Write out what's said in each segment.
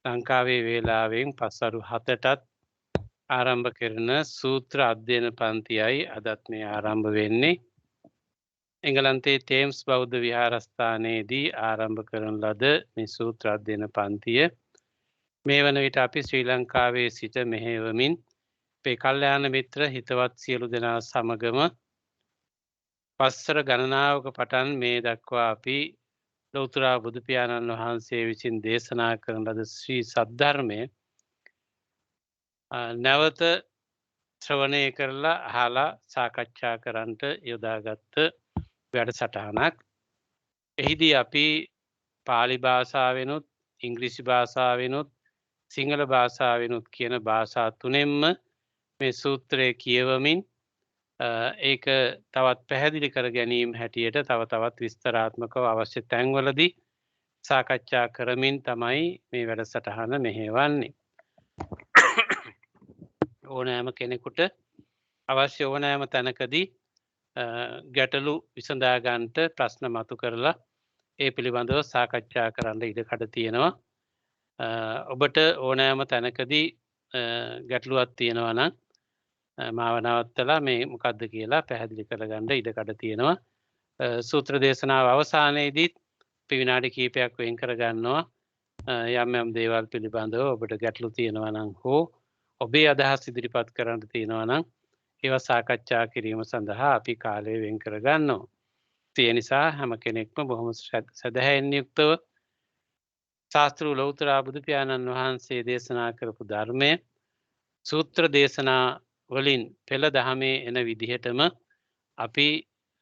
ලංකාවේ වේලාවෙන් පසරු 7ටත් ආරම්භ කරන සූත්‍ර අධ්‍යයන පන්තියයි අදත් මේ ආරම්භ වෙන්නේ. එංගලන්තයේ තේම්ස් බෞද්ධ විහාරස්ථානයේදී ආරම්භ කරන ලද මේ සූත්‍ර අධ්‍යයන පන්තිය මේ වන විට අපි ශ්‍රී ලංකාවේ සිට මෙහෙයවමින් අපේ කල්යාණ මිත්‍ර හිතවත් සියලු දෙනා සමගම වසර ගණනාවක පටන් මේ දක්වා අපි ලෞතර බුදු පියාණන් වහන්සේ විසින් දේශනා කරන ලද ශ්‍රී සද්ධර්මය නැවත ශ්‍රවණය කරලා අහලා සාකච්ඡා කරන්නට යොදාගත්ත වැඩසටහනක්. එහිදී අපි පාලි භාෂාවෙනුත් ඉංග්‍රීසි භාෂාවෙනුත් සිංහල භාෂාවෙනුත් කියන භාෂා තුනෙන්ම මේ සූත්‍රය කියවමින් ඒක තවත් පැහැදිලි කර ගැනීම හැටියට තව තවත් විස්තරාත්මකව අවශ්‍ය තැන්වලදී සාකච්ඡා කරමින් තමයි මේ වැඩසටහන මෙහෙයවන්නේ. ඕනෑම කෙනෙකුට අවශ්‍ය ඕනෑම තැනකදී ගැටලු විසඳා ගන්නට ප්‍රශ්න මතු කරලා ඒ පිළිබඳව සාකච්ඡා කරන්න ඉඩකඩ තියෙනවා. ඔබට ඕනෑම තැනකදී ගැටලුවක් තියෙනවා නම් මාව නවත්තලා මේ මොකද්ද කියලා පැහැදිලි කරගන්න ඉඩකඩ තියෙනවා. සූත්‍ර දේශනාව අවසානයේදීත් අපි විනාඩි කිහිපයක් වෙන් කරගන්නවා. යම් යම් දේවල් පිළිබඳව ඔබට ගැටලු තියෙනවා නම් හෝ ඔබේ අදහස් ඉදිරිපත් කරන්න තියෙනවා නම් ඒවා සාකච්ඡා කිරීම සඳහා අපි කාලය වෙන් කරගන්නවා. ඒ නිසා හැම කෙනෙක්ම බොහොම සදහැයෙන් යුක්තව ශාස්ත්‍ර ලෞතර බුදු පියාණන් වහන්සේ දේශනා කරපු ධර්මය සූත්‍ර දේශනා වලින් පෙළ දහමේ එන විදිහටම අපි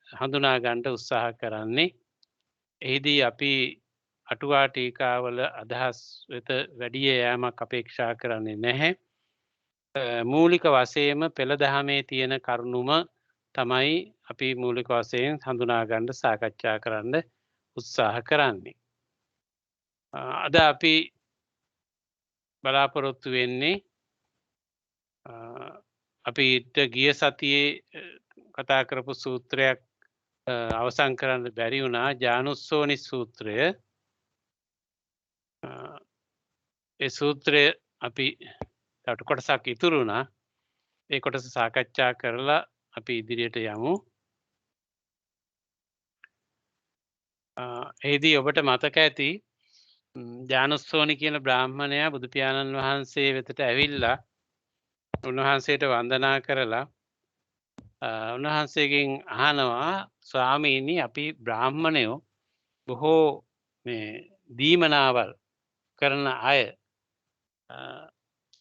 හඳුනා ගන්නට උත්සාහ කරන්නේ. එහිදී අපි අටුවා ටීකාවල අදහස් වෙත වැඩි යෑමක් අපේක්ෂා කරන්නේ නැහැ. මූලික වශයෙන්ම පෙළ දහමේ තියෙන කරුණුම තමයි අපි මූලික වශයෙන් හඳුනා ගන්න සාකච්ඡා කරන්න උත්සාහ කරන්නේ. අද අපි බලාපොරොත්තු වෙන්නේ අපිට ගිය සතියේ කතා කරපු සූත්‍රයක් අවසන් කරන්න බැරි වුණා. ජානුස්සෝනි සූත්‍රය. ඒ සූත්‍රය අපි තව කොටසක් ඉතුරු වුණා. ඒ කොටස සාකච්ඡා කරලා අපි ඉදිරියට යමු. එහිදී ඔබට මතක ඇති ජානුස්සෝනි කියන බ්‍රාහ්මණයා බුදු පියාණන් වහන්සේ වෙතට ඇවිල්ලා උන්වහන්සේට වන්දනා කරලා උන්වහන්සේගෙන් අහනවා, ස්වාමීනි, අපි බ්‍රාහ්මණයෝ බොහෝ මේ දීමනාවල් කරන අය,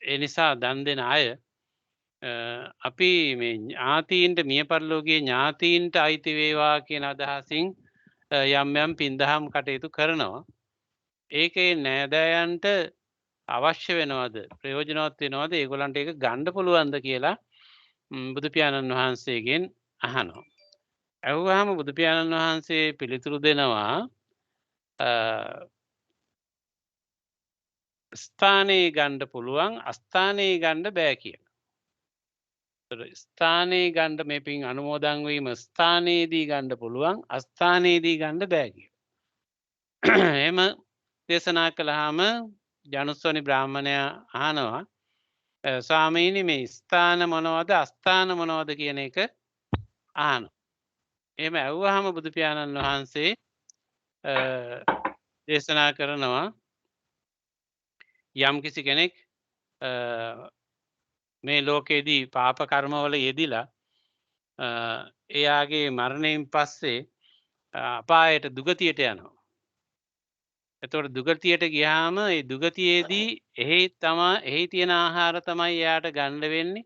ඒ නිසා දන් දෙන අය, අපි මේ ඥාතීන්ට මිය පරලෝකීය ඥාතීන්ට අයිති වේවා කියන අදහසින් යම් යම් පින්දහම් කටයුතු කරනවා. ඒකේ නෑදෑයන්ට අවශ්‍ය වෙනවද, ප්‍රයෝජනවත් වෙනවද, ඒගොල්ලන්ට ඒක ගන්න පුළුවන්ද කියලා බුදු පියාණන් වහන්සේගෙන් අහනවා. ඇහුවාම බුදු පියාණන් වහන්සේ පිළිතුරු දෙනවා, ස්ථානයේ ගන්න පුළුවන්, අස්ථානයේ ගන්න බෑ කියලා. ස්ථානයේ ගන්න මේ පින් අනුමෝදන් වීම ස්ථානයේදී ගන්න පුළුවන්, අස්ථානයේදී ගන්න බෑ කියලා. එහෙම දේශනා කළාම ජනුස්සෝනි බ්‍රාහ්මණයා අහනවා, ස්වාමීනි, මේ ස්ථාන මොනවද අස්ථාන මොනවද කියන එක අහනවා. එහෙම ඇහුවාම බුදු පියාණන් වහන්සේ දේශනා කරනවා, යම් කිසි කෙනෙක් මේ ලෝකයේදී පාප කර්මවල යෙදිලා එයාගේ මරණයෙන් පස්සේ අපායට දුගතියට යනවා. එතකොට දුගතියට ගියාම ඒ දුගතියේදී එහි තියෙන ආහාර තමයි එයාට ගන්න වෙන්නේ.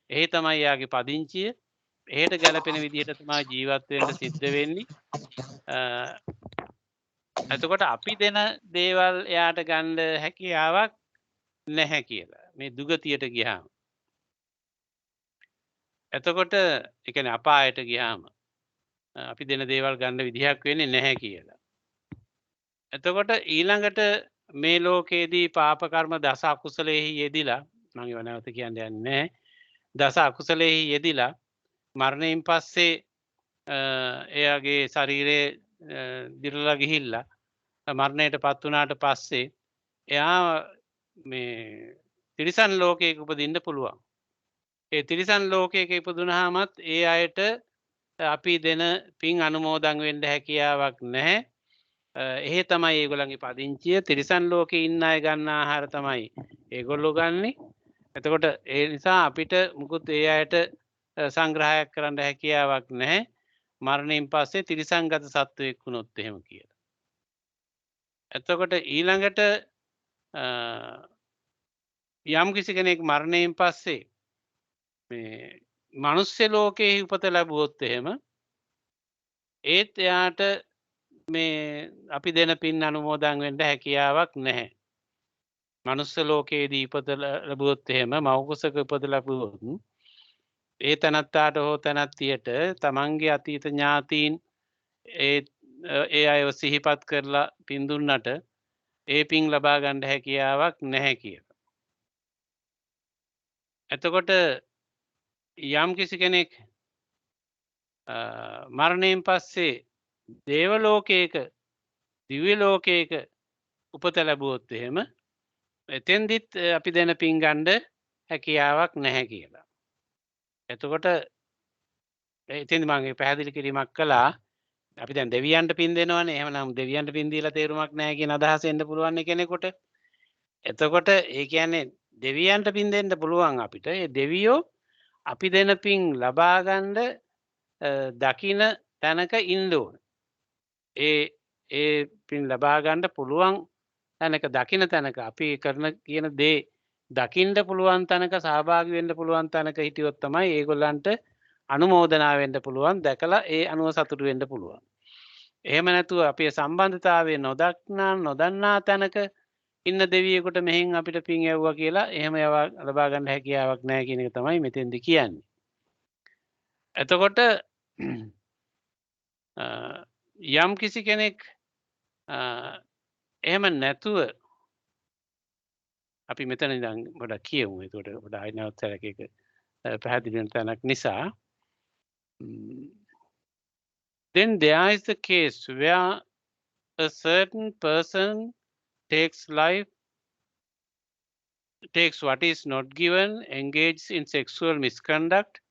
එහි තමයි එයාගේ පදිංචිය. එහෙට ගැලපෙන විදිහට තමයි ජීවත් වෙන්න සිද්ධ වෙන්නේ. එතකොට අපි දෙන දේවල් එයාට ගන්න හැකියාවක් නැහැ කියලා මේ දුගතියට ගියාම. එතකොට ඒ කියන්නේ අපායට ගියාම අපි දෙන දේවල් ගන්න විදිහක් වෙන්නේ නැහැ කියලා. එතකොට ඊළඟට මේ ලෝකයේදී පාප කර්ම දස අකුසලෙහි යෙදිලා, මම ඒව නැවත කියන්න යන්නේ නැහැ. දස අකුසලෙහි යෙදිලා මරණයෙන් පස්සේ එයාගේ ශරීරය දිරලා ගිහිල්ලා මරණයටපත් වුණාට පස්සේ එයා මේ තිරිසන් ලෝකයක උපදින්න පුළුවන්. ඒ තිරිසන් ලෝකයක ඉපදුනහමත් ඒ අයට අපි දෙන පින් අනුමෝදන් වෙන්න හැකියාවක් නැහැ. එහෙ තමයි ඒගොල්ලන්ගේ පදිංචිය. තිරිසන් ලෝකේ ඉන්න අය ගන්න ආහාර තමයි ඒගොල්ලෝ ගන්නෙ. එතකොට ඒ නිසා අපිට මුකුත් ඒ අයට සංග්‍රහයක් කරන්න හැකියාවක් නැහැ. මරණයෙන් පස්සේ තිරිසන්ගත සත්වයෙක් වුණොත් එහෙම කියලා. එතකොට ඊළඟට යම් කිසි කෙනෙක් මරණයෙන් පස්සේ මේ මනුස්්‍ය ලෝකයේ උපත ලැබුවොත් එහෙම ඒත් එයාට මේ අපි දෙන පින් අනුමෝදන් වෙන්න හැකියාවක් නැහැ. මනුස්ස ලෝකයේදී ඉපත ලැබුවොත් එහෙම මව්කුසක ඉපත ලැබුවොත් ඒ තැනත්තාට හෝ තැනැත්තියට තමන්ගේ අතීත ඥාතීන් ඒ අයව සිහිපත් කරලා පින් දුන්නට ඒ පින් ලබා ගන්න හැකියාවක් නැහැ කියලා. එතකොට යම් කිසි කෙනෙක් මරණයෙන් පස්සේ දේව ලෝකයක දිව්‍ය ලෝකයක උපත ලැබුවොත් එහෙම එතෙන්දිත් අපි දෙන පින් ගන්න හැකියාවක් නැහැ කියලා. එතකොට එතෙන්දි මම පැහැදිලි කිරීමක් කළා. අපි දැන් දෙවියන්ට පින් දෙනවනේ. එහෙමනම් දෙවියන්ට පින් දීලා තේරුමක් නැහැ කියන අදහස එන්න පුළුවන් කෙනෙකුට. එතකොට ඒ කියන්නේ දෙවියන්ට පින් දෙන්න පුළුවන් අපිට. ඒ දෙවියෝ අපි දෙන පින් ලබා ගන්න දකින තැනක ඉන්න ඕන. ඒ පින් ලබා ගන්න පුළුවන් තැනක දකින තැනක අපි කරන කියන දේ දකින්න පුළුවන් තැනක සහභාගී වෙන්න පුළුවන් තැනක හිටියොත් තමයි ඒගොල්ලන්ට අනුමෝදනා වෙන්න පුළුවන්. දැකලා ඒ අනුව සතුටු වෙන්න පුළුවන්. එහෙම නැතුව අපේ සම්බන්ධතාවය නොදන්නා තැනක ඉන්න දෙවියෙකුට මෙහෙන් අපිට පින් යවුවා කියලා එහෙම ලබා ගන්න හැකියාවක් නැහැ කියන එක තමයි මෙතෙන්දි කියන්නේ. එතකොට යම් කිසි කෙනෙක් එහෙම නැතුව අපි මෙතන ඉඳන් ගොඩක් කියමු. ඒකට ගොඩක් ආයි නැවත සැරයක පැහැදිලි වෙන තැනක් නිසා. Then there is the case where a certain person takes what is not given, engages in sexual misconduct,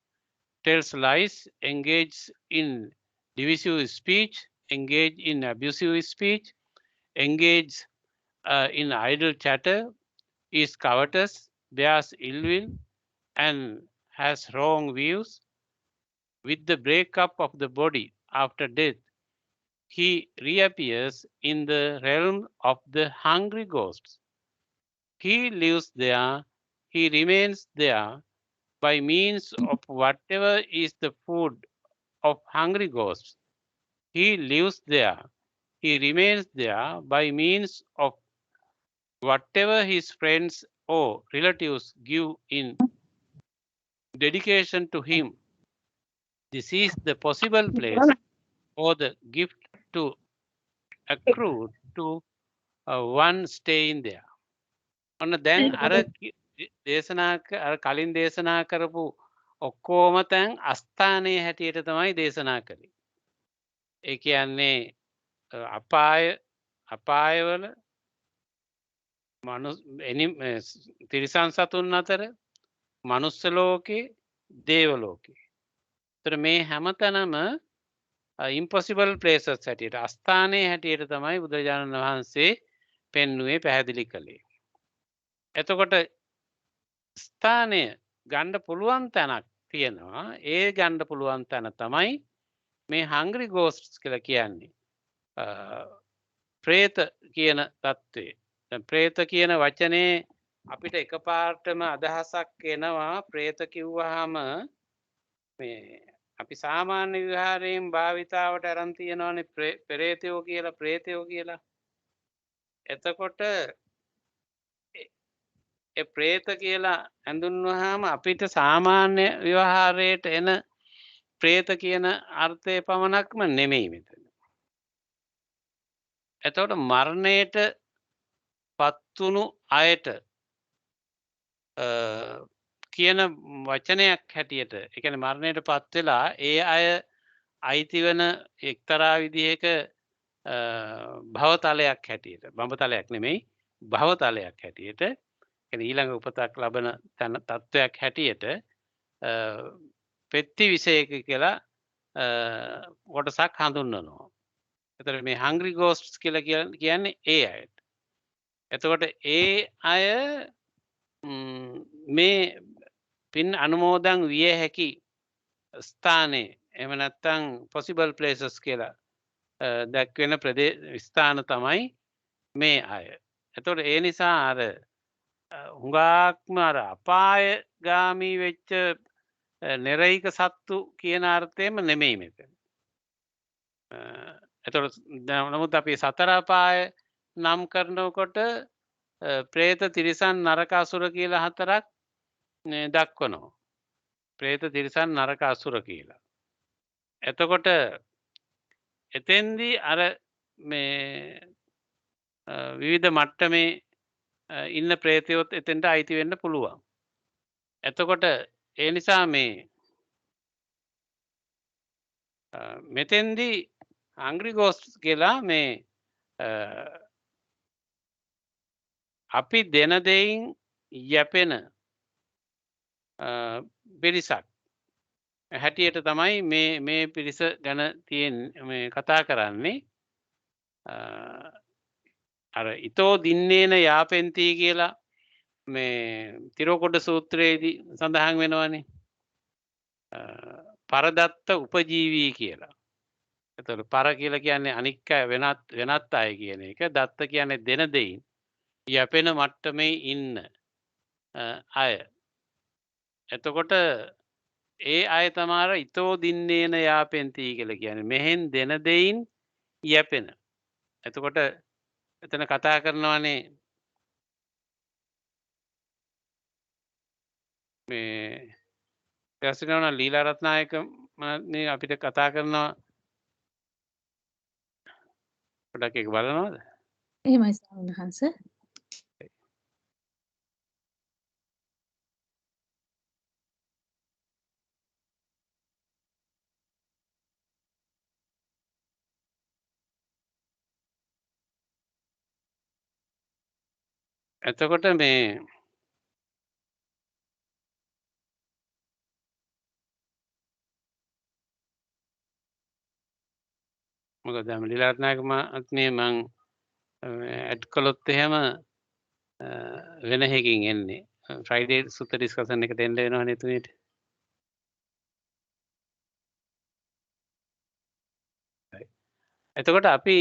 tells lies, engages in divisive speech, engages in abusive speech, engages in idle chatter, is covetous, bears ill will, and has wrong views. With the breakup of the body after death, he reappears in the realm of the hungry ghosts. He lives there, he remains there by means of whatever is the food of hungry ghosts. He lives there, he remains there by means of whatever his friends or relatives give in dedication to him. This is the possible place for the gift to accrue to one staying there. ඔන්න දැන් අර කලින් දේශනා කරපු ඔක්කොම තැන් අස්ථානයේ හැටියට තමයි දේශනා කළේ. ඒ කියන්නේ අපායවල තිරිසන් සතුන් අතර මනුස්ස ලෝකේ දේව ලෝකේ. ඒතර මේ හැමතැනම ඉම්පොසිබල් ප්ලේසස් හැටියට අස්ථානයේ හැටියට තමයි බුදුරජාණන් වහන්සේ පෙන්වුවේ පැහැදිලි කළේ. එතකොට ස්ථානය ගන්න පුළුවන් තැනක් තියෙනවා. ඒ ගන්න පුළුවන් තැන තමයි මේ හංග්‍රි ගෝස්ට්ස් කියලා කියන්නේ. ප්‍රේත කියන தત્ත්වය. දැන් ප්‍රේත කියන වචනේ අපිට එකපාරටම අදහසක් එනවා. ප්‍රේත කිව්වහම මේ අපි සාමාන්‍ය විහාරයෙන් භාවිතාවට අරන් තියනවානේ ප්‍රේතයෝ කියලා ප්‍රේතයෝ කියලා. එතකොට ඒ ප්‍රේත කියලා හඳුන්වහම අපිට සාමාන්‍ය ව්‍යවහාරයට එන ප්‍රේත කියන අර්ථය පමණක්ම නෙමෙයි මෙතන. එතකොට මරණයට පත්වුණු අයට කියන වචනයක් හැටියට, ඒ කියන්නේ මරණයට පත් වෙලා ඒ අය අයිති වෙන එක්තරා විදිහක භවතලයක් හැටියට, බඹතලයක් නෙමෙයි භවතලයක් හැටියට කියන්නේ ඊළඟ උපතක් ලබන තත්ත්වයක් හැටියට පෙත්ති විෂයක කියලා කොටසක් හඳුන්වනවා. එතකොට මේ හංග්‍රි ගෝස්ට්ස් කියලා කියන්නේ ඒ අයට. එතකොට ඒ අය මේ පින් අනුමෝදන් විය හැකි ස්ථානයේ එහෙම නැත්නම් possible places කියලා දැක්වෙන ස්ථාන තමයි මේ අය. එතකොට ඒ නිසා අර හුඟක්ම අර අපායගාමී වෙච්ච නිරයික සත්තු කියන අර්ථයෙන්ම නෙමෙයි මෙතන. එතකොට නමුත් අපි සතර අපාය නම් කරනකොට പ്രേත තිරිසන් නරක අසුර කියලා හතරක් දක්වනවා. പ്രേත තිරිසන් නරක අසුර කියලා. එතකොට එතෙන්දී අර මේ විවිධ මට්ටමේ ඉන්න പ്രേතයොත් එතෙන්ට අයිති වෙන්න පුළුවන්. එතකොට ඒ නිසා මේ මෙතෙන්දී හංග්‍රි ගෝස්ට්ස් කියලා මේ අපි දෙන දෙයින් යැපෙන පිරිසක් හැටියට තමයි මේ පිරිස ගැන මේ කතා කරන්නේ. අර ඊතෝ දින්නේන යාපෙන්ති කියලා මේ තිරෝකොඩ සූත්‍රයේදී සඳහන් වෙනවනේ. පරදත්ත උපජීවී කියලා. එතකොට පර කියලා කියන්නේ අනික් අය වෙනත් අය කියන එක. දත්ත කියන්නේ දෙන දෙයින් යැපෙන මට්ටමේ ඉන්න අය. එතකොට ඒ අය තමාර ඊතෝ දින්නේන යාපෙන්ති කියලා කියන්නේ මෙහෙන් දෙන දෙයින් යැපෙන. එතකොට එතන කතා කරනවානේ මේ ඊට ලීලා රත්නායක මහත්මිය අපිට කතා කරනවා පොඩ්ඩක් ඒක බලනවද? එහෙමයි ස්වාමීන් වහන්සේ. එතකොට මේ මොකද ලීලා රත්නායක මහත්මිය මං ඇඩ් කළොත් එහෙම වෙන එකකින් එන්නේ. ෆ්‍රයිඩේ සුත්ත ඩිස්කෂන් එකට එන්න වෙනවනේ එතුමියට. එතකොට අපි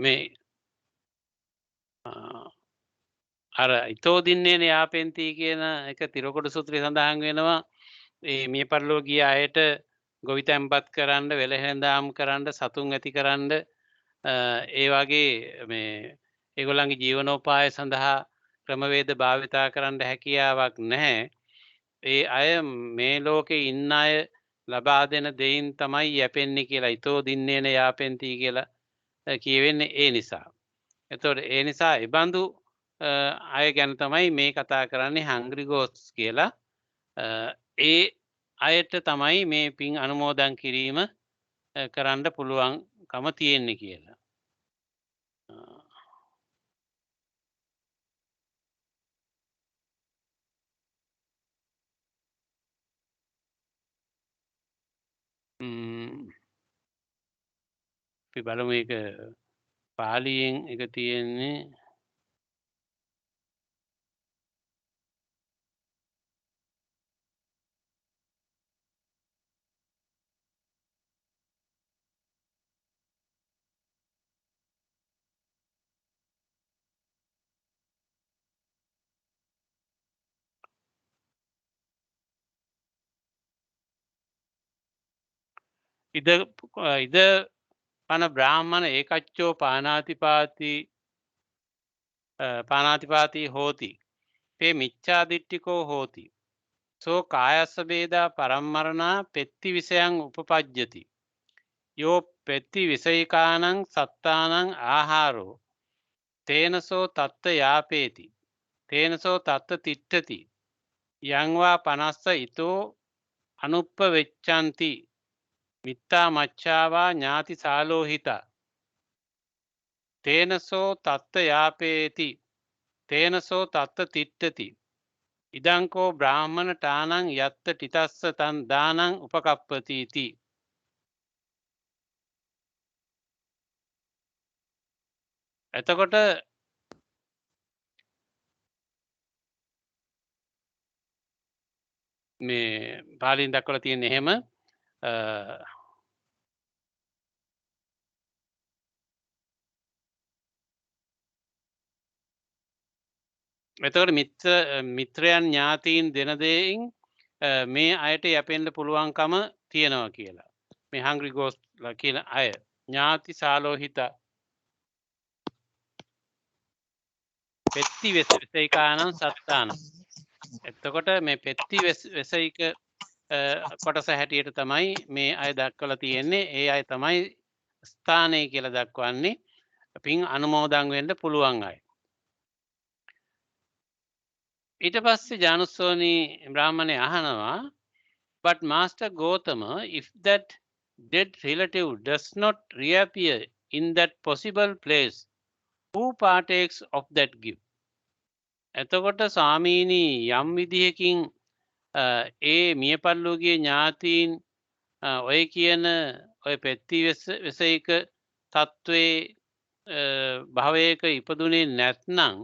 මේ අර ඊතෝ දින්නේන යාපෙන්ති කියන එක තිරකොඩ සූත්‍රයේ සඳහන් වෙනවා. මේ මිය පරලෝ ගිය අයට ගොවි තැන්පත් කරන්න, වෙළහෙළඳාම් කරන්න, සතුන් ඇති කරන්න ඒ වගේ මේ ඒගොල්ලන්ගේ ජීවනෝපාය සඳහා ක්‍රමවේද භාවිතා කරන්න හැකියාවක් නැහැ. ඒ අය මේ ලෝකේ ඉන්න අය ලබා දෙන දෙයින් තමයි යැපෙන්නේ කියලා ඊතෝ දින්නේන යාපෙන්ති කියලා කියවෙන්නේ ඒ නිසා. එතකොට ඒ නිසා ඉබඳු අය ගැන තමයි මේ කතා කරන්නේ හංග්‍රි ගෝස්ට්ස් කියලා. ඒ අයට තමයි මේ පින් අනුමෝදන් කිරීම කරන්න පුළුවන්කම තියෙන්නේ කියලා. අපි බලමු ඒක පාලියෙන් එක තියෙන්නේ ඉද පන බ්‍රාහ්මණ ඒකච්චෝ පානාතිපාති හෝති. පේ මිච්ඡාදිට්ඨිකෝ හෝති. සෝ කායස්ස බේදා පරම්මරණා පෙත්ති විෂයන් උපපජ්ජති. යෝ පෙත්ති විෂයිකානං සත්තානං ආහාරෝ තේනසෝ තත්ත යාපේති. තේනසෝ තත්ත තිට්ඨති. යංවා පනස්ස ඊතෝ අනුප්ප වෙච්ඡanti මිත්තා මච්ඡාවා ඥාති සාලෝහිතා තේනසෝ තත්ත යාපේති තේනසෝ තත්ත තිට්ඨති ඉදංකෝ බ්‍රාහ්මණ ටානං යත්ත ටිතස්ස තන් දානං උපකප්පතිති. එතකොට මේ පාලියෙන් දක්වලා තියෙන එහෙම එතකොට මිත්‍රයන් ඥාතීන් දෙන දෙයින් මේ අයට යැපෙන්න පුළුවන්කම තියෙනවා කියලා. මේ හංග්‍රි ගෝස්ට්ලා කියන අය ඥාති සාලෝහිත පෙත්ති වෙසයිකානං සත්තානං. එතකොට මේ පෙත්ති වෙසයික කොටස හැටියට තමයි මේ අය දක්වලා තියෙන්නේ. ඒ අය තමයි ස්ථානය කියලා දක්වන්නේ පින් අනුමෝදන් වෙන්න පුළුවන් අය. ඊට පස්සේ ජානුස්සෝනි බ්‍රාහ්මණය අහනවා, but Master Gautama, if that dead relative does not reappear in that possible place, who partakes of that gift? එතකොට ස්වාමීනි යම් විදිහකින් ඒ මියපල්ලෝගේ ඥාතීන් ඔය කියන ඔය පෙත්ති වෙසයික තත්ත්වයේ භවයක ඉපදුනේ නැත්නම්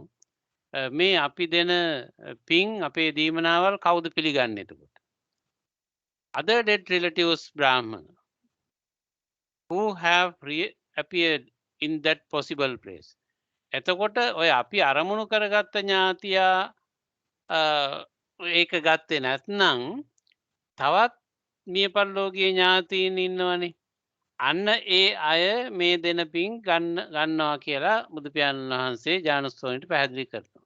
මේ අපි දෙන පින් අපේ දීමනාවල් කවුද පිළිගන්නේ එතකොට? Other dead relatives Brahman who have appeared in that possible place. එතකොට ඔය අපි අරමුණු කරගත්ත ඥාතියා ඒක ගත්තේ නැත්නම් තවත් මියපල්ලෝකීය ඥාතීන් ඉන්නවනේ. අන්න ඒ අය මේ දෙන පින් ගන්නවා කියලා බුදු පියාණන් වහන්සේ ජානුස්සෝනිට පැහැදිලි කරනවා.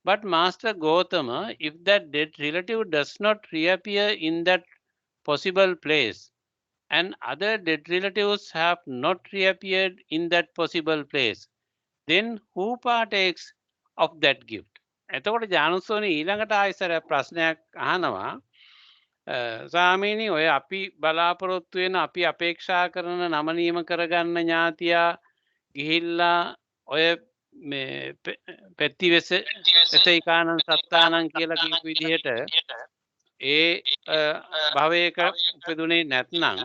But Master Gautama, if that dead relative does not reappear in that possible place, and other dead relatives have not reappeared in that possible place, then who partakes of that gift? එතකොට ජානුස්සෝනි ඊළඟට ආයසර ප්‍රශ්නයක් අහනවා, ස්වාමීනි ඔය අපි බලාපොරොත්තු වෙන අපි අපේක්ෂා කරන නම නියම කරගන්න ඥාතියා ගිහිල්ලා ඔය මේ පෙත්ති වෙසයිකානං සත්තානං කියලා කියපු විදිහට ඒ භවයක උපදුනේ නැත්නම්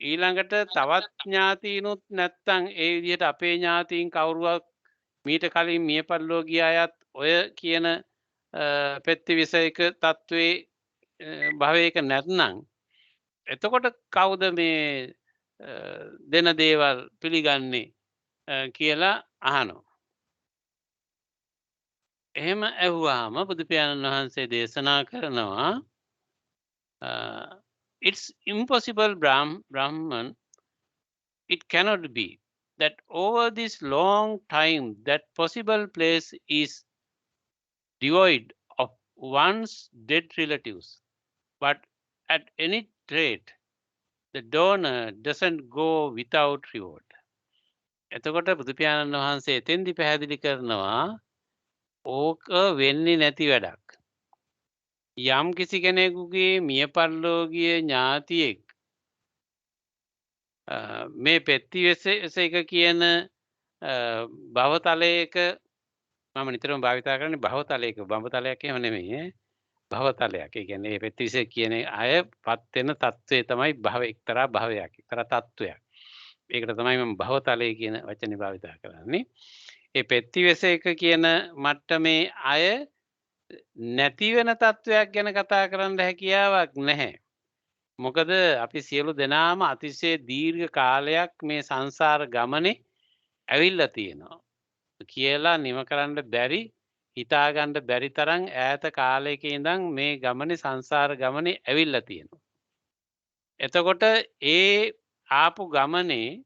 ඊළඟට තවත් ඥාතීනුත් නැත්තම් ඒ විදිහට අපේ ඥාතීන් කවුරුවක් මීට කලින් මියපල්ලෝ ගිය අයත් ඔය කියන පෙත්ති විසයක තත්ත්වේ භවයක නැත්නම් එතකොට කවුද මේ දෙන දේවල් පිළිගන්නේ කියලා අහනවා. එහෙම ඇහුවාම බුදු පියාණන් වහන්සේ දේශනා කරනවා, it's impossible Brahman, it cannot be that over this long time that possible place is devoid of one's dead relatives, but at any rate the donor doesn't go without reward. එතකොට බුදු පියාණන් වහන්සේ එතෙන්දි පැහැදිලි කරනවා ඕක වෙන්නේ නැති වැඩක්. යම් කිසි කෙනෙකුගේ මියපල්ලෝගිය ඥාතියෙක් මේ පෙත්ති වෙසයික කියන භවතලයක මම නිතරම භාවිතා කරන්නේ භවතලයක බඹතලයක් එහෙම නෙමෙයි භවතලයක්. ඒ කියන්නේ මේ පෙත්ති වෙසයික කියන අය පත් වෙන තත්ත්වය තමයි භව එක්තරා භවයක් එක්තරා තත්ත්වයක්. ඒකට තමයි මම භවතලය කියන වචනේ භාවිතා කරන්නේ. ඒ පෙත්ති වෙසයික කියන මට්ටමේ අය නැති වෙන තත්ත්වයක් ගැන කතා කරන්න හැකියාවක් නැහැ. මොකද අපි සියලු දෙනාම අතිශය දීර්ඝ කාලයක් මේ සංසාර ගමනේ ඇවිල්ලා තියෙනවා කියලා නිම කරන්න බැරි හිතා ගන්න බැරි තරම් ඈත කාලයක ඉඳන් මේ ගමනේ සංසාර ගමනේ ඇවිල්ලා තියෙනවා. එතකොට ඒ ආපු ගමනේ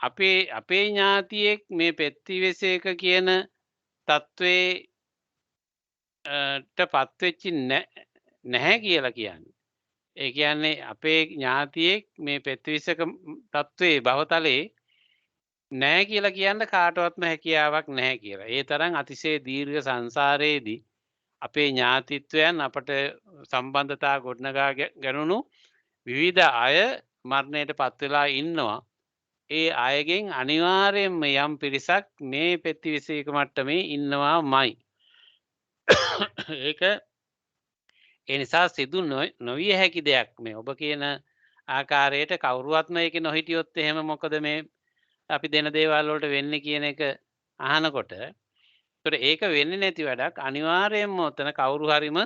අපේ ඥාතියෙක් මේ පෙත්ති වෙසේක කියන තත්ත්වේ පත් වෙච්චි නැහැ කියලා කියන්නේ. ඒ කියන්නේ අපේ ඥාතියෙක් මේ පෙත්ති විසක තත්ත්වේ භවතලේ නැහැ කියලා කියන්න කාටවත්ම හැකියාවක් නැහැ කියලා. ඒ තරම් අතිශය දීර්ඝ සංසාරයේදී අපේ ඥාතිත්වයන් අපට සම්බන්ධතා ගොඩනගා ගැනුණු විවිධ අය මරණයට පත් වෙලා ඉන්නවා. ඒ අයගෙන් අනිවාර්යයෙන්ම යම් පිරිසක් මේ පෙත්තිවිසයක මට්ටමේ ඉන්නවාමයි. ඒක ඒ නිසා සිදු නොවිය හැකි දෙයක් මේ ඔබ කියන ආකාරයට කවුරුවත්ම ඒක නොහිටියොත් එහෙම මොකද මේ අපි දෙන දේවල් වලට වෙන්නේ කියන එක අහනකොට ඒතර ඒක වෙන්නේ නැති වැඩක් අනිවාර්යයෙන්ම ඔතන කවුරු හරිම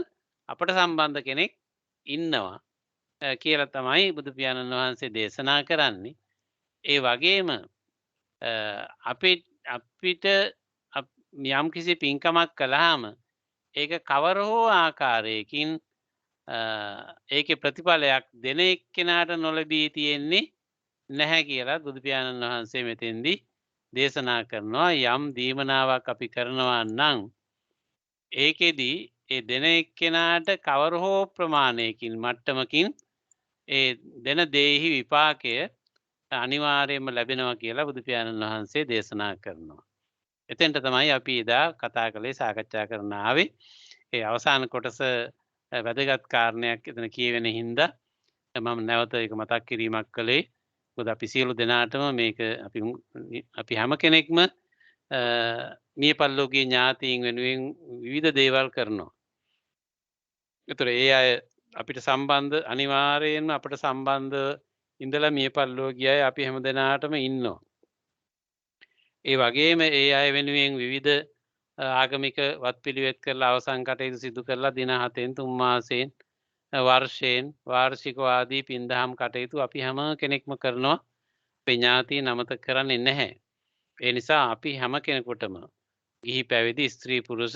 අපට සම්බන්ධ කෙනෙක් ඉන්නවා කියලා තමයි බුදු පියාණන් වහන්සේ දේශනා කරන්නේ. ඒ වගේම අපිට යම් කිසි පින්කමක් කළාම ඒක කවර හෝ ආකාරයකින් ඒකේ ප්‍රතිඵලයක් දෙන එක්කෙනාට නොලැබී තියෙන්නේ නැහැ කියලා බුදු පියාණන් වහන්සේ මෙතෙන්දී දේශනා කරනවා. යම් දීමනාවක් අපි කරනවා නම් ඒකෙදී ඒ දෙන එක්කෙනාට කවර හෝ ප්‍රමාණයකින් මට්ටමකින් ඒ දෙන දේහි විපාකය අනිවාර්යයෙන්ම ලැබෙනවා කියලා බුදු පියාණන් වහන්සේ දේශනා කරනවා. එතෙන්ට තමයි අපි එදා කතා කළේ සාකච්ඡා කරන්න ආවේ. ඒ අවසාන කොටස වැදගත් කාරණයක් එතන කියවෙන හින්දා මම නැවත ඒක මතක් කිරීමක් කළේ. මොකද අපි සියලු දෙනාටම මේක අපි හැම කෙනෙක්ම මිය පරලෝකීය ඥාතීන් වෙනුවෙන් විවිධ දේවල් කරනවා. ඒතර ඒ අය අපිට සම්බන්ධ අනිවාර්යයෙන්ම අපට සම්බන්ධ ඉඳලා මිය පරලෝකීය අය අපි හැමදෙනාටම ඉන්නවා. ඒ වගේම ඒ අය වෙනුවෙන් විවිධ ආගමික වත්පිළිවෙත් කරලා අවසන් කටයුතු සිදු කරලා දින 7න් 3 මාසෙන් වර්ෂයෙන් වාර්ෂිකව ආදී පින්දහම් කටයුතු අපි හැම කෙනෙක්ම කරනවා. අපේ ඥාතීන් අමතක කරන්නේ නැහැ. ඒ නිසා අපි හැම කෙනෙකුටම ගිහි පැවිදි ස්ත්‍රී පුරුෂ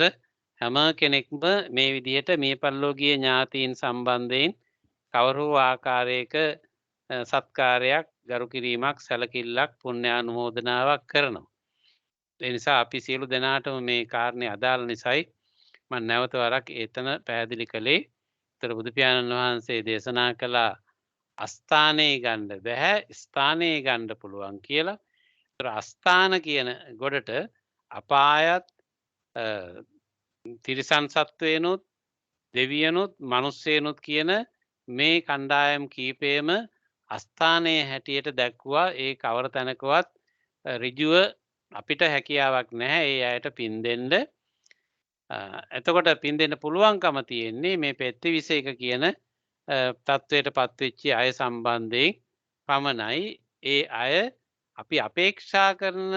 හැම කෙනෙක්ම මේ විදිහට මේ පරලෝකීය ඥාතීන් සම්බන්ධයෙන් කවර හෝ ආකාරයක සත්කාරයක් ගරු කිරීමක් සැලකිල්ලක් පුණ්‍යානුමෝදනාවක් කරනවා. ඒ නිසා අපි සියලු දෙනාටම මේ කාරණේ අදාළ නිසායි මම නැවත වරක් එතන පැහැදිලි කළේ. ඒතර බුදු පියාණන් වහන්සේ දේශනා කළ අස්ථානේ ගන්න බෑ ස්ථානේ ගන්න පුළුවන් කියලා. ඒතර අස්ථාන කියන ගොඩට අපායත් තිරිසන් සත්වයනොත් දෙවියනොත් මිනිස්සෙනොත් කියන මේ කණ්ඩායම් කීපයම අස්ථානයේ හැටියට දැක්වුවා. ඒ කවර තැනකවත් ඍජුව අපිට හැකියාවක් නැහැ ඒ අයට පින් දෙන්න. එතකොට පින් දෙන්න පුළුවන්කම තියෙන්නේ මේ පෙත්තිවිසයක කියන තත්වයට පත්වෙච්ච අය සම්බන්ධයෙන් පමණයි. ඒ අය අපි අපේක්ෂා කරන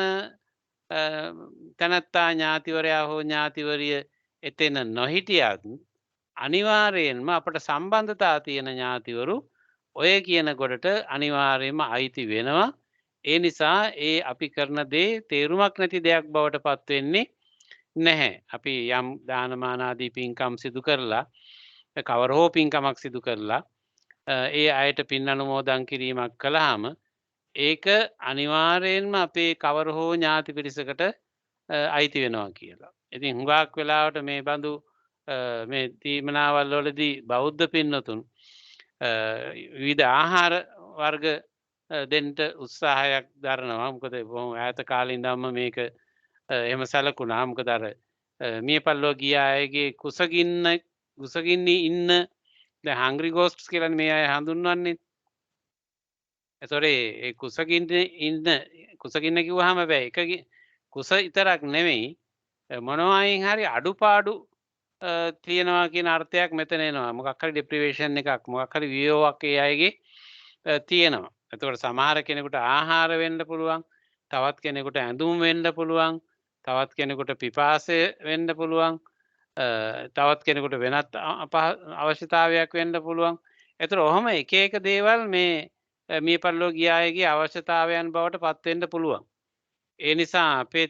තැනැත්තා ඥාතිවරයා හෝ ඥාතිවරිය එතෙන නොහිටියත් අනිවාර්යයෙන්ම අපට සම්බන්ධතා තියෙන ඥාතිවරු ඔය කියන ගොඩට අනිවාර්යයෙන්ම අයිති වෙනවා. ඒ නිසා ඒ අපි කරන දේ තේරුමක් නැති දෙයක් බවට පත් වෙන්නේ නැහැ. අපි යම් දානමාන ආදී පින්කම් සිදු කරලා කවර හෝ පින්කමක් සිදු කරලා ඒ අයට පින් අනුමෝදන් කිරීමක් කළාම ඒක අනිවාර්යයෙන්ම අපේ කවර හෝ ඥාති පිරිසකට අයිති වෙනවා කියලා. ඉතින් හුඟක් වෙලාවට මේ බඳු මේ තීමනාවල් වලදී බෞද්ධ පින්නතුන් විවිධ ආහාර වර්ග දෙන්න උත්සාහයක් දරනවා. මොකද බොහොම ඈත කාලේ ඉඳන්ම මේක එහෙම සැලකුණා. මොකද අර මිය පරලෝකීය අයගේ කුසගින්නේ ඉන්න දැන් හංග්‍රි ගෝස්ට්ස් කියලා මේ අය හඳුන්වන්නේ. ඒතොර ඒ කුසගින්න කිව්වහම බෑ එක කුස විතරක් නෙමෙයි මොනවායින් හරි අඩුපාඩු තියෙනවා කියන අර්ථයක් මෙතන එනවා. මොකක් හරි ඩිප්‍රිවේෂන් එකක් මොකක් හරි වියෝවක් ඒ අයගේ තියෙනවා. එතකොට සමහර කෙනෙකුට ආහාර වෙන්න පුළුවන්, තවත් කෙනෙකුට ඇඳුම් වෙන්න පුළුවන්, තවත් කෙනෙකුට පිපාසය වෙන්න පුළුවන්, තවත් කෙනෙකුට වෙනත් අවශ්‍යතාවයක් වෙන්න පුළුවන්. එතකොට ඔහොම එක එක දේවල් මේ මිය පරලෝකීය අයගේ අවශ්‍යතාවයන් බවට පත් වෙන්න පුළුවන්. ඒ නිසා අපේ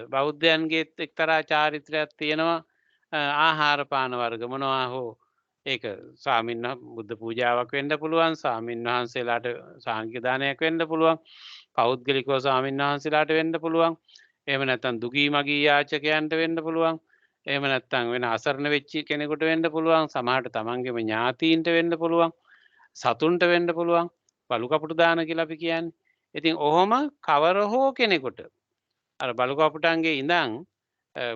බෞද්ධයන්ගේ එක්තරා චාරිත්‍රයක් තියෙනවා. ආහාර පාන වර්ග මොනවා හෝ ඒක බුද්ධ පූජාවක් වෙන්න පුළුවන්, ස්වාමීන් වහන්සේලාට සාංඝික දානයක් වෙන්න පුළුවන්, පෞද්ගලිකව ස්වාමීන් වහන්සේලාට වෙන්න පුළුවන්, එහෙම නැත්නම් දුගී මගී යාචකයන්ට වෙන්න පුළුවන්, එහෙම නැත්නම් වෙන අසරණ වෙච්ච කෙනෙකුට වෙන්න පුළුවන්, සමහරට තමන්ගේම ඥාතීන්ට වෙන්න පුළුවන්, සතුන්ට වෙන්න පුළුවන්, බලු කපුටු දාන කියලා අපි කියන්නේ. ඉතින් ඔහොම කවර හෝ කෙනෙකුට අර බලු කපුටන්ගේ ඉඳන්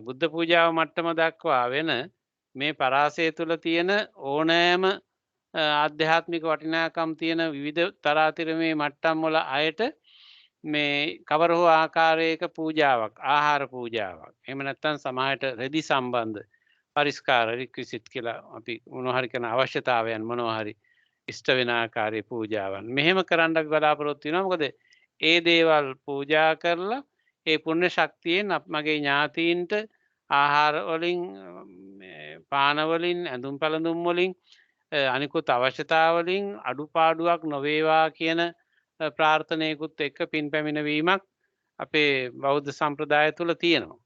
බුද්ධ පූජාව මට්ටම දක්වා වෙන මේ පරාසය තුළ තියෙන ඕනෑම ආධ්‍යාත්මික වටිනාකම් තියෙන විවිධ තරාතිරමේ මට්ටම් වල අයට මේ කවර හෝ ආකාරයක පූජාවක් ආහාර පූජාවක් එහෙම නැත්නම් සමාජයට රෙදි සම්බන්ධ පරිස්කාර රික්විසිට් කියලා අපි මොනවා හරි කරන අවශ්‍යතාවයන් මොනවා හරි ඉෂ්ට වෙන ආකාරයේ පූජාවන් මෙහෙම කරන්න අපි බලාපොරොත්තු වෙනවා මොකද ඒ දේවල් පූජා කරලා ඒ පුණ්‍ය ශක්තියෙන් මගේ ඥාතීන්ට ආහාර වලින් පාන වලින් ඇඳුම් පැළඳුම් වලින් අනිකුත් අවශ්‍යතා වලින් අඩුපාඩුවක් නොවේවා කියන ප්‍රාර්ථනයකුත් එක්ක පින් පැමිණවීමක් අපේ බෞද්ධ සම්ප්‍රදාය තුළ තියෙනවා.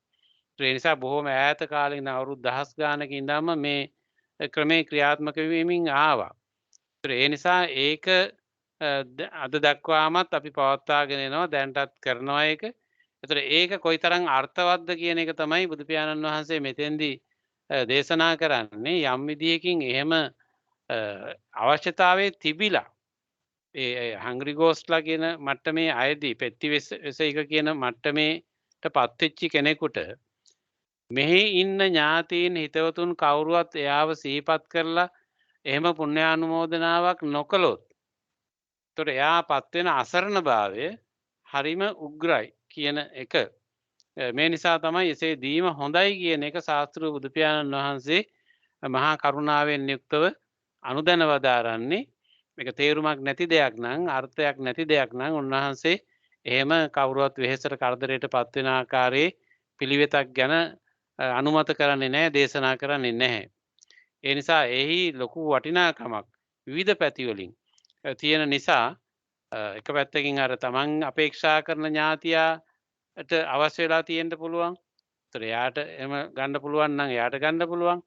ඒ නිසා බොහොම ඈත කාලේ ඉඳන් අවුරුදු දහස් ගානක ඉඳන්ම මේ ක්‍රමේ ක්‍රියාත්මක වෙමින් ආවා. ඒ නිසා ඒක අද දක්වාමත් අපි පවත්වාගෙන යනවා දැන්ටත් කරනවා ඒක. ඒතර ඒක කොයිතරම් අර්ථවත්ද කියන එක තමයි බුදු පියාණන් වහන්සේ මෙතෙන්දී දේශනා කරන්නේ යම් විදියකින් එහෙම අවශ්‍යතාවයේ තිබිලා ඒ හංග්‍රි ගෝස්ට්ලා කියන මට්ටමේ අයදී පෙත්ති වෙසයික කියන මට්ටමේට පත්වෙච්ච කෙනෙකුට මෙහි ඉන්න ඥාතීන් හිතවතුන් කවුරුවත් එයාව සිහිපත් කරලා එහෙම පුණ්‍යානුමෝදනාවක් නොකළොත් එතකොට එයා පත් වෙන අසරණභාවය හරිම උග්‍රයි කියන එක මේ නිසා තමයි එසේ දීම හොඳයි කියන එක ශාස්ත්‍රීය බුදු පියාණන් වහන්සේ මහා කරුණාවෙන් යුක්තව අනුදැන වදාරන්නේ මේක තේරුමක් නැති දෙයක් නම් අර්ථයක් නැති දෙයක් නම් උන්වහන්සේ එහෙම කවුරුවත් වෙහෙසට කරදරයට පත් වෙන ආකාරයේ පිළිවෙතක් ගැන අනුමත කරන්නේ නැහැ දේශනා කරන්නේ නැහැ. ඒ නිසා එහි ලොකු වටිනාකමක් විවිධ පැති වලින් තියෙන නිසා එක පැත්තකින් අර තමන් අපේක්ෂා කරන ඥාතියාට අවශ්‍ය වෙලා තියෙන්න පුළුවන්. ඒතර එයාට එහෙම ගන්න පුළුවන් නම් එයාට ගන්න පුළුවන්.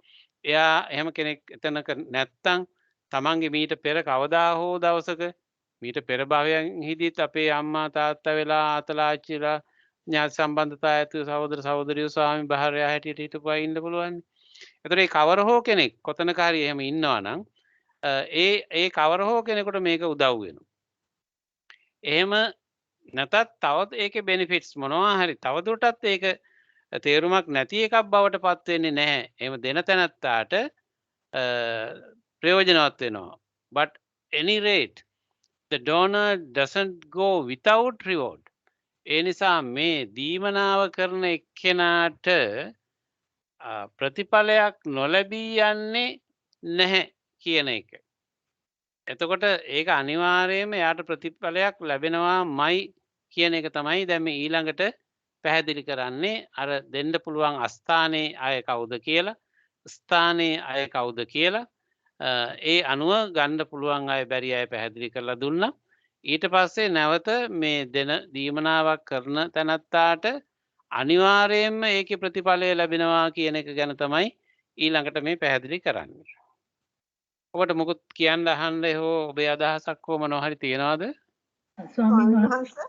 එයා එහෙම කෙනෙක් එතනක නැත්තම් තමන්ගේ මීට පෙර කවදා හෝ දවසක මීට පෙර භවයන් හිදීත් අපේ අම්මා තාත්තා වෙලා ආතලාච්චිලා ඥාති සම්බන්ධතා ඇති සහෝදර සහෝදරියෝ ස්වාමි භාර්යාව හැටියට හිටපුවා ඉන්න පුළුවන්. ඒතර ඒ කවර හෝ කෙනෙක් කොතනක හරි එහෙම ඉන්නවා නම් ඒ කවර හෝ කෙනෙකුට මේක උදව් වෙනවා. එහෙම නැතත් තවත් ඒකේ බෙනිෆිට්ස් මොනවා හරි තවදුරටත් ඒක තේරුමක් නැති එකක් බවට පත් වෙන්නේ නැහැ. එහෙම දෙන තැනත්තාට ප්‍රයෝජනවත් වෙනවා. But any rate the donor doesn't go without reward. ඒ නිසා මේ දීමනාව කරන එක්කෙනාට ප්‍රතිඵලයක් නොලැබී යන්නේ නැහැ කියන එක. එතකොට ඒක අනිවාර්යයෙන්ම යාට ප්‍රතිඵලයක් ලැබෙනවාමයි කියන එක තමයි දැන් මේ ඊළඟට පැහැදිලි කරන්නේ අර දෙන්න පුළුවන් අස්ථානයේ අය කවුද කියලා ස්ථානයේ අය කවුද කියලා ඒ අනුව ගන්න පුළුවන් අය බැරි අය පැහැදිලි කරලා දුන්නා. ඊට පස්සේ නැවත මේ දෙන දීමනාවක් කරන තැනත්තාට අනිවාර්යයෙන්ම ඒකේ ප්‍රතිඵලය ලැබෙනවා කියන එක ගැන තමයි ඊළඟට මේ පැහැදිලි කරන්නේ. ඔබට මොකද කියන්න අහන්න හෝ ඔබේ අදහසක් හෝ මොනවා හරි තියනවද? ස්වාමීන් වහන්සේ.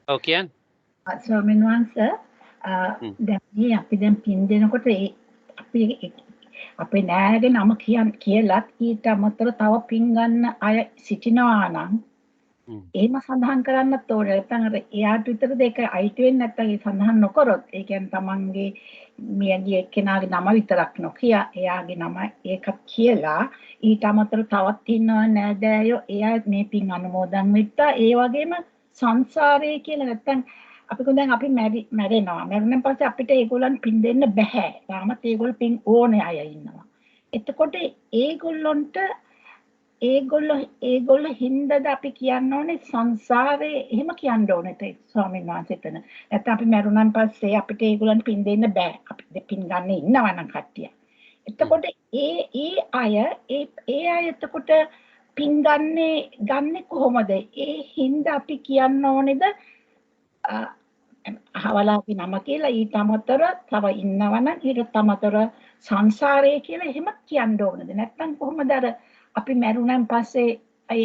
ඔව් කියන්න. ස්වාමීන් වහන්සේ දැන් අපි දැන් පින් දෙනකොට අපි අපේ නෑගේ නම කියලත් ඊට අමතරව තව පින් ගන්න අය සිටිනවා නම් එහෙම සඳහන් කරන්නත් ඕනේ. නැත්නම් අර එයාට විතරද ඒක අයිති වෙන්නේ නැත්නම් ඒ සඳහන් නොකරොත් ඒ කියන්නේ තමන්ගේ මියගිය එක්කෙනාගේ නම විතරක් නොකිය එයාගේ නම ඒකත් කියලා ඊට අමතරව තවත් ඉන්නව නෑදෑයෝ එයා මේ පින් අනුමෝදන් වෙත්තා. ඒ වගේම සංසාරයේ කියලා නැත්නම් අපි දැන් අපි මැරෙනවා. මැරුණන් පස්සේ අපිට ඒගොල්ලන් පින් දෙන්න බෑ. තාමත් ඒගොල්ලෝ පින් ඕනේ අය ඉන්නවා. එතකොට ඒගොල්ලෝ හින්දාද අපි කියන්න ඕනේ සංසාරේ එහෙම කියන්න ඕනේ ස්වාමීන් වහන්සේ එතන. නැත්නම් අපි මැරුණන් පස්සේ අපිට ඒගොල්ලන් පින් දෙන්න බෑ. අපි පින් ගන්න ඉන්නවා නම් කට්ටිය. එතකොට ඒ අය එතකොට පින් ගන්නේ කොහොමද? ඒ හින්දා අපි කියන්න ඕනේද අහවලාගේ නම කියලා ඊට අමතර තව ඉන්නවනම් ඊට අමතර සංසාරය කියලා එහෙම කියන්න ඕනද? නැත්නම් කොහොමද අර අපි මැරුණන් පස්සේ අය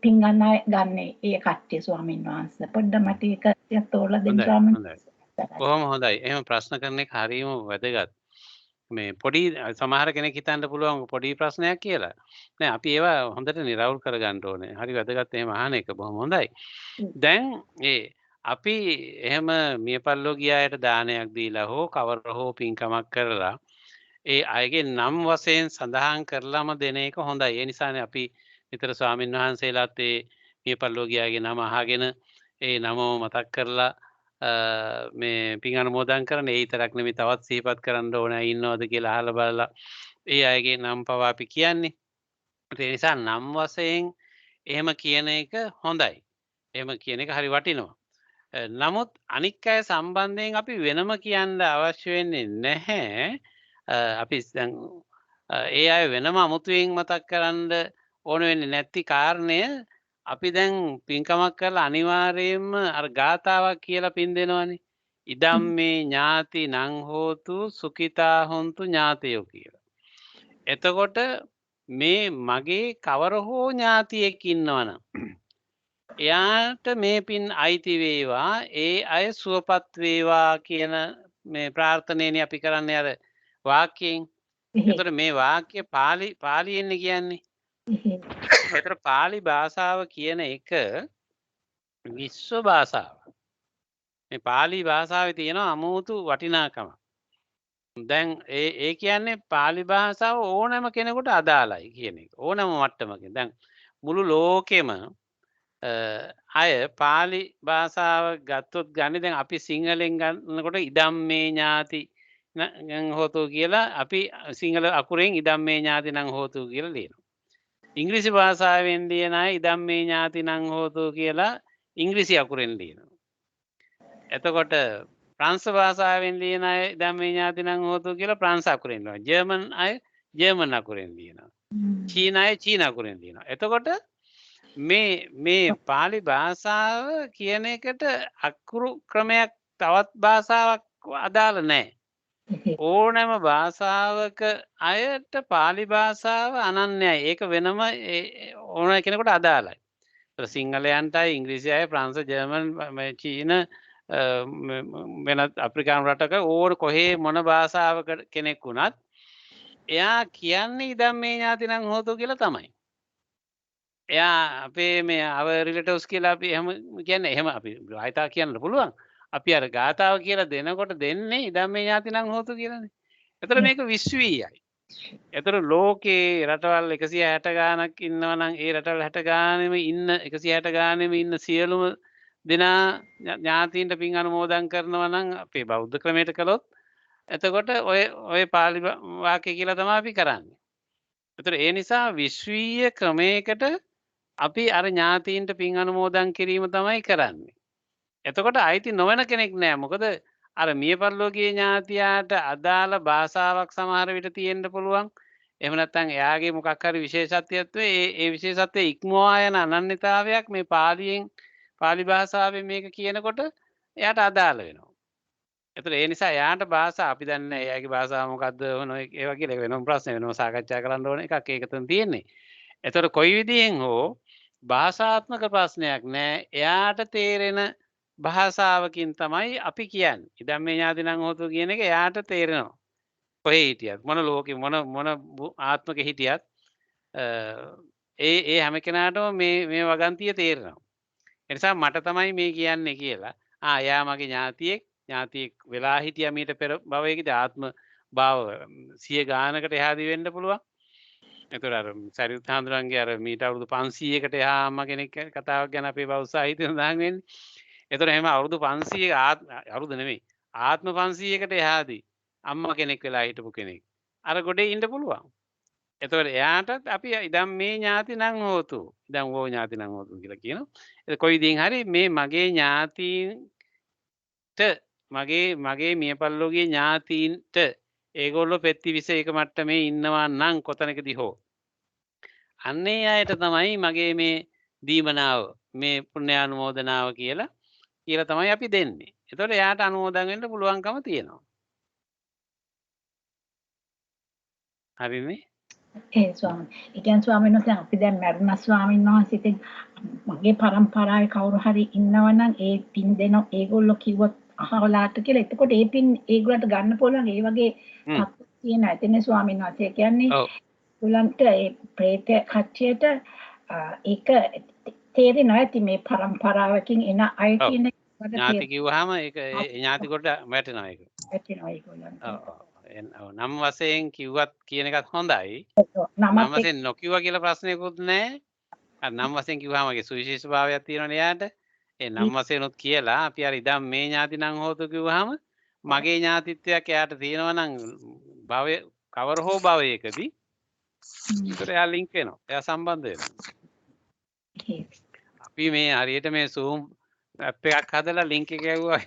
පින් ගන්නේ ඒ කට්ටිය ස්වාමීන් වහන්සේ පොඩ්ඩක් මට ඒක තෝරලා දෙන්න ස්වාමීන් වහන්සේ. කොහොම හොඳයි. එහෙම ප්‍රශ්න කරන එක හරියම වැදගත්. මේ පොඩි සමහර කෙනෙක් හිතන්න පුළුවන් පොඩි ප්‍රශ්නයක් කියලා. නෑ අපි ඒවා හොඳට නිරවුල් කරගන්න ඕනේ. හරි වැදගත් එහෙම අහන එක බොහොම හොඳයි. දැන් අපි එහෙම මියපල්ලෝ ගියායට දානයක් දීලා හෝ කවර හෝ පින්කමක් කරලා ඒ අයගේ නම් වශයෙන් සඳහන් කරලාම දෙන එක හොඳයි. ඒ නිසානේ අපි විතර ස්වාමීන් වහන්සේලාත් මේ පල්ලෝගියාගේ නම අහගෙන ඒ නමම මතක් කරලා මේ පින් අනුමෝදන් කරන ඒ විතරක් නෙමෙයි තවත් සිහිපත් කරන්න ඕන ඉන්නවද කියලා අහලා බලලා ඒ අයගේ නම් පවා අපි කියන්නේ. ඒ නිසා නම් වශයෙන් එහෙම කියන එක හොඳයි. එහෙම කියන එක හරි වටිනවා. නමුත් අනික් අය සම්බන්ධයෙන් අපි වෙනම කියන්න අවශ්‍ය වෙන්නේ නැහැ. අපි දැන් ඒ අය වෙනම අමුතුවෙන් මතක් කරන්න ඕන වෙන්නේ නැති කාරණය අපි දැන් පින්කමක් කරලා අනිවාර්යයෙන්ම අර ගාතාවක් කියලා පින් දෙනවනේ. ඉදම් මේ ඥාති නං හෝතු සුඛිතා හොන්තු ඥාතයෝ කියලා. එතකොට මේ මගේ කවර හෝ ඥාතියෙක් ඉන්නවනම් එයාට මේ පින් අයිති වේවා ඒ අය සුවපත් වේවා කියන මේ ප්‍රාර්ථනයනේ අපි කරන්නේ අර වාක්‍යයෙන්. එතකොට මේ වාක්‍ය පාලියෙන් කියන්නේ. එතකොට පාලි භාෂාව කියන එක විශ්ව භාෂාව. මේ පාලි භාෂාවේ තියෙන අමුතු වටිනාකම. දැන් ඒ කියන්නේ පාලි භාෂාව ඕනෑම කෙනෙකුට අදාළයි කියන එක. ඕනෑම මට්ටමකින්. දැන් මුළු ලෝකෙම අය පාලි භාෂාව ගත්තොත් ගන්නේ දැන් අපි සිංහලෙන් ගන්නකොට ඉදම් මේ ඥාති හෝතු කියලා අපි සිංහල අකුරෙන් ඉදම් මේ ඥාති නම් හෝතු කියලා ලියනවා. ඉංග්‍රීසි භාෂාවෙන් ලියන අය ඉදම් මේ ඥාති නම් හෝතු කියලා ඉංග්‍රීසි අකුරෙන් ලියනවා. එතකොට ප්‍රංශ භාෂාවෙන් ලියන අය ඉදම් මේ ඥාති නම් හෝතු කියලා ප්‍රංශ අකුරෙන් ලියනවා. ජර්මන් අය ජර්මන් අකුරෙන් ලියනවා. චීන අය චීන අකුරෙන් ලියනවා. එතකොට මේ පාලි භාෂාව කියන එකට අකුරු ක්‍රමයක් තවත් භාෂාවක් අදාළ නැහැ. ඕනෑම භාෂාවක අයට පාලි භාෂාව අනන්‍යයි. ඒක වෙනම ඕන කෙනෙකුට අදාළයි. සිංහලයන්ට ඉංග්‍රීසි අය ප්‍රංශ ජර්මන් චීන වෙනත් අප්‍රිකානු රටක ඕන කොහේ මොන භාෂාවක කෙනෙක් වුණත් එයා කියන්නේ ඉදම් මේ ඥාති නම් හෝතු කියලා තමයි. එයා අපේ මේ අව රිලේටිව්ස් කියලා අපි එහෙම කියන්නේ එහෙම අපි ආයතා කියන්න පුළුවන්. අපි අර ගාතාව කියලා දෙනකොට දෙන්නේ ඉදම් මේ ඥාති නම් හෝතු කියලානේ. එතකොට මේක විශ්වීයයි. එතකොට ලෝකේ රටවල් 160 ගාණක් ඉන්නවා නම් ඒ රටවල් 60 ගානෙම ඉන්න 160 ගානෙම ඉන්න සියලුම දෙනා ඥාතීන්ට පින් අනුමෝදන් කරනවා නම් අපේ බෞද්ධ ක්‍රමයට කළොත් එතකොට ඔය පාලි වාක්‍ය කියලා තමයි අපි කරන්නේ. එතකොට ඒ නිසා විශ්වීය ක්‍රමයකට අපි අර ඥාතීන්ට පින් අනුමෝදන් කිරීම තමයි කරන්නේ. එතකොට අයිති නොවන කෙනෙක් නෑ. මොකද අර මිය පරලෝකීය ඥාතියාට අදාළ භාෂාවක් සමහර විට තියෙන්න පුළුවන්. එහෙම නැත්නම් එයාගේ මොකක් හරි විශේෂත්වයක් ඒ විශේෂත්වයේ ඉක්මවා යන අනන්‍යතාවයක් මේ පාලි භාෂාවෙන් මේක කියනකොට එයාට අදාළ වෙනවා. එතකොට ඒ නිසා එයාට භාෂා අපි දන්නේ එයාගේ භාෂාව මොකද්ද මොන ඒවා කියලා වෙනම ප්‍රශ්න වෙනවා සාකච්ඡා කරන්න ඕන එකක් ඒක තමයි තියෙන්නේ. එතකොට කොයි විදිහෙන් හෝ භාෂාත්මක ප්‍රශ්නයක් නෑ. එයාට තේරෙන භාෂාවකින් තමයි අපි කියන්නේ. ඉදම් මේ ඥාති නම් හෝතු කියන එක එයාට තේරෙනවා. කොහේ හිටියත් මොන ලෝකෙ මොන ආත්මක හිටියත් ඒ හැම කෙනාටම මේ වගන්තිය තේරෙනවා. ඒ නිසා මට තමයි මේ කියන්නේ කියලා. එයා මගේ ඥාතියෙක් වෙලා හිටියා මීට පෙර භවයකදී ආත්ම භාව 100 ගානකට එහාදී වෙන්න පුළුවන්. එතකොට අර සරියුත් හාමුදුරන්ගේ අර මීට අවුරුදු 500කට එහා අම්මා කෙනෙක් කතාවක් ගැන අපේ බෞද්ධ සාහිත්‍යයෙන් සඳහන් වෙන්නේ. එතකොට එහෙම අවුරුදු 500 අවුරුදු නෙමෙයි ආත්ම 500කට එහාදී අම්මා කෙනෙක් වෙලා හිටපු කෙනෙක් අර ගොඩේ ඉන්න පුළුවන්. එතකොට එයාටත් අපි ඉදම් මේ ඥාති නම් හෝතු ඉදම් ඕ ඥාති නම් හෝතු කියලා කියනවා. ඒක කොයි දින් හරි මේ මගේ ඥාතීන්ට මගේ මිය පරලෝකීය ඥාතීන්ට ඒගොල්ලෝ පෙත්ති 21 මට්ටමේ ඉන්නවා නම් කොතනකදී හෝ අන්නේ අයට තමයි මගේ මේ දීමනාව මේ පුණ්‍යානුමෝදනාව කියලා තමයි අපි දෙන්නේ. එතකොට එයාට අනුමෝදන් වෙන්න පුළුවන්කම තියෙනවා. හරිනේ? ඒ ස්වාමීන් වහන්සේ අපි දැන් මරුණා ස්වාමීන් වහන්සේ ඉතින් මගේ පරම්පරාවේ කවුරු හරි ඉන්නවනම් ඒ පින් දෙන ඒගොල්ලෝ කිව්වොත් අහවලාට කියලා. එතකොට ඒ පින් ඒගොල්ලන්ට ගන්න පුළුවන් ඒ වගේ තත්ත්ව තියෙන ඇතනේ ස්වාමීන් වහන්සේ කියන්නේ. ඒගොල්ලන්ට ඒ ප්‍රේත කච්චියට ඒක තේරෙනවා ඇති මේ පරම්පරාවකින් එන අය කියන ඥාති කිව්වහම ඒක ඥාති කොට වැටෙනවා ඒක. වැටෙනවා ඒගොල්ලන්ට. නම් වශයෙන් කිව්වත් කියන එකත් හොඳයි. නම් වශයෙන් නොකියුවා කියලා ප්‍රශ්නයක්වත් නැහැ. අර නම් වශයෙන් කිව්වම වගේ සුවිශේෂ භාවයක් තියෙනවනේ එයාට. ඒ නම් වශයෙන් උත් කියලා අපි අර ඉදම් මේ ඥාති නම් හෝතු කිව්වහම මගේ ඥාතිත්වයක් එයාට තියෙනවා නම් භවය කවර හෝ භවයකදී ඒතර එයා ලින්ක් වෙනවා. එයා සම්බන්ධ වෙනවා. අපි මේ හරියට මේ Zoom ඇප් එකක් හදලා ලින්ක් එක ගැව්වා.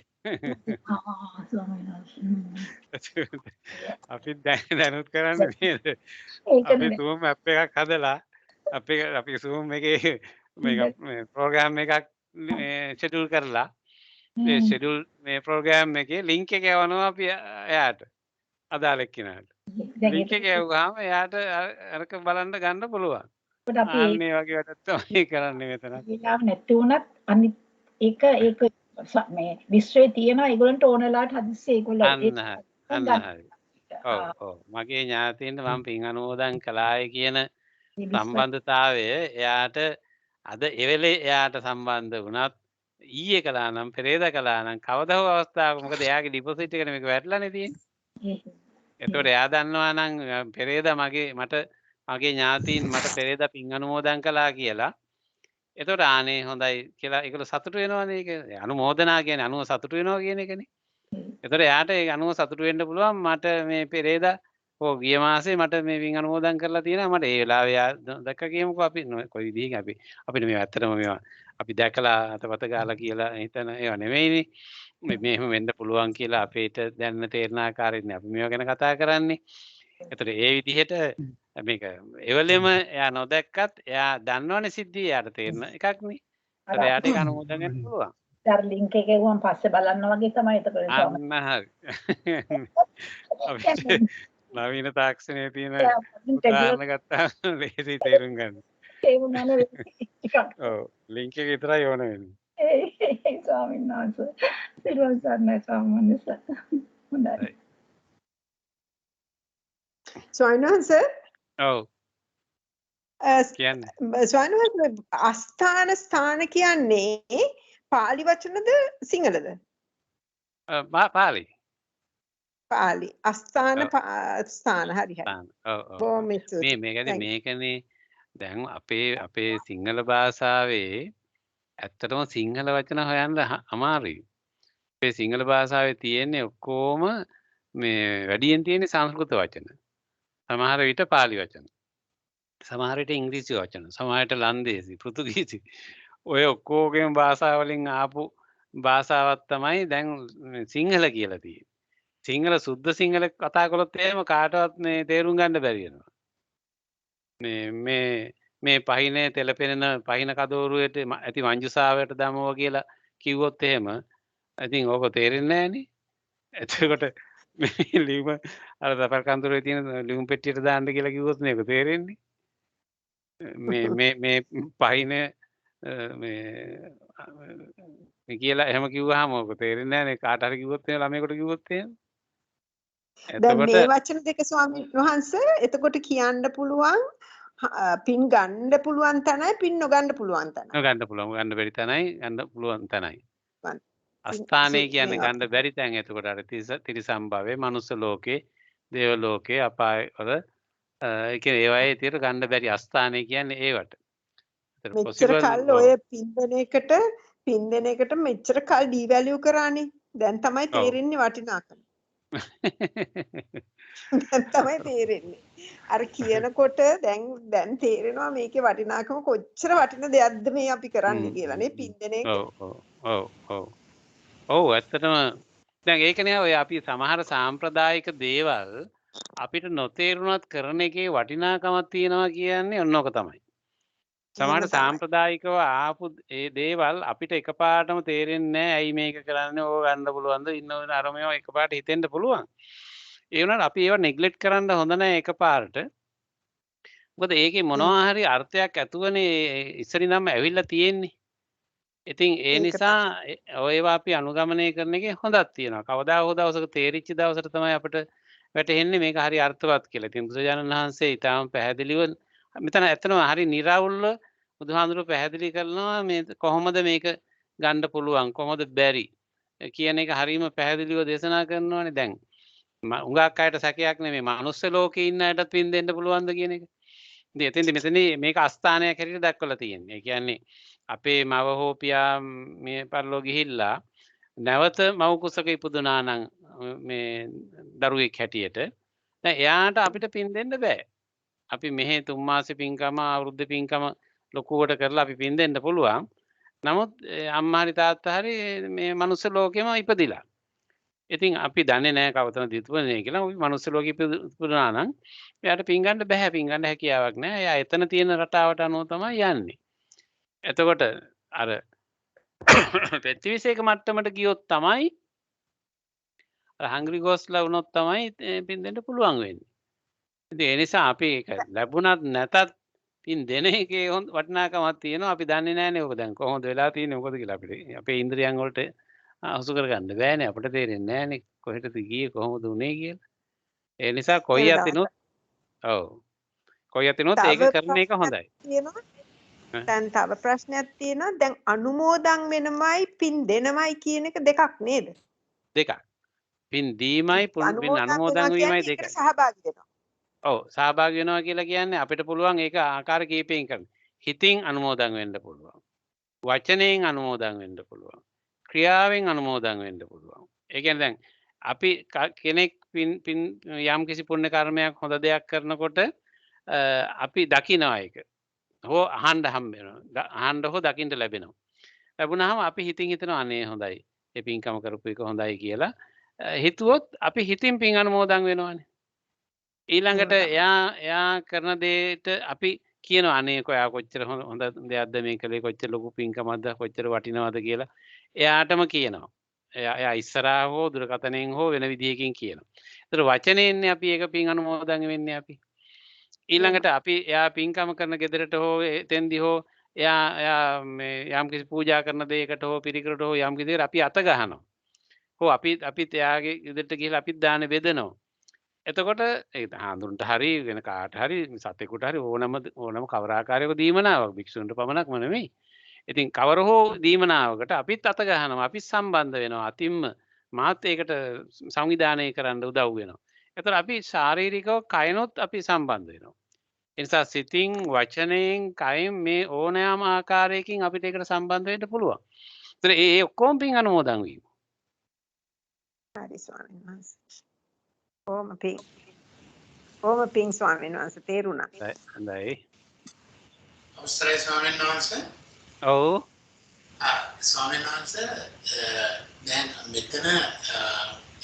අපි දැනුත් කරන්නේ නේද? අපි Zoom ඇප් එකක් හදලා අපි Zoom එකේ මේ ප්‍රෝග්‍රෑම් එකක් ෂෙඩියුල් කරලා ඒ ෂෙඩියුල් මේ ප්‍රෝග්‍රෑම් එකේ ලින්ක් එක යවනවා අපි එයාට අදාළ එක්කිනාට. ලින්ක් එක යවුවාම එයාට අරක බලන්න ගන්න පුළුවන්. අන්න ඒ වගේ වැඩක් තමයි කරන්නේ මෙතන. වෙලාව නැති වුණත් අනිත් ඒක මේ විශ්වයේ තියෙන ඒගොල්ලන්ට ඕන වෙලාවට හදිස්සියේ ඒගොල්ලෝ අන්න හරි. ඔව් මගේ ඥාතීන්ට මම පින් අනුමෝදන් කළාය කියන සම්බන්ධතාවය එයාට අද එවෙලේ එයාට සම්බන්ධ වුණත් ඊයේ කළා නම් පෙරේද කළා නම් කවදා හෝ අවස්ථාවක මොකද එයාගේ ඩිපොසිට් එකට මේක වැටලානේ තියෙන්නේ. එතකොට එයා දන්නවා නම් පෙරේද මගේ ඥාතීන් මට පෙරේද පින් අනුමෝදන් කළා කියලා. එතකොට ආනේ හොඳයි කියලා ඒගොල්ලෝ සතුටු වෙනවනේ. ඒක අනුමෝදනා කියන්නේ අනුව සතුටු වෙනවා කියන එකනේ. එතකොට එයාට ඒ අනුව සතුටු වෙන්න පුළුවන් මට මේ පෙරේද ඕ ගිය මාසේ මට මේ පින් අනුමෝදන් කරලා තියෙනවා මට ඒ වෙලාවේ දැක්ක කියමුකෝ අපි කොයි විදිහකින් අපිට මේ ඇත්තටම මේවා අපි දැකලා අතපත ගාලා කියලා හිතන ඒවා නෙමෙයිනේ මේ මෙහෙම වෙන්න පුළුවන් කියලා අපේට දැනන තේරෙන ආකාරයෙන් අපි මේවා ගැන කතා කරන්නේ. එතකොට ඒ විදිහට මේක එවලෙම එයා නොදැක්කත් එයා දන්නවනේ සිද්ධිය එයාට තේරෙන එකක්නේ. ඒතර එයාට ඒක අනුමෝදන් වෙන්න පුළුවන්. අර ලින්ක් එක ගුවන් පස්සේ බලන්න වගේ තමයි එතකොට. අන්න හරි. නවීන තාක්ෂණයේ තියෙන උදාහරණ ගත්තාම ලේසි තේරුම් ගන්න. ඔව් ලින්ක් එක විතරයි ඕන වෙන්නේ. ඒ ස්වාමීන් වහන්සේ සිරුවන් සරණයි ස්වාමීන් වහන්සේ. හොඳයි. ස්වාමීන් වහන්සේ ඔව් කියන්නේ ස්වාමීන් වහන්සේ ස්ථාන කියන්නේ පාලි වචනද සිංහලද? පාලි. පාලි අස්ථාන ස්ථාන හරි හරි. මේකනේ දැන් අපේ සිංහල භාෂාවේ ඇත්තටම සිංහල වචන හොයන්න අමාරුයි. අපේ සිංහල භාෂාවේ තියෙන්නේ ඔක්කොම මේ වැඩියෙන් තියෙන්නේ සංස්කෘත වචන. සමහර විට පාලි වචන. සමහර විට ඉංග්‍රීසි වචන. සමහර විට ලන්දේසි, පෘතුගීසි. ඔය ඔක්කොගේම භාෂාවලින් ආපු භාෂාවක් තමයි දැන් සිංහල කියලා තියෙන්නේ. සිංහල සුද්ධ සිංහල කතා කළොත් එහෙම කාටවත් මේ තේරුම් ගන්න බැරි වෙනවා. මේ පහිනේ තෙලපෙනෙන පහින කදෝරුවට ඇති මංජුසාවට දමව කියලා කිව්වොත් එහෙම ඉතින් ඕක තේරෙන්නේ නැහනේ. එතකොට මේ ලියුම අර තපල් කඳුරේ තියෙන ලියුම් පෙට්ටියට දාන්න කියලා කිව්වොත් මේක තේරෙන්නේ. මේ පහිනේ මේ කියලා එහෙම කිව්වහම ඕක තේරෙන්නේ නැහනේ. කාට හරි කිව්වොත් එහෙම ළමයෙකුට කිව්වොත් එහෙම දැන් මේ වචන දෙක ස්වාමීන් වහන්සේ එතකොට කියන්න පුළුවන් පින් ගන්න පුළුවන් තැනයි පින් නොගන්න පුළුවන් තැනයි. නොගන්න පුළුවන් ගන්න බැරි තැනයි ගන්න පුළුවන් තැනයි. අස්ථානේ කියන්නේ ගන්න බැරි තැන්. එතකොට අර තිරිසන් භවයේ මනුස්ස ලෝකේ දේව ලෝකේ අපාය වල ඒ කියන්නේ ඒවායේ තියෙන ගන්න බැරි අස්ථානේ කියන්නේ ඒවට. මෙච්චර කල් ඔය පින් දෙන එකට මෙච්චර කල් ඩීවැලියු කරානේ. දැන් තමයි තේරෙන්නේ වටිනාකම. දැන් තමයි තේරෙන්නේ. අර කියනකොට දැන් තේරෙනවා මේකේ වටිනාකම කොච්චර වටින දෙයක්ද මේ අපි කරන්නේ කියලා නේ පින් දෙන එක. ඔව් ඇත්තටම දැන් ඒකනේ ඔය අපි සමහර සාම්ප්‍රදායික දේවල් අපිට නොතේරුණත් කරන එකේ වටිනාකමක් තියෙනවා කියන්නේ ඔන්නෝක තමයි. සමහර සාම්ප්‍රදායිකව ආපු ඒ දේවල් අපිට එකපාරටම තේරෙන්නේ නැහැ. ඇයි මේක කරන්නේ? ඕක ගන්න පුළුවන්ද? ඉන්න අරමේව එකපාරට හිතෙන්න පුළුවන්. ඒ වුණාට අපි ඒවා නෙග්ලෙක්ට් කරන්න හොඳ නැහැ එකපාරට. මොකද ඒකේ මොනවා හරි අර්ථයක් ඇතුවනේ ඉස්සරින්ම ඇවිල්ලා තියෙන්නේ. ඉතින් ඒ නිසා ඒවා අපි අනුගමනය කරන එකේ හොඳක් තියෙනවා. කවදා හෝ දවසක තේරිච්ච දවසට තමයි අපිට වැටහෙන්නේ මේක හරි අර්ථවත් කියලා. ඉතින් බුදුරජාණන් වහන්සේ ඊටාම පැහැදිලිව මෙතන ඇත්තනම හරි නිර්වුල්ව බුදුහාඳුරුවෝ පැහැදිලි කරනවා මේ කොහොමද මේක ගන්න පුළුවන් කොහොමද බැරි කියන එක හරීම පැහැදිලිව දේශනා කරනවානේ. දැන් උඟාක් අයට සැකයක් නෙමෙයි මනුස්ස ලෝකේ ඉන්න අයටත් පින් දෙන්න පුළුවන්ද කියන එක. ඉතින් එතෙන්දි මෙතන මේක අස්ථානයක් හැටියට දක්වලා තියෙන්නේ. ඒ කියන්නේ අපේ මව හෝ පියා මේ පරලෝ ගිහිල්ලා නැවත මව් කුසක ඉපදුනා නම් මේ දරුවෙක් හැටියට දැන් එයාට අපිට පින් දෙන්න බෑ. අපි මෙහි 3 මාසේ පින්කම අවුරුද්ද පින්කම ලොකුවට කරලා අපි පින් දෙන්න පුළුවන්. නමුත් අම්මා හරි තාත්තා හරි මේ මනුස්ස ලෝකෙම ඉපදිලා. ඉතින් අපි දන්නේ නැහැ කවතනද ඉපදුනේ කියලා. අපි මනුස්ස ලෝකෙ ඉපදුනා නම් එයාට පින් ගන්න බෑ. පින් ගන්න හැකියාවක් නැහැ. එයා එතන තියෙන රටාවට අනුව තමයි යන්නේ. එතකොට අර ප්‍රතිවිශේෂක මට්ටමට ගියොත් තමයි හංග්‍රි ගෝස්ලා වුණොත් තමයි පින් දෙන්න පුළුවන් වෙන්නේ. ඉතින් ඒ නිසා අපි ඒක ලැබුණත් නැතත් පින් දෙන එකේ හොඳ වටිනාකමක් තියෙනවා. අපි දන්නේ නැහැනේ ඔක දැන් කොහොමද වෙලා තියෙන්නේ මොකද කියලා අපිට. අපේ ඉන්ද්‍රියන් වලට හසු කරගන්න බෑනේ. අපිට තේරෙන්නේ නැහැනේ කොහෙටද ගියේ කොහොමද උනේ කියලා. ඒ නිසා කොයි අතිනුත් ඔව්. කොයි අතිනුත් ඒක කරන එක හොඳයි. දැන් තව ප්‍රශ්නයක් තියෙනවා. දැන් අනුමෝදන් වෙනමයි පින් දෙනමයි කියන එක දෙකක් නේද? දෙකක්. පින් දීමයි පින් අනුමෝදන් වීමයි දෙකයි. සහභාගී වෙනවා. ඔව් සහභාගී වෙනවා කියලා කියන්නේ අපිට පුළුවන් ඒක ආකාර කීපයකින් කරන්න. හිතින් අනුමෝදන් වෙන්න පුළුවන්. වචනයෙන් අනුමෝදන් වෙන්න පුළුවන්. ක්‍රියාවෙන් අනුමෝදන් වෙන්න පුළුවන්. ඒ කියන්නේ දැන් අපි කෙනෙක් පින් යම් කිසි පුණ්‍ය කර්මයක් හොඳ දෙයක් කරනකොට අපි දකිනවා ඒක. හෝ අහන්න හම්බ වෙනවා. අහන්න හෝ දකින්න ලැබෙනවා. ලැබුණාම අපි හිතින් හිතනවා අනේ හොඳයි. මේ පින්කම කරපු එක හොඳයි කියලා. හිතුවොත් අපි හිතින් පින් අනුමෝදන් වෙනවානේ. ඊළඟට එයා කරන දේට අපි කියනවා අනේ කොයා කොච්චර හොඳ දෙයක්ද මේ කලේ කොච්චර ලොකු පින්කමක්ද කොච්චර වටිනවද කියලා එයාටම කියනවා. එයා ඉස්සරහා හෝ දුරකථනයෙන් හෝ වෙන විදිහකින් කියනවා. ඒතර වචනයෙන්නේ අපි ඒක පින් අනුමෝදන් වෙන්නේ අපි. ඊළඟට අපි එයා පින්කම කරන ගෙදරට හෝ එතෙන්දි හෝ එයා මේ යම් කිසි පූජා කරන දෙයකට හෝ පිරිකරට හෝ යම් කිසි දෙයකට අපි අත ගහනවා. හෝ අපිත් එයාගේ ගෙදරට ගිහලා අපිත් දාන බෙදනවා. එතකොට ඒ හාඳුන්ට හරි වෙන කාට හරි සතෙකුට හරි ඕනම කවර ආකාරයක දීමනාවක් භික්ෂුන්ට පමණක්ම නෙමෙයි. ඉතින් කවර හෝ දීමනාවකට අපිත් අත ගහනවා අපිත් සම්බන්ධ වෙනවා අතින්ම මාත් ඒකට සංවිධානය කරන්න උදව් වෙනවා. එතකොට අපි ශාරීරිකව කයනොත් අපි සම්බන්ධ වෙනවා. ඒ නිසා සිතින් වචනයෙන් කයෙන් මේ ඕනෑම ආකාරයකින් අපිට ඒකට සම්බන්ධ වෙන්න පුළුවන්. ඒතර ඒ ඔක්කොම පින් අනුමෝදන් වීම. හරි ස්වාමීන් වහන්සේ. ඕම පින් ස්වාමීන් වහන්සේ තේරුණා. හොඳයි. අවසරයි ස්වාමීන් වහන්සේ. ඔව්. ස්වාමීන් වහන්සේ දැන් මෙතන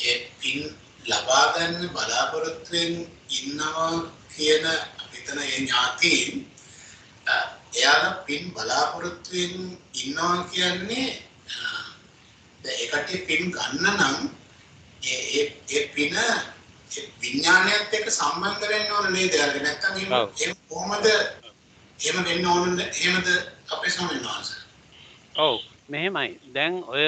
ඒ පින් ලබා ගන්න බලාපොරොත්තුෙන් ඉන්නවා කියන මෙතන ඒ ඥාතීන් එයාලා පින් බලාපොරොත්තුෙන් ඉන්නවා කියන්නේ ඒකට පින් ගන්න නම් ඒ පින විඥානයත් එක්ක සම්බන්ධ වෙන්න ඕන නේද? නැත්නම් එහෙම කොහොමද එහෙම වෙන්න ඕනද? එහෙමද අපේ ස්වාමීන් වහන්සේ? ඔව් මෙහෙමයි. දැන් ඔය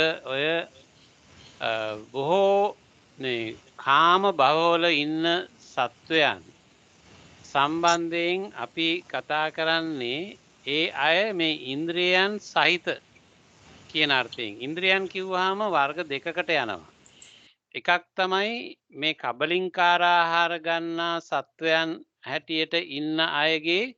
බොහෝ මේ කාම භවවල ඉන්න සත්වයන් සම්බන්ධයෙන් අපි කතා කරන්නේ ඒ අය මේ ඉන්ද්‍රියයන් සහිත කියන අර්ථයෙන්. ඉන්ද්‍රියයන් කිව්වහම වර්ග දෙකකට යනවා. එකක් තමයි මේ කබලින්කාර ආහාර ගන්නා සත්වයන් හැටියට ඉන්න අයගේ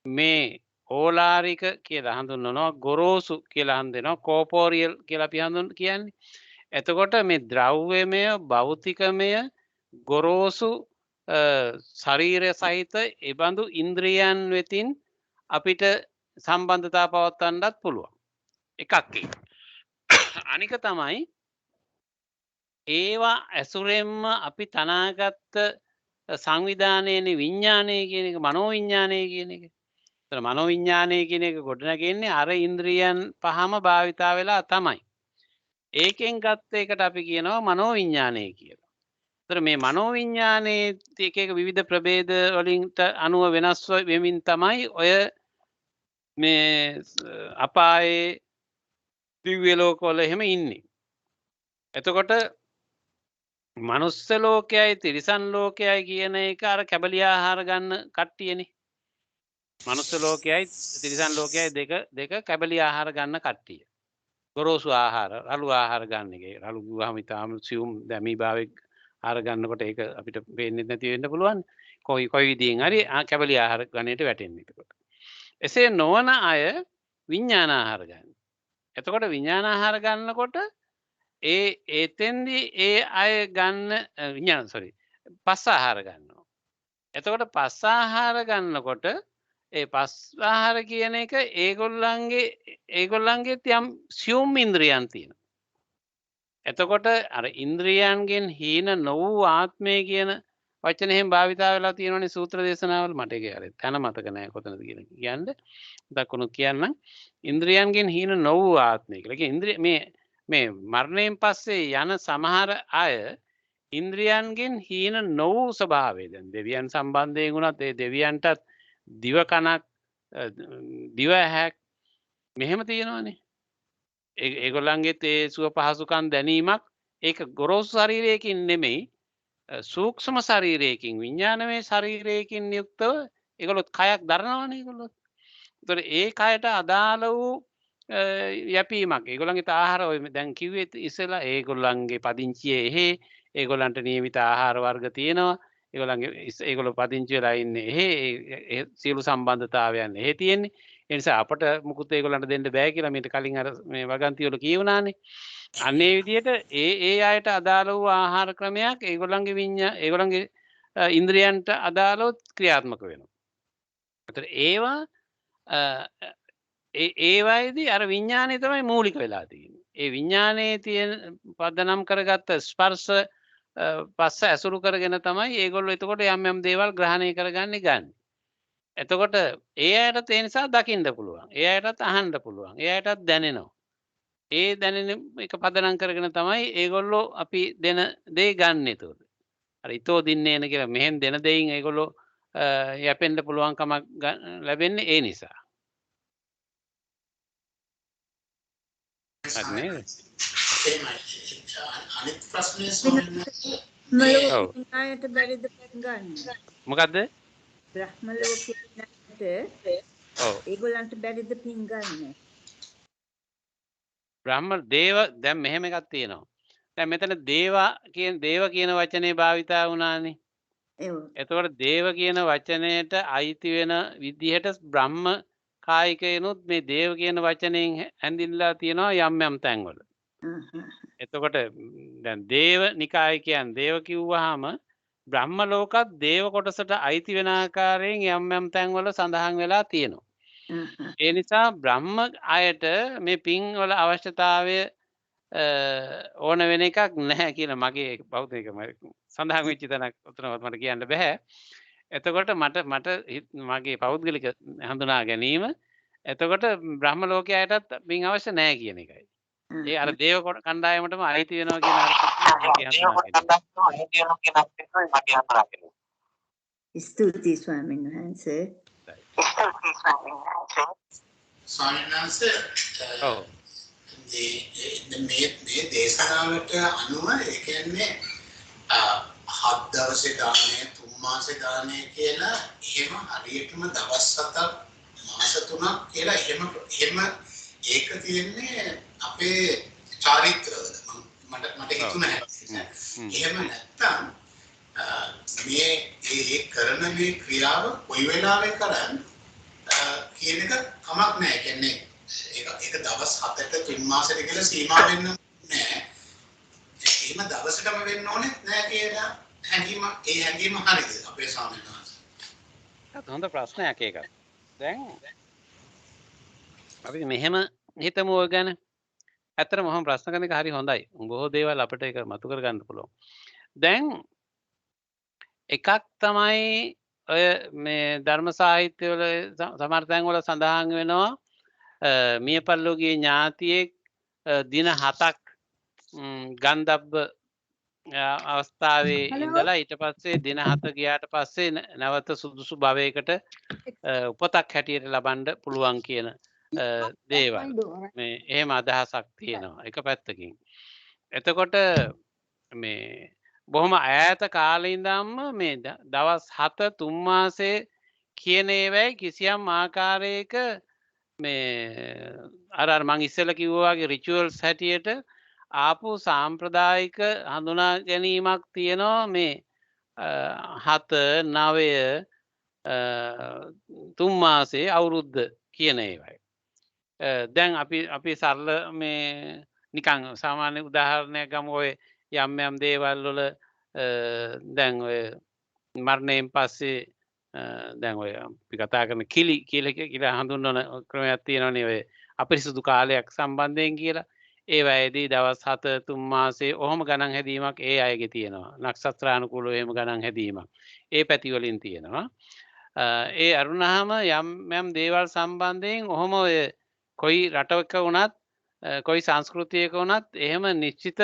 මේ ඕලාරික කියලා හඳුන්වනවා ගොරෝසු කියලා හඳුන්වනවා කෝපෝරියල් කියලා අපි කියන්නේ. එතකොට මේ ද්‍රව්‍යමය භෞතිකමය ගොරෝසු ශරීරය සහිත ඒබඳු ඉන්ද්‍රියයන් වෙතින් අපිට සම්බන්ධතා පවත්වන්නත් පුළුවන්. එකක් ඒක. අනික තමයි ඒවා ඇසුරෙන්ම අපි තනාගත්ත සංවිධානයේ විඥානය කියන එක මනෝවිඥානය කියන එක. ඒතර මනෝවිඥානය කියන එක ගොඩනගන්නේ අර ඉන්ද්‍රියන් පහම භාවිතා වෙලා තමයි. ඒකෙන් ගත්ත එකට අපි කියනවා මනෝවිඥානය කියලා. ඒතර මේ මනෝවිඥානයේ එක එක විවිධ ප්‍රභේද වලින්ට අනුව වෙනස් වෙමින් තමයි ඔය මේ අපායේ දිව්‍ය ලෝකවල එහෙම ඉන්නේ. එතකොට මනුස්ස ලෝකයයි තිරිසන් ලෝකයයි කියන එක අර කැබලි ආහාර ගන්න කට්ටියනේ. මනුස්ස ලෝකයයි තිරිසන් ලෝකයයි දෙක කැබලි ආහාර ගන්න කට්ටිය. ගොරෝසු ආහාර, රළු ආහාර ගන්න එක. රළු ගුවාම ඉතාම සියුම් දැමීභාවයක් ආහාර ගන්නකොට ඒක අපිට පේන්නේ නැති වෙන්න පුළුවන්. කොයි විදිහෙන් හරි කැබලි ආහාර ගණයට වැටෙන්නේ එතකොට. එසේ නොවන අය විඥාන ආහාර ගන්න. එතකොට විඥාන ආහාර ගන්නකොට එතෙන්දී ඒ අය ගන්න විඥාන පස්ස ආහාර ගන්නවා. එතකොට පස්ස ආහාර ගන්නකොට ඒ පස් ආහාර කියන එක ඒගොල්ලන්ගේ යම් සියුම් ඉන්ද්‍රියන් තියෙනවා. එතකොට අර ඉන්ද්‍රියන්ගෙන් හීන නොවූ ආත්මය කියන වචන එහෙම භාවිතා වෙලා තියෙනවනේ සූත්‍ර දේශනාවල. මට ඒක හරියට තන මතක නැහැ කොතනද කියලා කියන්නේ. දක්වනු කියන්නම් ඉන්ද්‍රියන්ගෙන් හීන නොවූ ආත්මය කියලා. ඒ ඉන්ද්‍රිය මේ මරණයෙන් පස්සේ යන සමහර අය ඉන්ද්‍රියන්ගෙන් හීන නොවූ ස්වභාවය. දැන් දෙවියන් සම්බන්ධයෙන් වුණත් ඒ දෙවියන්ටත් දිව කනක් දිව ඇහැක් මෙහෙම තියෙනවනේ. ඒගොල්ලන්ගෙත් ඒ සුව පහසුකම් දැනීමක් ඒක ගොරෝසු ශරීරයකින් නෙමෙයි සූක්ෂම ශරීරයකින් විඥානමය ශරීරයකින් යුක්තව ඒගොල්ලොත් කයක් දරනවනේ ඒගොල්ලොත්. ඒතකොට ඒ කයට අදාළ වූ යැපීමක් ඒගොල්ලන්ගේ ආහාර ඔය දැන් කිව්වේ ඉස්සෙල්ලා ඒගොල්ලන්ගේ පදිංචියේ එහෙ ඒගොල්ලන්ට නියමිත ආහාර වර්ග තියෙනවා. ඒගොල්ලෝ පදිංචි වෙලා ඉන්නේ එහෙ සියලු සම්බන්ධතාවයන් එහෙ තියෙන්නේ. ඒ නිසා අපට මුකුත් ඒගොල්ලන්ට දෙන්න බෑ කියලා මීට කලින් අර මේ වගන්ති වල කියවුණානේ. අන්නේ විදිහට ඒ අයට අදාළ වූ ආහාර ක්‍රමයක් ඒගොල්ලන්ගේ ඉන්ද්‍රියන්ට අදාළව ක්‍රියාත්මක වෙනවා. ඒතර ඒවයිදී අර විඥානය තමයි මූලික වෙලා තියෙන්නේ. ඒ විඥානයේ තියෙන පදනම් කරගත්ත ස්පර්ශ පස්ස ඇසුරු කරගෙන තමයි ඒගොල්ලෝ එතකොට යම් දේවල් ග්‍රහණය කරගන්නේ ගන්න. එතකොට ඒ අයටත් ඒ නිසා දකින්න පුළුවන්. ඒ අයටත් අහන්න පුළුවන්. ඒ අයටත් දැනෙනවා. ඒ දැනෙන එක පදනම් කරගෙන තමයි ඒගොල්ලෝ අපි දෙන දේ ගන්න. එතකොට අර ඊතෝ දින්නේන කියලා මෙහෙන් දෙන දෙයින් ඒගොල්ලෝ යැපෙන්න පුළුවන්කමක් ලැබෙන්නේ ඒ නිසා. හරි නේද? අනිත් ප්‍රශ්නේ ස්වාමීන් වහන්සේ ඔව්. නායට බැරිද ගන්න? මොකද්ද? බ්‍රහ්ම ලෝකේ ඔව්. ඒගොල්ලන්ට බැරිද පින් ගන්න? බ්‍රහ්ම දේව දැන් මෙහෙම එකක් තියෙනවා. දැන් මෙතන දේව කියන වචනේ භාවිතා වුණානේ. එතකොට දේව කියන වචනයට අයිති වෙන විදිහට බ්‍රහ්ම කායිකයනොත් මේ දේව කියන වචනයෙන් හැඳින්ලා තියෙනවා යම් තැන්වල. එතකොට දැන් දේව නිකාය කියන්නේ දේව කිව්වහම බ්‍රහ්ම ලෝකත් දේව කොටසට අයිති වෙන ආකාරයෙන් යම් තැන්වල සඳහන් වෙලා තියෙනවා. ඒ නිසා බ්‍රහ්ම අයට මේ පින් වල අවශ්‍යතාවය ඕන වෙන එකක් නැහැ කියලා මගේ බෞද්ධකම සඳහන් වෙච්ච තැනක් උතනවත් මට කියන්න බෑ. එතකොට මට මගේ පෞද්ගලික හඳුනා ගැනීම එතකොට බ්‍රහ්ම ලෝකයටත් පින් අවශ්‍ය නැහැ කියන එකයි. ඒ අර දේව කණ්ඩායමටම අයිති වෙනවා කියන අර්ථය. ස්තුතියි ස්වාමීන් වහන්සේ. ස්වාමීන් වහන්සේ ඔව්. මේ දේශනාවට අනුව ඒ කියන්නේ 7 දවසේ දානේ 3 මාසේ දානේ කියලා එහෙම හරියටම දවස් 7ක් මාස 3ක් කියලා එහෙම ඒක තියෙන්නේ අපේ චාරිත්‍රවල මට හිතුණා එහෙම නැත්තම් මේ ඒ කරන මේ ක්‍රියාව කොයි වෙලාවෙ කරන් කියන එක කමක් නැහැ. කියන්නේ ඒක දවස් 7ට 3 මාසෙට කියලා සීමා වෙන්න නෑ. එහෙම දවසටම වෙන්න ඕනෙත් නෑ කියලා හැඟීම හරියද අපේ ස්වාමීන් වහන්සේ? හොඳ ප්‍රශ්නයක් ඒක. දැන් අපි මෙහෙම හිතමු ඔය ගැන. ඇත්තටම මොහොම ප්‍රශ්න කරන එක හරි හොඳයි. බොහෝ දේවල් අපිට ඒක මතු කර ගන්න පුළුවන්. දැන් එකක් තමයි ඔය මේ ධර්ම සාහිත්‍ය වල සමහර තැන් වල සඳහන් වෙනවා මිය පරලෝකීය ඥාතියෙක් දින 7ක් ගන්ධබ්බ අවස්ථාවේ ඉඳලා ඊට පස්සේ දින 7 ගියාට පස්සේ නැවත සුදුසු භවයකට උපතක් හැටියට ලබන්න පුළුවන් කියන දේවල් මේ එහෙම අදහසක් තියෙනවා එක පැත්තකින්. එතකොට මේ බොහොම ඈත කාලේ ඉඳන්ම මේ දවස් 7 3 මාසේ කියන ඒවායි කිසියම් ආකාරයක මේ අර මං ඉස්සෙල්ලා කිව්වා වගේ රිචුවල්ස් හැටියට ආපු සාම්ප්‍රදායික හඳුනා ගැනීමක් තියෙනවා මේ 7 9 3 මාසේ අවුරුද්ද කියන ඒවයි. දැන් අපි සරල මේ නිකන් සාමාන්‍ය උදාහරණයක් ගමු. ඔය යම් දේවල් වල දැන් ඔය මරණයෙන් පස්සේ දැන් ඔය අපි කතා කරන කිලි කියලා හඳුන්වන ක්‍රමයක් තියෙනවනේ ඔය අපිරිසුදු කාලයක් සම්බන්ධයෙන් කියලා. ඒ වයේදී දවස් 7 3 මාසේ ඔහොම ගණන් හැදීමක් ඒ අයගේ තියෙනවා. නක්ෂත්‍රානුකූලව එහෙම ගණන් හැදීමක්. ඒ පැති වලින් තියෙනවා. ඒ අරුණාම යම් දේවල් සම්බන්ධයෙන් ඔහොම ඔය කොයි රටක වුණත් කොයි සංස්කෘතියක වුණත් එහෙම නිශ්චිත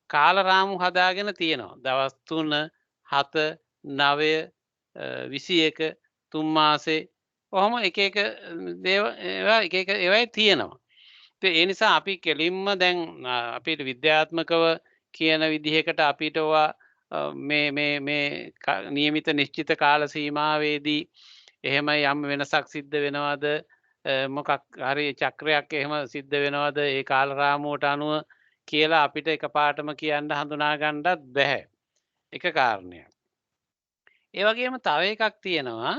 කාල රාමු හදාගෙන තියෙනවා. දවස් 3 7 9 21 3 මාසේ ඔහොම එක ඒවා තියෙනවා. ඒ නිසා අපි කෙලින්ම දැන් අපිට විද්‍යාත්මකව කියන විදිහකට අපිට මේ නියමිත නිශ්චිත කාල සීමාවේදී එහෙම යම් වෙනසක් සිද්ධ වෙනවද මොකක් හරි චක්‍රයක් එහෙම සිද්ධ වෙනවද ඒ කාල රාමුවට අනුව කියලා අපිට එකපාරටම කියන්න හඳුනා ගන්නත් බැහැ. එක කාරණයක්. ඒ වගේම තව එකක් තියෙනවා.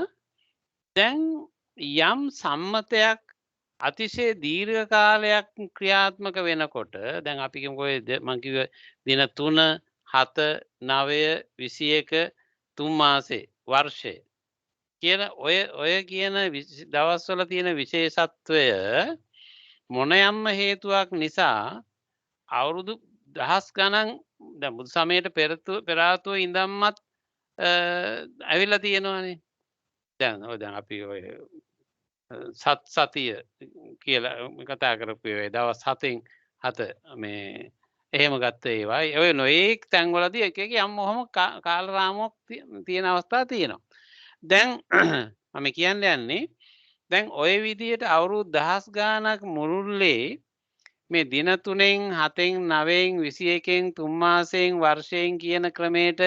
දැන් යම් සම්මතයක් අතිශය දීර්ඝ කාලයක් ක්‍රියාත්මක වෙනකොට දැන් අපි කියමුකෝ මම කිව්ව දින 3 7 9 21 3 මාසේ වර්ෂය කියන ඔය කියන දවස්වල තියෙන විශේෂත්වය මොන යම් හේතුවක් නිසා අවුරුදු දහස් ගණන් දැන් බුදු සමයට පෙර ආතුව ඉඳන්මත් ඇවිල්ලා තියෙනවානේ. දැන් අපි ඔය සතිය කියලා කතා කරපු ඒ දවස් 7න් 7 මේ එහෙම ගත්ත ඒවා ඔය නොඑක් තැන්වලදී එක යම් ඔහොම කාල රාමුවක් තියෙන අවස්ථා තියෙනවා. දැන් මම කියන්න යන්නේ දැන් ඔය විදිහට අවුරුදු දහස් ගාණක් මුළුල්ලේ මේ දින 3න් 7න් 9න් 21න් 3 මාසෙන් වර්ෂයෙන් කියන ක්‍රමයට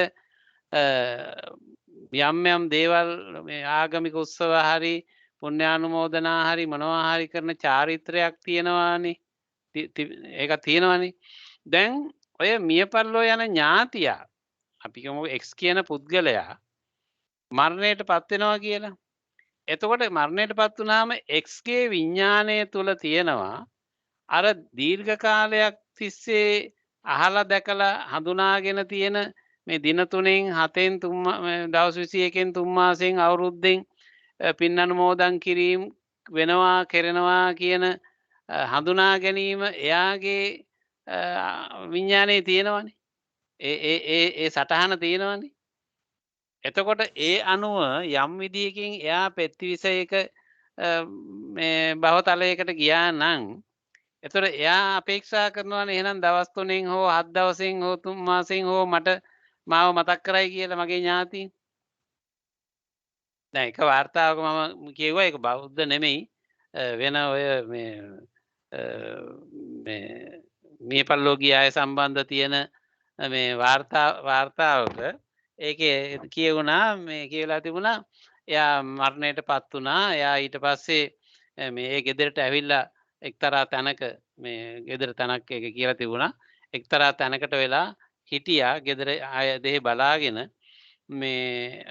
යම් දේවල් මේ ආගමික උත්සව හරි පුණ්‍යානුමෝදනා හරි මොනවා හරි කරන චාරිත්‍රයක් තියෙනවානේ. ඒක තියෙනවානේ. දැන් ඔය මියපරලෝ යන ඥාතියා අපි කියමු X කියන පුද්ගලයා මරණයටපත් වෙනවා කියලා. එතකොට මරණයටපත් වුණාම X ගේ විඥාණය තුල තියෙනවා අර දීර්ඝ කාලයක් තිස්සේ අහලා දැකලා හඳුනාගෙන තියෙන මේ දින 3න් 7න් දවස් 21න් 3 මාසෙන් අවුරුද්දෙන් පින් අනුමෝදන් කිරීම වෙනවා කරනවා කියන හඳුනා ගැනීම එයාගේ විඥානයේ තියෙනවනේ. ඒ සටහන තියෙනවනේ. එතකොට ඒ අනුව යම් විදියකින් එයා පෙත්තිවිසයක මේ භවතලයකට ගියා නම් එතකොට එයා අපේක්ෂා කරනවානේ එහෙනම් දවස් 3න් හෝ 7 දවසෙන් හෝ 3 මාසෙන් හෝ මට මාව මතක් කරයි කියලා මගේ ඥාතීන්. දැන් එක වාර්තාවක මම කියුවා ඒක බෞද්ධ නෙමෙයි වෙන ඔය මේ පල්ලෝගිය අය සම්බන්ධ තියෙන මේ වාර්තාවක ඒකේ කියවුණා මේ කියලා තිබුණා එයා මරණයටපත් වුණා. එයා ඊට පස්සේ මේ ගෙදරට ඇවිල්ලා එක්තරා තැනක මේ ගෙදර තැනක් එක කියලා තිබුණා. එක්තරා තැනකට වෙලා හිටියා ගෙදර අය දෙහි බලාගෙන මේ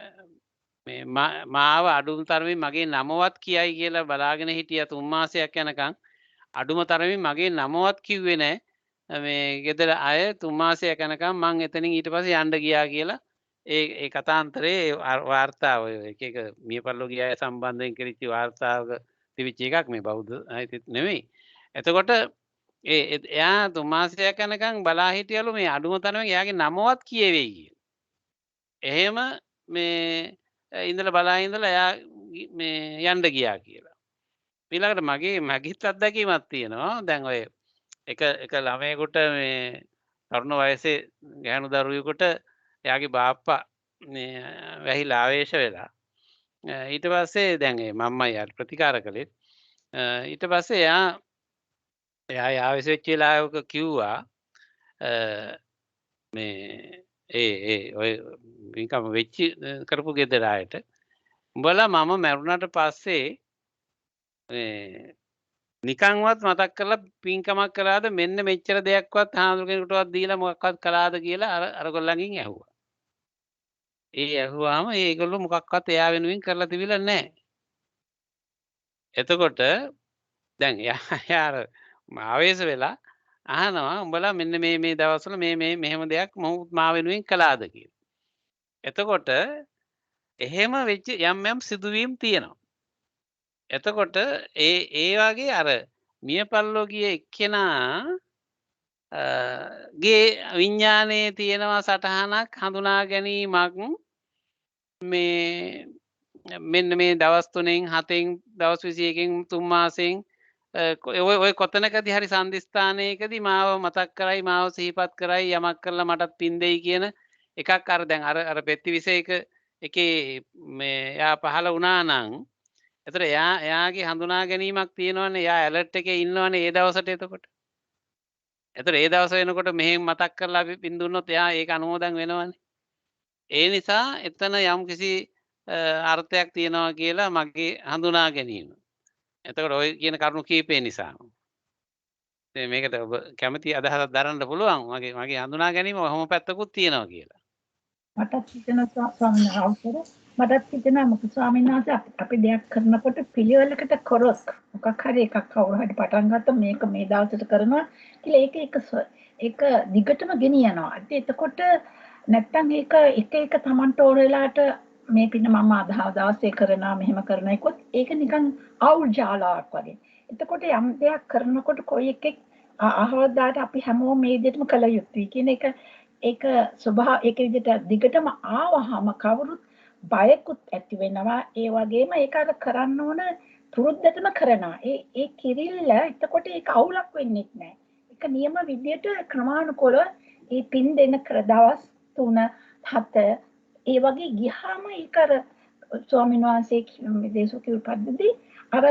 මාව අඩුම තරමින් මගේ නමවත් කියයි කියලා බලාගෙන හිටියා 3 මාසයක් යනකම්. අඩුම තරමින් මගේ නමවත් කිව්වේ නැහැ. මේ ගෙදර අය 3 මාසයක් යනකම් මං එතනින් ඊට පස්සේ යන්න ගියා කියලා ඒ කතාන්තරේ වාර්තාව එක මියපරලෝ ගිය අය සම්බන්ධයෙන් කරච්ච වාර්තාවක තිබිච්ච එකක් මේ බෞද්ධ අයිතිත් නෙමෙයි. එතකොට එයා 3 මාසයක් යනකම් බලා හිටියලු මේ අඩුම තරමින් එයාගේ නමවත් කියවෙයි කියලා. එහෙම මේ ඉඳලා බලා ඉඳලා එයා මේ යන්න ගියා කියලා. ඊළඟට මගේත් අත්දැකීමක් තියෙනවා. දැන් ඔය එක ළමයෙකුට මේ තරුණ වයසේ ගැහණු දරුවෙකුට එයාගේ බාප්පා මේ වැහිලා ආවේශ වෙලා ඊට පස්සේ දැන් ඒ මම්මයි යාට ප්‍රතිකාර කළේ. ඊට පස්සේ එයා ආවේශ වෙච්ච වෙලාවක කිව්වා මේ ඔය විකම වෙච්ච කරපු ගෙදර අයට උඹලා මම මැරුණාට පස්සේ නිකන්වත් මතක් කරලා පින්කමක් කළාද මෙන්න මෙච්චර දෙයක්වත් හාමුදුර කෙනෙකුටවත් දීලා මොකක්වත් කළාද කියලා අර ගොල්ලන්ගෙන් ඇහුවා. ඒ ඇහුවාම ඒගොල්ලෝ මොකක්වත් එයා වෙනුවෙන් කරලා තිබිලා නැහැ. එතකොට දැන් එයා අර ආවේශ වෙලා අහනවා උඹලා මෙන්න මේ දවස්වල මේ මෙහෙම දෙයක් මා වෙනුවෙන් කළාද කියලා. එතකොට එහෙම වෙච්ච යම් සිදුවීම් තියෙනවා. එතකොට ඒ වගේ අර මිය පරලෝ ගිය එක්කෙනා ගේ විඤ්ඤාණයේ තියෙනවා සටහනක් හඳුනා ගැනීමක් මේ මෙන්න මේ දවස් 3න් 7න් දවස් 21කින් 3 මාසෙන් ඔය කොතනකදී හරි සම්දිස්ථානයකදී මාව මතක් කරයි මාව සිහිපත් කරයි යමක් කරලා මටත් පින් දෙයි කියන එකක් අර දැන් අර පෙත්ති 21 එකේ මේ යා පහළ වුණා නම් එතකොට එයාගේ හඳුනා ගැනීමක් තියෙනවනේ එයා ඇලර්ට් එකේ ඉන්නවනේ ඒ දවසට එතකොට. එතකොට ඒ දවස වෙනකොට මෙහෙම මතක් කරලා අපි පින් දුන්නොත් එයා ඒක අනුමෝදන් වෙනවනේ. ඒ නිසා එතන යම්කිසි අර්ථයක් තියෙනවා කියලා මගේ හඳුනා ගැනීම. එතකොට ඔය කියන කරුණු කීපේ නිසා. ඉතින් මේකට ඔබ කැමති අදහසක් දරන්න පුළුවන්. මගේ හඳුනා ගැනීම ඔහොම පැත්තකුත් තියෙනවා කියලා. මටත් හිතෙනවා ස්වාමීන් වහන්සේ මටත් හිතෙනවා මොකද ස්වාමීන් වහන්සේ අපි දෙයක් කරනකොට පිළිවෙලකට කරොත් මොකක් හරි එකක් කවුරු හරි පටන් ගත්තා මේක මේ දවසට කරනවා කියලා ඒක දිගටම ගෙනියනවා. එතකොට නැත්තම් ඒක එක Tamanට ඕන වෙලාවට මේ පින්න මම දවසේ කරනවා මෙහෙම කරන එකත් ඒක නිකන් අවුල් ජාලාවක් වගේ. එතකොට යම් දෙයක් කරනකොට කොයි එකෙක් අහවදාට අපි හැමෝම මේ විදිහටම කළ යුතුයි කියන එක ඒක ඒක විදිහට දිගටම ආවහම කවුරුත් බයකුත් ඇති වෙනවා. ඒ වගේම ඒක අර කරන්න ඕන පුරුද්දටම කරනවා. ඒ කිරිල්ල එතකොට ඒක අවුලක් වෙන්නේ නැහැ. ඒක නියම විදිහට ක්‍රමානුකූලව ඒ පින් දෙන දවස් 3 7 ඒ වගේ ගියාම ඒක අර ස්වාමීන් වහන්සේ දේශෝකී පද්ධති අර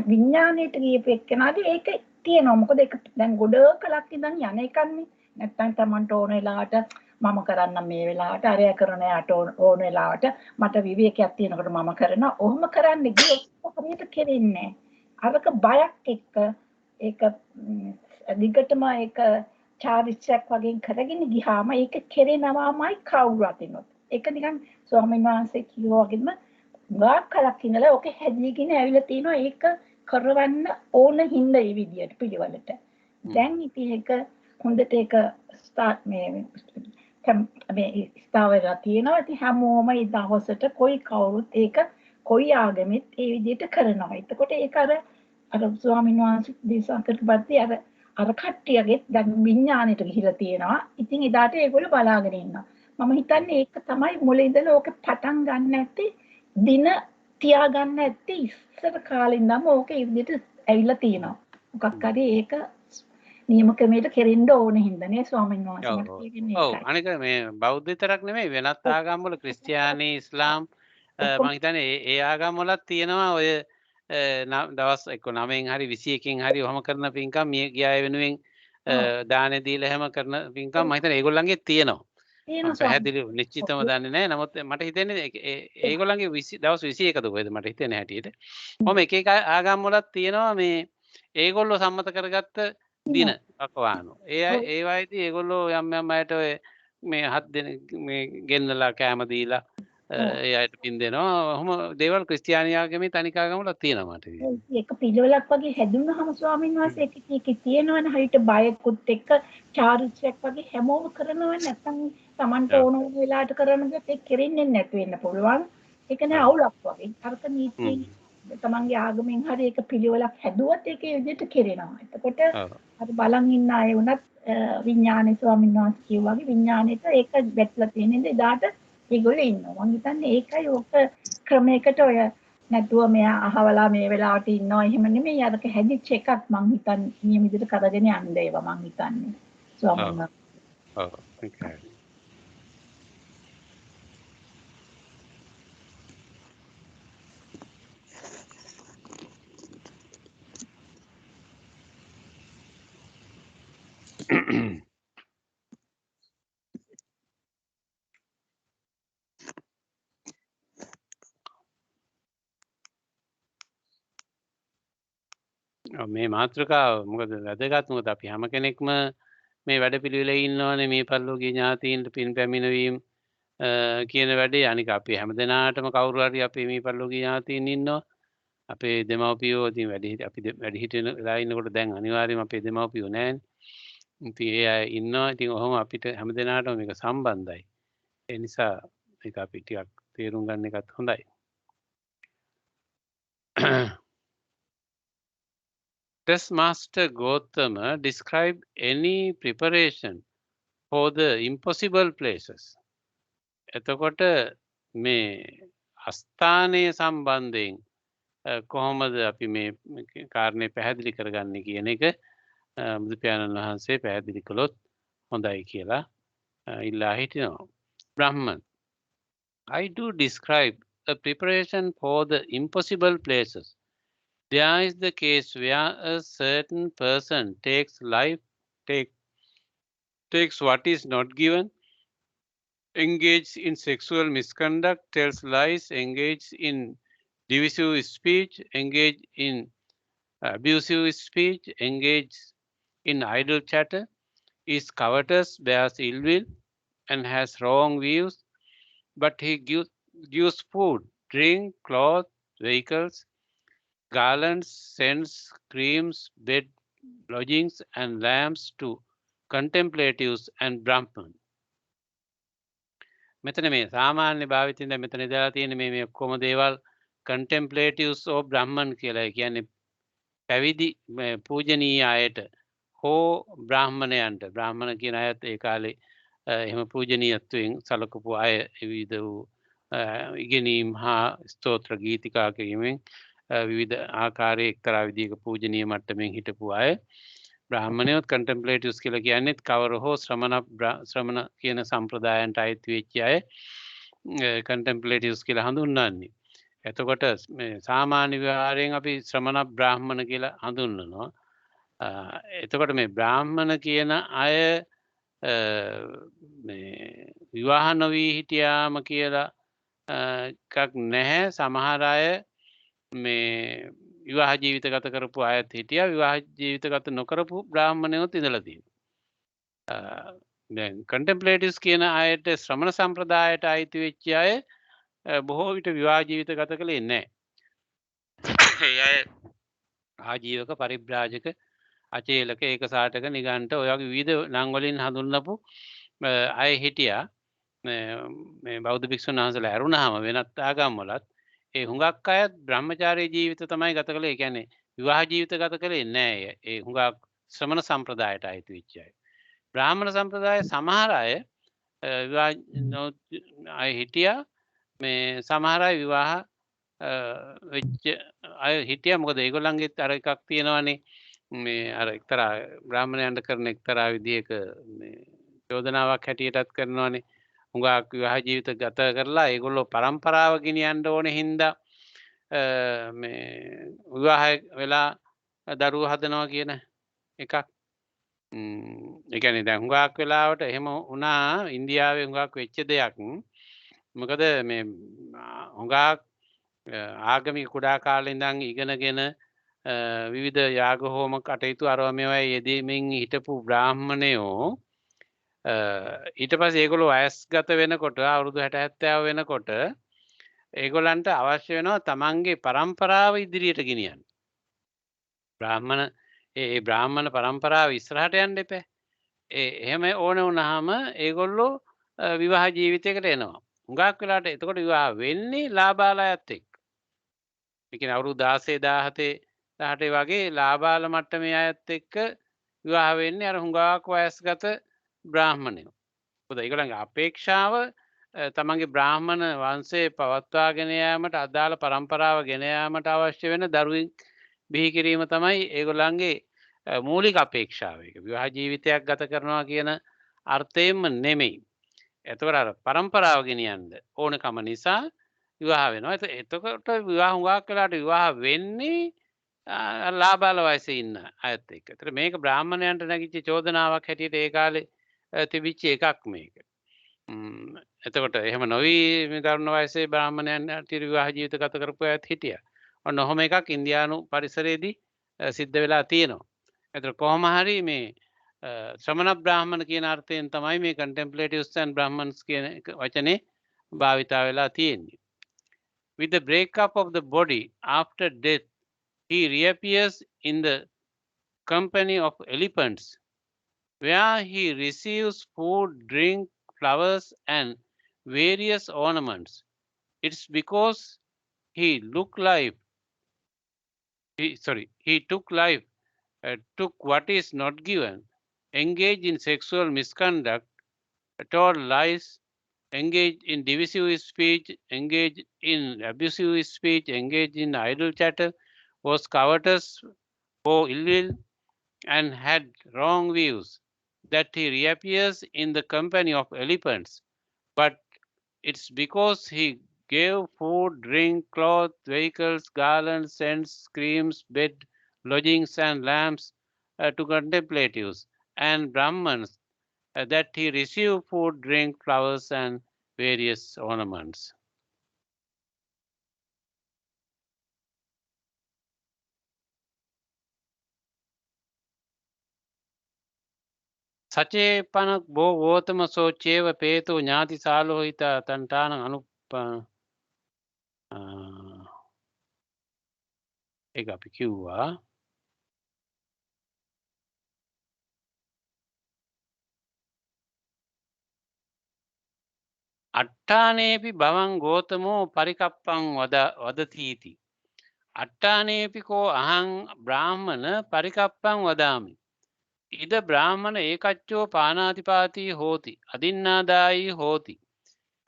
විඥාණයට ගියපෙකනාදී ඒක තියෙනවා. මොකද ඒක දැන් ගොඩ කලක් ඉඳන් යන එකන්නේ. නැත්තම් Tamanට ඕන වෙලාවට මම කරන්න මේ වෙලාවට අරය කරන යට ඕන වෙලාවට මට විවේකයක් තියෙනකොට මම කරනවා. ඔහොම කරන්න ගියොත් හරියට කෙරෙන්නේ අරක බයක් එක්ක ඒක දිගටම ඒක චාරිත්‍රාක් වගේ කරගෙන ගියාම ඒක කෙරෙනවාමයි කවුරුත් ඉන්නොත්. ඒක නිකන් ස්වාමීන් වහන්සේ කිව්වා වගේම ගාක් කලක් ඉඳලා ඔක හැදීගෙන ඇවිල්ලා තිනවා ඒක කරවන්න ඕන හින්දා මේ විදියට පිළිවෙලට. දැන් ඉතින් ඒක හොඳට ඒක ස්ටාර්ට් මේ ස්ථාවරලා තියෙනවා. ඉතින් හැමෝම ඒ දවසට කොයි කවුරුත් ඒක කොයි ආගමෙත් ඒ විදිහට කරනවා. එතකොට ඒක අර ස්වාමීන් වහන්සේ දේශාකරපත්ති අර කට්ටියගේ දැන් විඥාණයට ගිහිලා තියෙනවා. ඉතින් එදාට ඒගොල්ලෝ බලාගෙන ඉන්නවා. මම හිතන්නේ ඒක තමයි මුලින් ඉඳලා ඕක පටන් ගන්න නැත්තේ දින තියාගන්න නැත්තේ ඉස්සර කාලේ ඉඳන්ම ඕක ඒ විදිහට ඇවිල්ලා තියෙනවා. මොකක් හරි ඒක නියම ක්‍රමයට කෙරෙන්න ඕන හින්දානේ ස්වාමීන් වහන්සේ මට කියන්නේ. ඔව් අනික මේ බෞද්ධ විතරක් නෙමෙයි වෙනත් ආගම් වල ක්‍රිස්තියානි ඉස්ලාම් මම හිතන්නේ ඒ ආගම් වලත් තියෙනවා ඔය දවස් 9න් හරි 21කින් හරි ඔහම කරන පින්කම් මිය ගිය වෙනුවෙන් දාන දීලා හැම කරන පින්කම් මම හිතන්නේ ඒගොල්ලන්ගේ තියෙනවා. මම පැහැදිලිව නිශ්චිතව දන්නේ නැහැ. නමුත් මට හිතෙන්නේ ඒගොල්ලන්ගේ දවස් 21ද කොහෙද මට හිතෙන්නේ හැටියට. කොහොම එක එක ආගම් වලත් තියෙනවා මේ ඒගොල්ලෝ සම්මත කරගත්ත දින අකවානෝ. ඒ වයිදී ඒගොල්ලෝ යම් අයට ඔය මේ 7 දෙනෙක් මේ ගෙන්නලා කෑම දීලා ඒ අයට පින් දෙනවා. ඔහොම දේවල් ක්‍රිස්තියානි ආගමේ තනික ආගම් වල තියෙනවා මට. ඒක පිළිවෙලක් වගේ හැදුනහම ස්වාමීන් වහන්සේ ඒකේ තියෙනවනේ හරියට බයකුත් එක්ක චාරිත්‍රාක් වගේ හැමෝම කරනව නැත්නම් Tamanට ඕන වෙලාවට කරනකොට ඒක කෙරෙන්නේ නැති වෙන්න පුළුවන්. ඒක නෑ අවුලක් වගේ. අරක නීති තමන්ගේ ආගමෙන් හරි ඒක පිළිවෙලක් හැදුවත් ඒක ඒ විදිහට කෙරෙනවා. එතකොට අර බලන් ඉන්න අය වුණත් විඥානේ ස්වාමීන් වහන්සේ කිව්වා වගේ විඥානෙට ඒක වැටලා තියෙන එදාට ඒගොල්ලෝ ඉන්නවා. මම හිතන්නේ ඒකයි ඔක ක්‍රමයකට ඔය නැතුව මෙයා අහවලා මේ වෙලාවට ඉන්නවා එහෙම නෙමෙයි අරක හැදිච්ච එකක් මං හිතන්නේ නියම විදිහට කරගෙන යන්න ඒවා මං හිතන්නේ ස්වාමීන් වහන්සේ. ඔව් ඒකයි. මේ මාතෘකාව මොකද වැදගත් මොකද අපි හැම කෙනෙක්ම මේ වැඩපිළිවෙලේ ඉන්නවනේ මේ පරිලෝකීය ඥාතීන්ට පින් පැමිණවීම කියන වැඩේ අනික අපි හැමදෙනාටම කවුරු හරි අපේ මේ පරිලෝකීය ඥාතීන් ඉන්නවා. අපේ දෙමව්පියෝ ඉතින් අපි වැඩිහිටියන වෙලා ඉන්නකොට දැන් අනිවාර්යයෙන්ම අපේ දෙමව්පියෝ නැහැනේ. ඉතින් ඒ අය ඉන්නවා. ඉතින් ඔහොම අපිට හැමදෙනාටම මේක සම්බන්ධයි. ඒ නිසා ඒක අපි ටිකක් තේරුම් ගන්න එකත් හොඳයි. Does Master Gautama describe any preparation for the impossible places? එතකොට මේ අස්ථානය සම්බන්ධයෙන් කොහොමද අපි මේ කාරණය පැහැදිලි කරගන්නේ කියන එක බුදු පියාණන් වහන්සේ පැහැදිලි කළොත් හොඳයි කියලා ඉල්ලා හිටිනවා. Brahman, I do describe a preparation for the impossible places. There is the case where a certain person takes what is not given, engages in sexual misconduct, tells lies, engages in divisive speech, engages in abusive speech, engages in idle chatter, is covetous, bears ill will, and has wrong views, but he gives food, drink, clothes, vehicles, garlands, scents, creams, bed, lodgings, and lamps to contemplatives and Brahman. මෙතන මේ සාමාන්‍ය භාවිතින්ද මෙතන ඉඳලා තියෙන මේ ඔක්කොම දේවල් contemplatives or Brahman කියලා. කියන්නේ පැවිදි පූජනීය අයට හෝ බ්‍රාහ්මණයන්ට. බ්‍රාහ්මණ කියන අයත් ඒ කාලේ එහෙම පූජනීයත්වයෙන් සලකපු අය විවිධ වූ ඉගෙනීම් හා ස්තෝත්‍ර ගීතිකා කිරීමෙන් විවිධ ආකාරයේ එක්තරා විදිහක පූජනීය මට්ටමින් හිටපු අය. බ්‍රාහ්මණයොත් contemplatives කියලා කියන්නේ කවර හෝ ශ්‍රමණ කියන සම්ප්‍රදායන්ට අයිති වෙච්ච අය contemplatives කියලා හඳුන්වන්නේ. එතකොට මේ සාමාන්‍ය විවහාරයෙන් අපි ශ්‍රමණ බ්‍රාහ්මණ කියලා හඳුන්වනවා. එතකොට මේ බ්‍රාහ්මණ කියන අය මේ විවාහ නොවී හිටියාම කියලා එකක් නැහැ. සමහර අය මේ විවාහ ජීවිත ගත කරපු අයත් හිටියා. විවාහ ජීවිත ගත නොකරපු බ්‍රාහ්මණයොත් ඉඳලා තියෙනවා. දැන් contemplatives කියන අයට ශ්‍රමණ සම්ප්‍රදායට අයිති වෙච්ච අය බොහෝ විට විවාහ ජීවිත ගත කළේ නැහැ. ඒ අය ආජීවක පරිබ්‍රාජක අචේලක ඒකසාටක නිගණ්ඨ ඔය වගේ විවිධ නම් වලින් හඳුන්වපු අය හිටියා. මේ බෞද්ධ භික්ෂුන් වහන්සේලා ඇරුණාම වෙනත් ආගම් වලත් ඒ හුඟක් අයත් බ්‍රහ්මචාරී ජීවිත තමයි ගත කළේ. ඒ කියන්නේ විවාහ ජීවිත ගත කළේ නැහැ. ඒ හුඟක් ශ්‍රමණ සම්ප්‍රදායට අයිති වෙච්ච අය. බ්‍රාහ්මණ සම්ප්‍රදායේ සමහර අය විවාහ අය හිටියා. මේ සමහර අය විවාහ වෙච්ච අය හිටියා. මොකද ඒගොල්ලන්ගෙත් අර එකක් තියෙනවානේ. මේ අර එක්තරා බ්‍රාහ්මණයන්ට කරන එක්තරා විදිහක මේ චෝදනාවක් හැටියටත් කරනවානේ. හුඟක් විවාහ ජීවිත ගත කරලා ඒගොල්ලෝ පරම්පරාව ගෙනියන්න ඕනේ හින්දා මේ විවාහ වෙලා දරුවෝ හදනවා කියන එකක්. ඒ කියන්නේ දැන් හුඟක් වෙලාවට එහෙම වුණා. ඉන්දියාවේ හුඟක් වෙච්ච දෙයක්. මොකද මේ හුඟක් ආගමික කුඩා කාලේ ඉඳන් ඉගෙනගෙන විවිධ යාග හෝම කටයුතු අරවා මේවා යෙදීමින් හිටපු බ්‍රාහ්මණයෝ ඊට පස්සේ ඒගොල්ලෝ වයස්ගත වෙනකොට අවුරුදු 60 70 වෙනකොට ඒගොල්ලන්ට අවශ්‍ය වෙනවා තමන්ගේ පරම්පරාව ඉදිරියට ගෙනියන්න. ඒ බ්‍රාහ්මණ පරම්පරාව ඉස්සරහට යන්න එපා. එහෙම ඕන වුණාම ඒගොල්ලෝ විවාහ ජීවිතයකට එනවා. හුඟක් වෙලාට එතකොට විවාහ වෙන්නේ ලාබාලයත් එක්ක. ඒ කියන්නේ අවුරුදු 16 17 වගේ ලාබාල මට්ටමේ අයත් එක්ක විවාහ වෙන්නේ අර හුඟක් වයස්ගත බ්‍රාහ්මණයෝ. මොකද ඒගොල්ලන්ගේ අපේක්ෂාව තමන්ගේ බ්‍රාහ්මණ වංශය පවත්වාගෙන යාමට අදාළ පරම්පරාව ගෙන යාමට අවශ්‍ය වෙන දරුවෙක් බිහි කිරීම තමයි ඒගොල්ලන්ගේ මූලික අපේක්ෂාව. ඒක විවාහ ජීවිතයක් ගත කරනවා කියන අර්ථයෙන්ම නෙමෙයි. එතකොට අර පරම්පරාව ගෙනියන්න ඕනකම නිසා විවාහ වෙනවා. එතකොට විවාහ හුඟක් වෙලාට විවාහ වෙන්නේ ලාබාල වයසේ ඉන්න අයත් එක්ක. ඒතර මේක බ්‍රාහ්මණයන්ට නැගිච්ච චෝදනාවක් හැටියට ඒ කාලේ තිබිච්ච එකක් මේක. එතකොට එහෙම නොවි තරුණ වයසේ බ්‍රාහ්මණයන් හිටිය විවාහ ජීවිත ගත කරපු අයත් හිටියා. ඔන්න ඔහොම එකක් ඉන්දියානු පරිසරයේදී සිද්ධ වෙලා තියෙනවා. එතකොට කොහොම හරි මේ ශ්‍රමණ බ්‍රාහ්මණ කියන අර්ථයෙන් තමයි මේ contemplatives and brahmans කියන වචනේ භාවිතා වෙලා තියෙන්නේ. With the breakup of the body after death, he reappears in the company of elephants, where he receives food, drink, flowers, and various ornaments. It's because he took life, took what is not given, engaged in sexual misconduct, told lies, engaged in divisive speech, engaged in abusive speech, engaged in idle chatter, was covetous, bore ill will, and had wrong views, that he reappears in the company of elephants. But it's because he gave food, drink, cloth, vehicles, garlands, scents, creams, bed, lodgings, and lamps to contemplatives and Brahmans, that he received food, drink, flowers, and various ornaments. සචේ පනක් බෝ ගෝතම සෝච්චේව පේතෝ ඥාති සාලෝහිත තන්ටාන අනුප ඒක අපි කිව්වා. අට්ඨානේපි භවං ගෝතමෝ පරිකප්පං වදතීති. අට්ඨානේපි කෝ අහං බ්‍රාහ්මණ පරිකප්පං වදාමි. ඉද බ්‍රාහ්මණ ඒකච්චෝ පානාතිපාතී හෝති, අදින්නාදායී හෝති,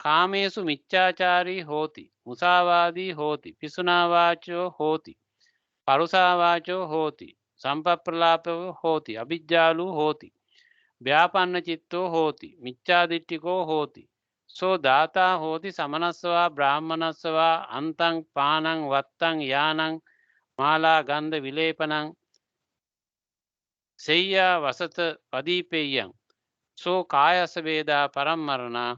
කාමේසු මිච්ඡාචාරී හෝති, මුසාවාදී හෝති, පිසුනාවාචෝ හෝති, පරුසාවාචෝ හෝති, සම්පප්‍රලාපව හෝති, අවිජ්ජාලු හෝති, ව්‍යාපන්න චිත්තෝ හෝති, මිච්ඡාදිට්ඨිකෝ හෝති, සෝ දාතා හෝති සමනස්සවා බ්‍රාහ්මනස්සවා අන්තං පානං වත්තං යානං මාලා ගන්ධ විලේපනං සෙය්‍යා වසත පදීපෙය්‍යං සෝ කායස වේදා පරම්මරණා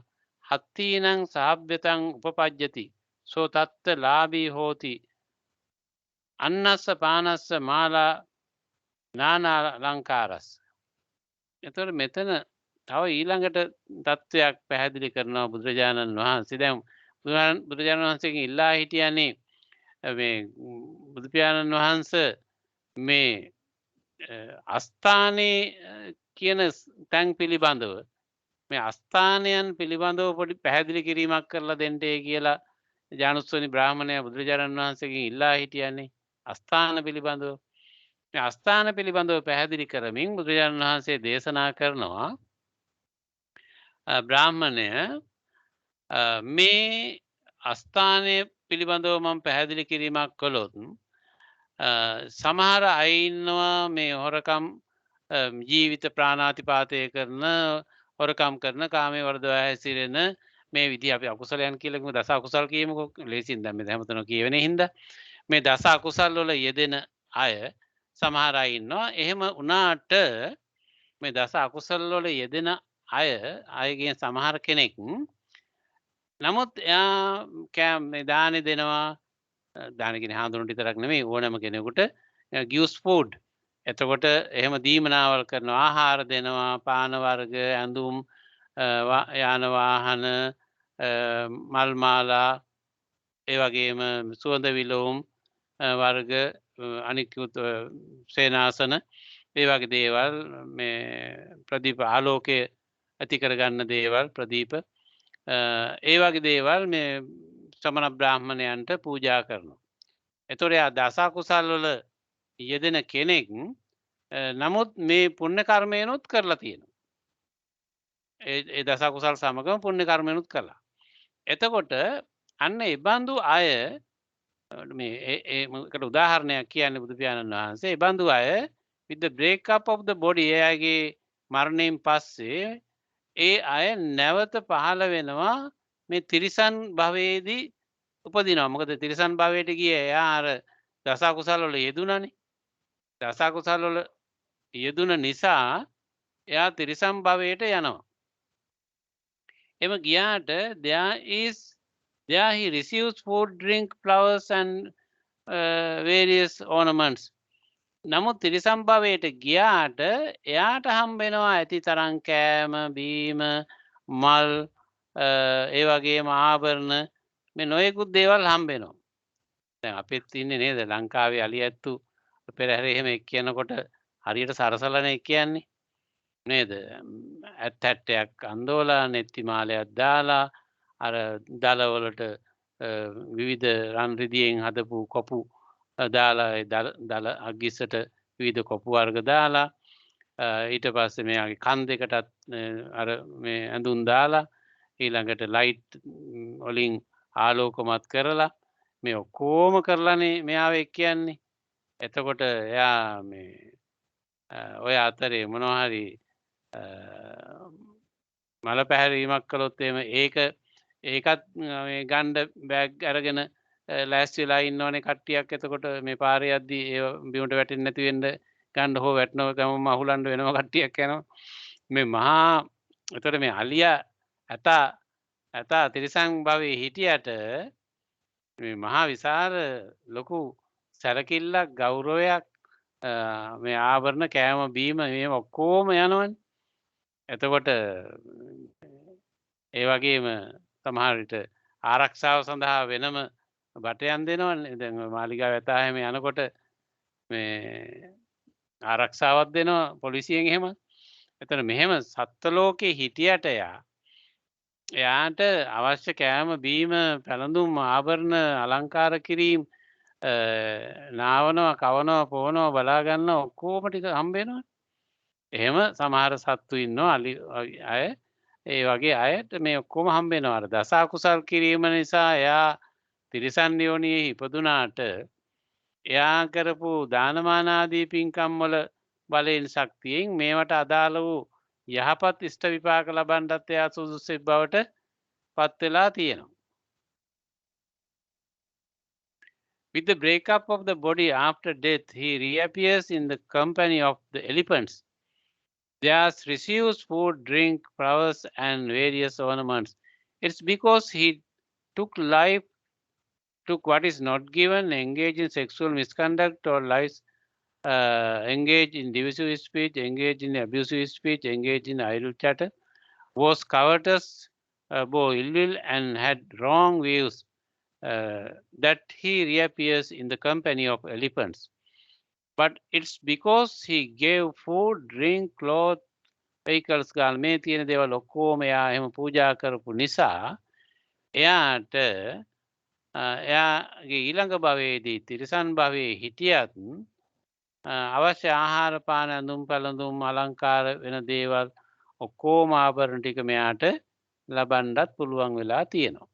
හත්තීනං සාභ්‍යතං උපපජ්ජති සෝ තත්ත ලාභී හෝති අන්නස්ස පානස්ස මාලා නානා ලංකාරස්. එතකොට මෙතන තව ඊළඟට තත්ත්වයක් පැහැදිලි කරනවා බුදුරජාණන් වහන්සේ. දැන් බුදුරජාණන් වහන්සේගෙන් ඉල්ලා හිටියනේ මේ බුදු පියාණන් වහන්සේ මේ අස්ථානයේ කියන තැන් පිළිබඳව, මේ අස්ථානයන් පිළිබඳව පොඩි පැහැදිලි කිරීමක් කරලා දෙන්නේ කියලා ජානුස්සනි බ්‍රාහ්මණයා බුදුරජාණන් වහන්සේගෙන් ඉල්ලා හිටියනේ අස්ථාන පිළිබඳව. මේ අස්ථාන පිළිබඳව පැහැදිලි කරමින් බුදුරජාණන් වහන්සේ දේශනා කරනවා, බ්‍රාහ්මණය මේ අස්ථානය පිළිබඳව මම පැහැදිලි කිරීමක් කළොත් සමහර අය ඉන්නවා මේ හොරකම් ජීවිත ප්‍රාණාතිපාතය කරන, හොරකම් කරන, කාමයේ වර්ධවා හැසිරෙන මේ විදිහ අපි අකුසලයන් කියලා කිව්ව දස අකුසල් කියමුකෝ. ලේසියෙන් දැන් මේ හැමතැනම කියවෙන හින්දා මේ දස අකුසල් වල යෙදෙන අය සමහර අය ඉන්නවා. එහෙම වුණාට මේ දස අකුසල් වල යෙදෙන අයගේ සමහර කෙනෙක් නමුත් එයා මේ දානෙ දෙනවා. දාන කියන්නේ හාඳුනන විතරක් නෙමෙයි, ඕනෑම කෙනෙකුට ගිව්ස් ෆුඩ්. එතකොට එහෙම දීමනාවල් කරනවා, ආහාර දෙනවා, පාන වර්ග, ඇඳුම්, යාන වාහන, මල් මාලා, ඒ වගේම සුවඳ විලවුම් වර්ග, අනිකුත් සේනාසන, ඒ වගේ දේවල්, මේ ප්‍රදීප ආලෝකය ඇති කරගන්න දේවල්, ප්‍රදීප, ඒ වගේ දේවල් මේ ශ්‍රමණ බ්‍රාහ්මණයන්ට පූජා කරනවා. එතකොට එයා දස කුසල් වල යෙදෙන කෙනෙක්. නමුත් මේ පුණ්‍ය කර්මයනොත් කරලා තියෙනවා. ඒ දස කුසල් සමගම පුණ්‍ය කර්මයනොත් කළා. එතකොට අන්න ඒ බඳු අය මේ ඒකට උදාහරණයක් කියන්නේ බුදු පියාණන් වහන්සේ. ඒ බඳු අය with the breakup of the body, එයාගේ මරණයෙන් පස්සේ ඒ අය නැවත පහළ වෙනවා මේ තිරිසන් භවයේදී උපදිනවා. මොකද තිරිසන් භවයට ගියේ එයා අර දස කුසල් වල යෙදුණානේ. දස කුසල් වල යෙදුන නිසා එයා තිරිසන් භවයට යනවා. එම ගියාට there he receives food, drink, flowers and various ornaments. නමුත් තිරිසන් භවයට ගියාට එයාට හම්බ වෙනවා ඇති තරම් කෑම, බීම, මල්, ඒ වගේම ආභරණ මේ නොයෙකුත් දේවල් හම්බ වෙනවා. දැන් අපිත් ඉන්නේ නේද ලංකාවේ අලි ඇත්තු පෙරහැර එහෙම කියනකොට හරියට සරසලනේ කියන්නේ නේද? ඇත් හැට්ටයක් අන්දෝලා නෙත්ති මාලයක් දාලා අර දලවලට විවිධ රන් රිදියෙන් හදපු කොපු දාලා ඒ දල අගිස්සට විවිධ කොපු වර්ග දාලා ඊට පස්සේ මෙයාගේ කන් දෙකටත් අර මේ ඇඳුම් දාලා ඊළඟට ලයිට් වලින් ආලෝකමත් කරලා මේ ඔක්කොම කරලානේ මෙයාව කියන්නේ. එතකොට එයා මේ ඔය අතරේ මොනවා හරි මල පැහැරීමක් කළොත් එහෙම ඒකත් මේ ගණ්ඩ බෑග් අරගෙන ලෑස්ති වෙලා ඉන්නවනේ කට්ටියක්. එතකොට මේ පාරේ යද්දී ඒ බිමට වැටෙන්නේ නැති වෙන්න ගණ්ඩ හෝ වැටෙනව ගමම අහුලන්න වෙනවා කට්ටියක් යනවා. මේ මහා එතකොට මේ අලියා ඇතා තිරිසන් භවයේ හිටියට මේ මහා විශාල ලොකු සැලකිල්ලක් ගෞරවයක් මේ ආභරණ කෑම බීම මේ ඔක්කොම යනවනේ. එතකොට ඒ වගේම සමහර විට ආරක්ෂාව සඳහා වෙනම බටයන් දෙනවනේ. දැන් මාලිගාව ඇතා හැම යනකොට මේ ආරක්ෂාවක් දෙනවා පොලිසියෙන් එහෙම. එතන මෙහෙම සත්ත්ව ලෝකේ හිටියට එයාට අවශ්‍ය කෑම බීම පැළඳුම් ආභරණ අලංකාර කිරීම නාවනවා කවනවා පොවනවා බලා ගන්න ඔක්කොම ටික හම්බ වෙනවා. එහෙම සමහර සත්තු ඉන්නවා අය ඒ වගේ අයට මේ ඔක්කොම හම්බ වෙනවා. අර දස අකුසල් කිරීම නිසා එයා තිරිසන් යෝනියේ ඉපදුනාට එයා කරපු දානමාන ආදී පින්කම් වල බලයෙන් ශක්තියෙන් මේවට අදාළ වූ යහපත් ඉෂ්ට විපාක ලබන්නත් එයා සුදුසුෙක් බවට පත් වෙලා තියෙනවා. With the breakup of the body after death, he reappears in the company of the elephants. Thus receives food, drink, flowers, and various ornaments. It's because he took what is not given, engaged in sexual misconduct or lies, engaged in divisive speech, engaged in abusive speech, engaged in idle chatter, was covetous, bore ill will, and had wrong views, that he reappears in the company of elephants. But it's because he gave food, drink, clothes, vehicles ගාල් මේ තියෙන දේවල් ඔක්කොම එයා එහෙම පූජා කරපු නිසා එයාට එයාගේ ඊළඟ භවයේදී තිරිසන් භවයේ හිටියත් අවශ්‍ය ආහාර පාන ඇඳුම් පැළඳුම් අලංකාර වෙන දේවල් ඔක්කොම ආභරණ ටික මෙයාට ලබන්නත් පුළුවන් වෙලා තියෙනවා.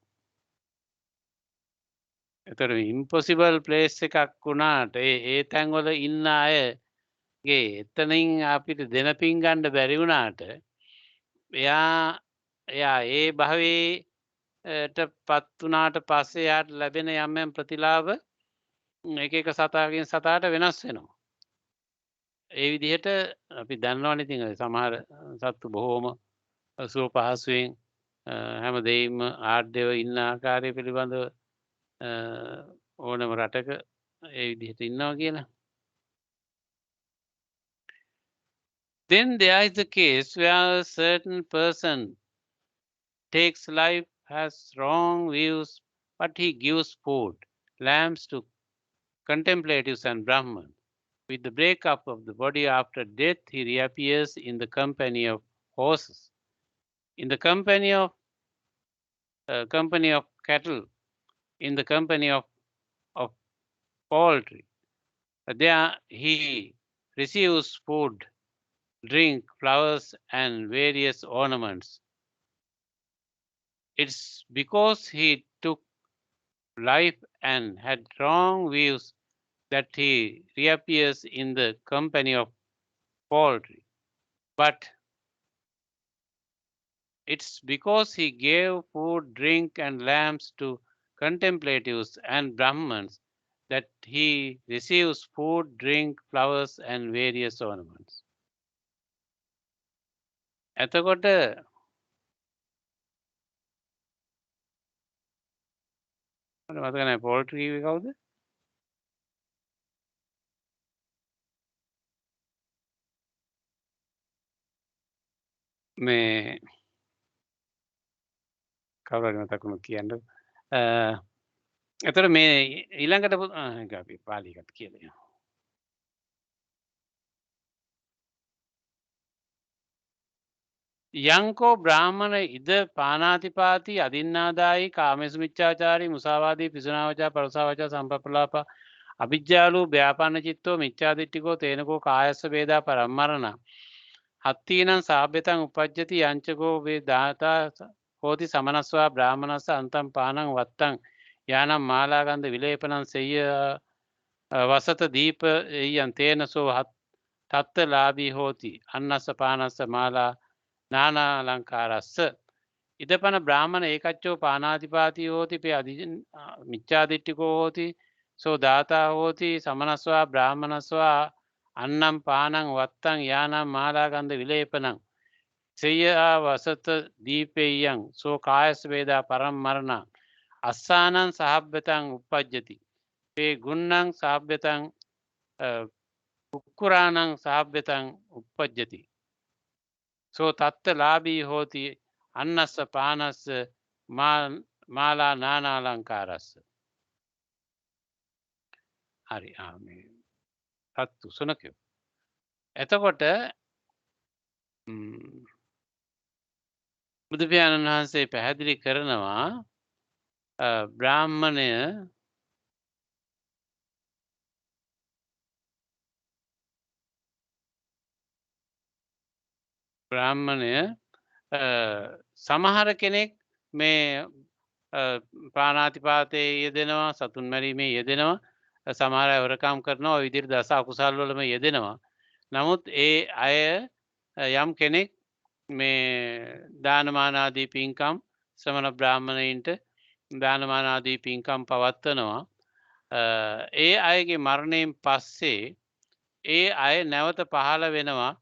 එතකොට ඉම්පොසිබල් ප්ලේස් එකක් වුණාට ඒ තැන්වල ඉන්න අයගේ එතනින් අපිට දෙන පින් ගන්න බැරි වුණාට එයා ඒ භවයේට පත් වුණාට පස්සේ යාට ලැබෙන යම් ප්‍රතිලාභ එක එක සතාගෙන් සතාට වෙනස් වෙනවා. ඒ විදිහට අපි දන්නවනේ ඉතින් සමහර සත්තු බොහෝම සුව පහසුවෙන් හැම දෙයක්ම ආඩ්‍යව ඉන්න ආකාරය පිළිබඳව ඕනම රටක ඒ විදිහට ඉන්නවා කියලා. Then there is a case where a certain person takes life, has wrong views, but he gives food, lambs to contemplatives and Brahman. With the breakup of the body after death, he reappears in the company of horses, in the company of cattle, in the company of poultry. There he receives food, drink, flowers, and various ornaments. It's because he took life and had wrong views that he reappears in the company of poultry. But it's because he gave food, drink, and lambs to contemplatives and Brahmans that he receives food, drink, flowers, and various ornaments. එතකොට මතක නැහැ පෝල්ට්‍රි කිව්වේ කවුද? මේ කවුරු හරි මතක් වුණොත් කියන්න. එතකොට මේ ඊළඟට අපි පාලි එකට කියලා දෙනවා. යංකෝ බ්‍රාහ්මණ ඉද පානාතිපාති අදින්නාදායි කාමේසු මිච්ඡාචාරී මුසාවාදී පිසුනාවචා පරසාවචා සම්පප්පලාප අවිජ්ජාලු ව්‍යාපන්න චිත්තෝ මිච්ඡාදිට්ඨිකෝ තේනකෝ කායස්ස වේදා පරම්මරණ හත්තීනං සාභ්‍යතං උපජ්ජති යංචකෝ වේ දාතා හෝති සමනස්වා බ්‍රාහ්මනස්ස අන්තම් පානං වත්තං යානම් මාලාගන්ධ විලේපනං සෙය්‍ය වසත දීප යන් තේනසෝ තත්ත ලාභී හෝති අන්නස්ස පානස්ස මාලා නානාලංකාරස්ස ඉදපන බ්‍රාහ්මණ ඒකච්චෝ පානාතිපාති හෝති පේ මිච්ඡාදිට්ඨිකෝ හෝති සෝ දාතා හෝති සමනස්වා බ්‍රාහ්මනස්වා අන්නම් පානං වත්තං යානම් මාලාගන්ධ විලේපනං සෙය්‍යා වසත දීපෙය්‍යං සෝ කායස් වේදා පරම්මරණ අස්සානං සහබ්බතං උපජ්ජති පේ ගුන්නං සහබ්බතං කුක්කුරාණං සහබ්බතං උපජ්ජති සෝ තත්ත ලාභී හෝති අන්නස්ස පානස්ස මාලා නානාලංකාරස්ස. හරි ආමේ තත්තු සුනකයෝ. එතකොට බුදු පියාණන් වහන්සේ පැහැදිලි කරනවා බ්‍රාහ්මණය සමහර කෙනෙක් මේ ප්‍රාණාතිපාතයේ යෙදෙනවා සතුන් මැරීමේ යෙදෙනවා සමහර අය හොරකම් කරනවා ඔය විදිහට දස අකුසල් වලම යෙදෙනවා. නමුත් ඒ අය යම් කෙනෙක් මේ දානමාන ආදී පින්කම් ශ්‍රමණ බ්‍රාහ්මණයින්ට දානමාන ආදී පින්කම් පවත්වනවා. ඒ අයගේ මරණයෙන් පස්සේ ඒ අය නැවත පහළ වෙනවා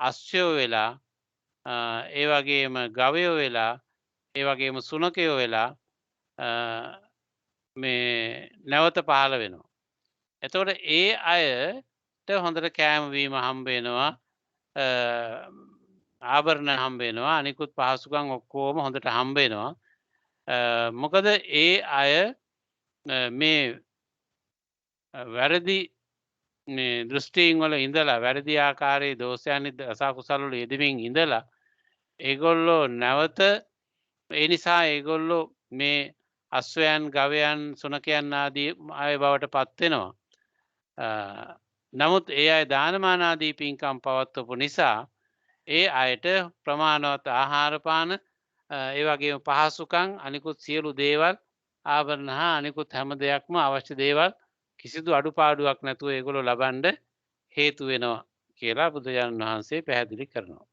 අශ්වයෝ වෙලා ඒ වගේම ගවයෝ වෙලා ඒ වගේම සුනකයෝ වෙලා මේ නැවත පහළ වෙනවා. එතකොට ඒ අයට හොඳට කෑමවීම හම්බ වෙනවා ආභරණ හම්බ වෙනවා අනිකුත් පහසුකම් ඔක්කොම හොඳට හම්බ වෙනවා. මොකද ඒ අය මේ වැරදි දෘෂ්ටීන් වල ඉඳලා වැරදි ආකාරයේ දෝෂයන් අසකුසල වල යෙදෙමින් ඉඳලා ඒගොල්ලෝ නැවත ඒ නිසා ඒගොල්ලෝ මේ අශ්වයන් ගවයන් සුනකයන් ආදී අය බවට පත් වෙනවා. නමුත් ඒ අය දානමාන ආදී පින්කම් පවත්වපු නිසා ඒ අයට ප්‍රමාණවත් ආහාර පාන ඒ වගේම පහසුකම් අනිකුත් සියලු දේවල් ආවරණ හා අනිකුත් හැම දෙයක්ම අවශ්‍ය දේවල් කිසිදු අඩුපාඩුවක් නැතුව ඒගොල්ලෝ ලබන්න හේතු වෙනවා කියලා බුදුරජාණන් වහන්සේ පැහැදිලි කරනවා.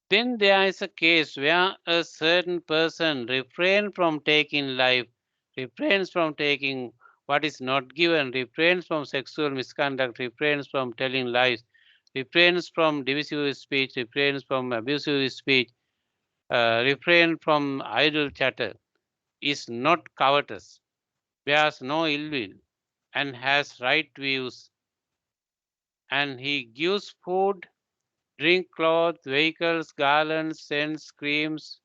Then there is a case where a certain person refrains from taking life, refrains from taking what is not given, refrains from sexual misconduct, refrains from telling lies, refrains from divisive speech, refrains from abusive speech, refrains from idle chatter, is not covetous, bears no ill will, and has right views, and he gives food, drink, clothes, vehicles, garlands, scents, creams,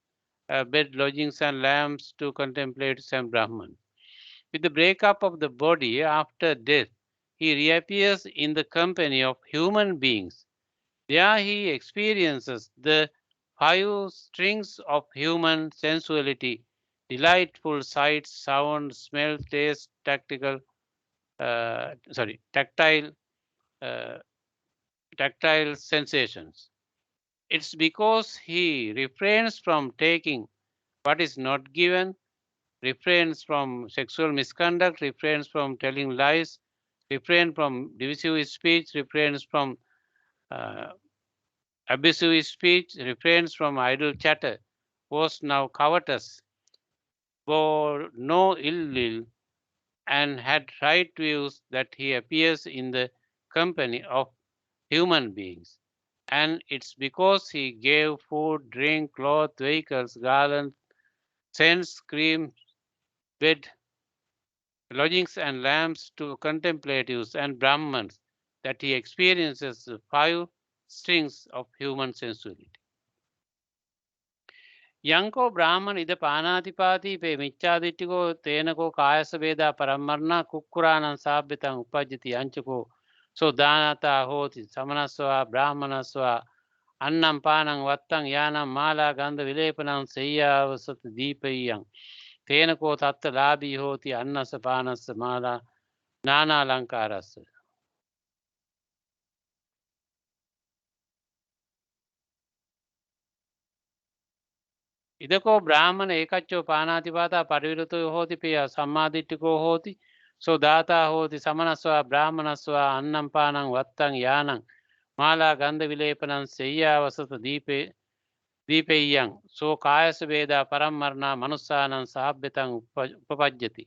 bed, lodgings, and lamps to contemplate some Brahman. With the breakup of the body after death, he reappears in the company of human beings. There he experiences the 5 strings of human sensuality, delightful sights, sound, smell, taste, tactile sensations. It's because he refrains from taking what is not given, refrains from sexual misconduct, refrains from telling lies, refrains from divisive speech, refrains from abusive speech, refrains from idle chatter, was now covetous, bore no ill will, and had right views, that he appears in the company of human beings. And it's because he gave food, drink, clothes, vehicles, garlands, scents, cream, bed, lodgings and lamps to contemplatives and Brahmans, that he experiences the 5 strings of human sensuality. Yanko Brahman ida panatipati pe michchaditiko tenako kayasa veda parammarna kukkuranan sabbhitan upajjati anchako so danata hoti samanaswa brahmanaswa annam panam vattam yanam mala gandha vilepanam seyyavasat deepayam tenako tatta labhi hoti annasa panassa mala nana alankarassa. idako brahmana ekaccho panatipata parivirto hoti peya sammadittikko hoti so data hoti samanaswa brahmanaswa annam panam vattam yanam mala gandha vilepanam seyyavasat deepayam so kayasa veda parammarna manussanam sabbhitam upapajjati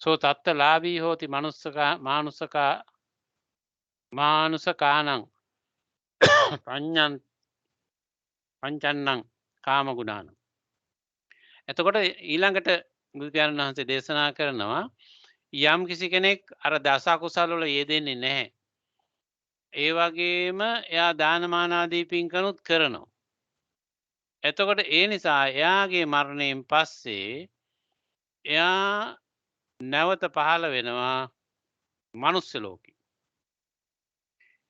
so tatta labhi hoti manusakanam පංචන්නං කාම ගුණාන. එතකොට ඊළඟට බුදුපියාණන් වහන්සේ දේශනා කරනවා යම් කිසි කෙනෙක් අර දස අකුසල් වල යෙදෙන්නේ නැහැ. ඒ වගේම එයා දානමාන ආදී පින්කනුත් කරනවා. එතකොට ඒ නිසා එයාගේ මරණයෙන් පස්සේ එයා නැවත පහළ වෙනවා මනුස්ස ලෝකෙ.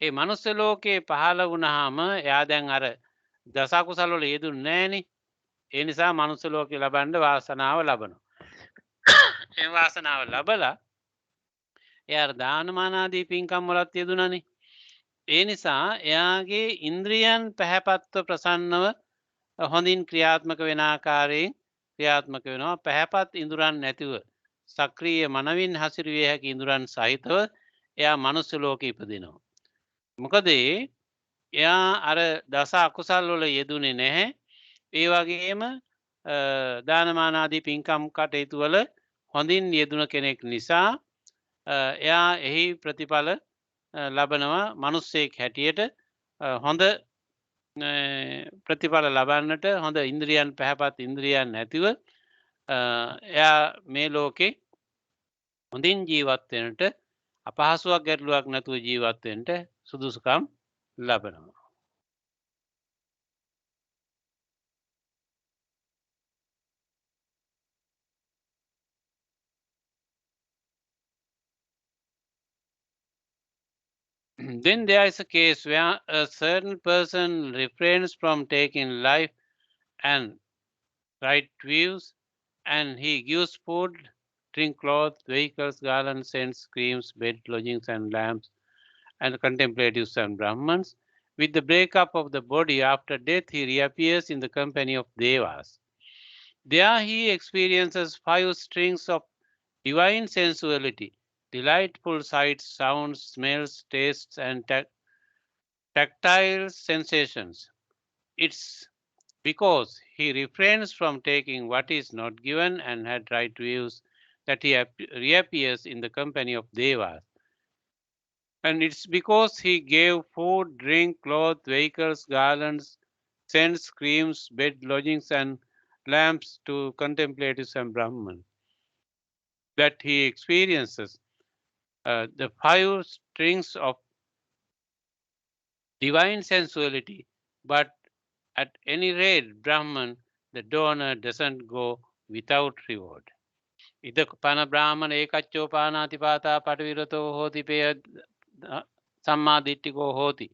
ඒ මනුස්ස ලෝකේ පහළ වුණාම එයා දැන් අර දස අකුසල් වල යෙදුන්නේ නැහනේ. ඒ නිසා මනුස්ස ලෝකේ ලබන්න වාසනාව ලබනවා. ඒ වාසනාව ලබලා එයාට දානමාන ආදී පින්කම් වලත් යෙදුණානේ. ඒ නිසා එයාගේ ඉන්ද්‍රියන් පැහැපත්ව ප්‍රසන්නව හොඳින් ක්‍රියාත්මක වෙන ආකාරයෙන් ක්‍රියාත්මක වෙනවා. පැහැපත් ඉඳුරන් නැතිව සක්‍රීය මනවින් හසිරුවිය හැකි ඉඳුරන් සහිතව එයා මනුස්ස ලෝකෙ ඉපදිනවා. මොකද එයා අර දස අකුසල් වල යෙදුනේ නැහැ. ඒ වගේම දානමාන ආදී පින්කම් කටයුතු වල හොඳින් යෙදුන කෙනෙක් නිසා එයා එහි ප්‍රතිඵල ලබනවා මනුස්සයෙක් හැටියට හොඳ ප්‍රතිඵල ලබන්නට හොඳ ඉන්ද්‍රියන් පැහැපත් ඉන්ද්‍රියන් නැතිව එයා මේ ලෝකේ හොඳින් ජීවත් වෙන්නට අපහසුයක් ගැටලුවක් නැතුව ජීවත් වෙන්නට සුදුසුකම් ලබනවා. Then there is a case where a certain person refrains from taking life and right views, and he gives food, drink, clothes, vehicles, garlands, scents, creams, bed, lodgings, and lamps, and contemplatives and Brahmans. With the breakup of the body after death, he reappears in the company of Devas. There he experiences 5 strings of divine sensuality, delightful sights, sounds, smells, tastes, and tactile sensations. It's because he refrains from taking what is not given and had right views that he reappears in the company of Devas. And it's because he gave food, drink, clothes, vehicles, garlands, scents, creams, bed, lodgings, and lamps to contemplatives and Brahmans that he experiences the 5 strings of divine sensuality. But at any rate, Brahman, the donor, doesn't go without reward. Ida pana Brahman ekaccho panatipata patavirto hoti peya sammadittikko hoti.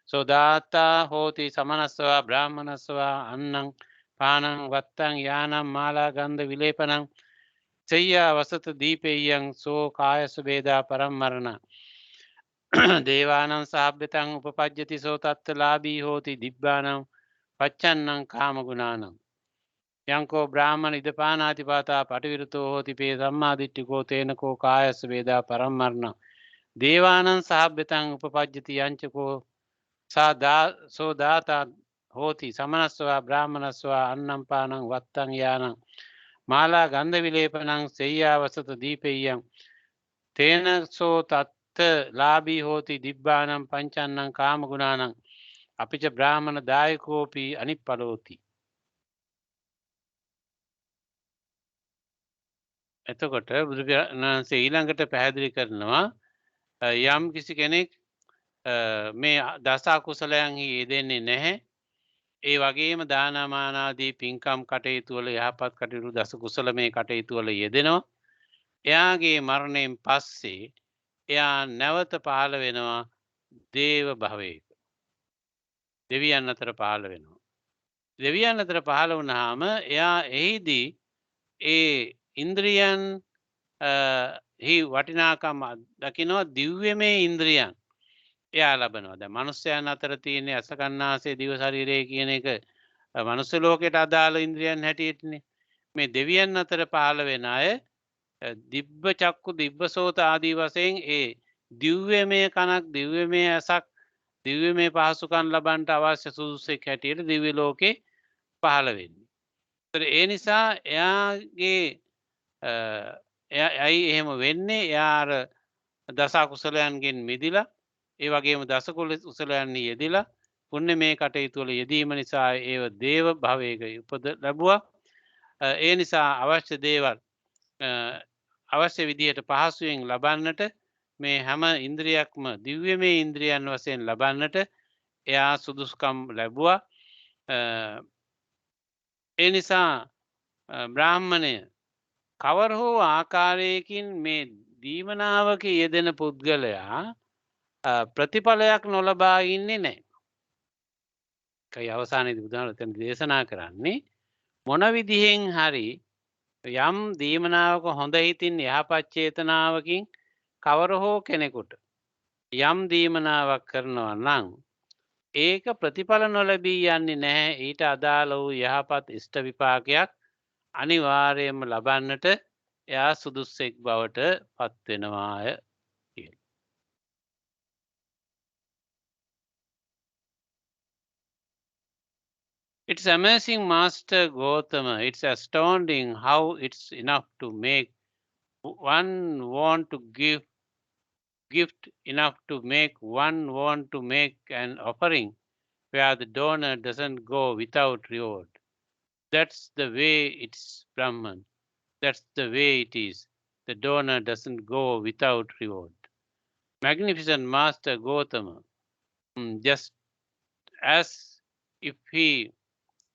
So data hoti samanasva brahmanasva annam panam vattam yanam mala gandha vilepanam seyya vasata deepayam so kayasa veda parammarana devanam sabbhitam upapajjati so tatta labhi hoti dibbānam paccannam kāma gunānam. Yanko brahman idapanatipata patavirto hoti pe sammadittikko tenako kayasa veda parammarana devanam sabbhitam upapajjati yanchako so data hoti samanasva brahmanasva annam panam vattam yanam mala gandha vilepanam seyya vasata deepayam tena so tatta labhi hoti dibbānam pancannam kāma gunānam apicha brahmana dāyakopi anipaloti. එතකොට බුදුරජාණන් වහන්සේ ඊළඟට පැහැදිලි කරනවා යම් කිසි කෙනෙක් මේ දස අකුසලයන්හි යෙදෙන්නේ නැහැ. ඒ වගේම දානමානාදී පින්කම් කටයුතු වල යහපත් කටයුතු දස කුසලමේ කටයුතු වල යෙදෙනවා. එයාගේ මරණයෙන් පස්සේ එයා නැවත පහළ වෙනවා දේව භවයක. දෙවියන් අතර පහළ වෙනවා. දෙවියන් අතර පහළ වුණාම එයා එහිදී ඒ ඉන්ද්‍රියන් හි වටිනාකම දකිනවා දිව්‍යමය ඉන්ද්‍රියන් එයා ලබනවා. දැන් මිනිස්යන් අතර තියෙන අසකන්නාසේ දිව ශරීරය කියන එක මනුස්ස ලෝකයට අදාළ ඉන්ද්‍රියන් හැටියටනේ. මේ දෙවියන් අතර පහළ වෙන අය දිබ්බ චක්කු දිබ්බ සෝත ආදී වශයෙන් ඒ දිව්‍යමය කනක් දිව්‍යමය ඇසක් දිව්‍යමය පහසුකම් ලබන්නට අවශ්‍ය සුදුසෙක් හැටියට දිව්‍ය ලෝකේ පහළ වෙන්නේ. ඒ නිසා එයාගේ ඇයි එහෙම වෙන්නේ? එයා දස කුසලයන්ගෙන් මිදිලා ඒ වගේම දස කුසලයන් යෙදිලා පුණ්‍යමය කටයුතු වල යෙදීම නිසා ඒව දේව භවයක උපද ලැබුවා. ඒ නිසා අවශ්‍ය දේවල් අවශ්‍ය විදිහට පහසුවෙන් ලබන්නට මේ හැම ඉන්ද්‍රියක්ම දිව්‍යමය ඉන්ද්‍රියන් වශයෙන් ලබන්නට එයා සුදුසුකම් ලැබුවා. ඒ නිසා බ්‍රාහ්මණය කවර හෝ ආකාරයකින් මේ දීමනාවක යෙදෙන පුද්ගලයා ප්‍රතිඵලයක් නොලබා ඉන්නේ නැහැ. කයි අවසානයේදී බුදුහාමුදුරුවෝ එතන දේශනා කරන්නේ මොන විදිහෙන් හරි යම් දීමනාවක හොඳ හිතින් යහපත් චේතනාවකින් කවර හෝ කෙනෙකුට යම් දීමනාවක් කරනවා නම් ඒක ප්‍රතිඵල නොලැබී යන්නේ නැහැ. ඊට අදාළ වූ යහපත් ඉෂ්ට විපාකයක් අනිවාර්යයෙන්ම ලබන්නට එයා සුදුස්සෙක් බවට පත් වෙනවාය කියලා. It's amazing, Master Gautama. It's astounding how it's enough to make one want to gift enough to make one want to make an offering where the donor doesn't go without reward. That's the way it's Brahman. That's the way it is. The donor doesn't go without reward. Magnificent Master Gautama, just as if he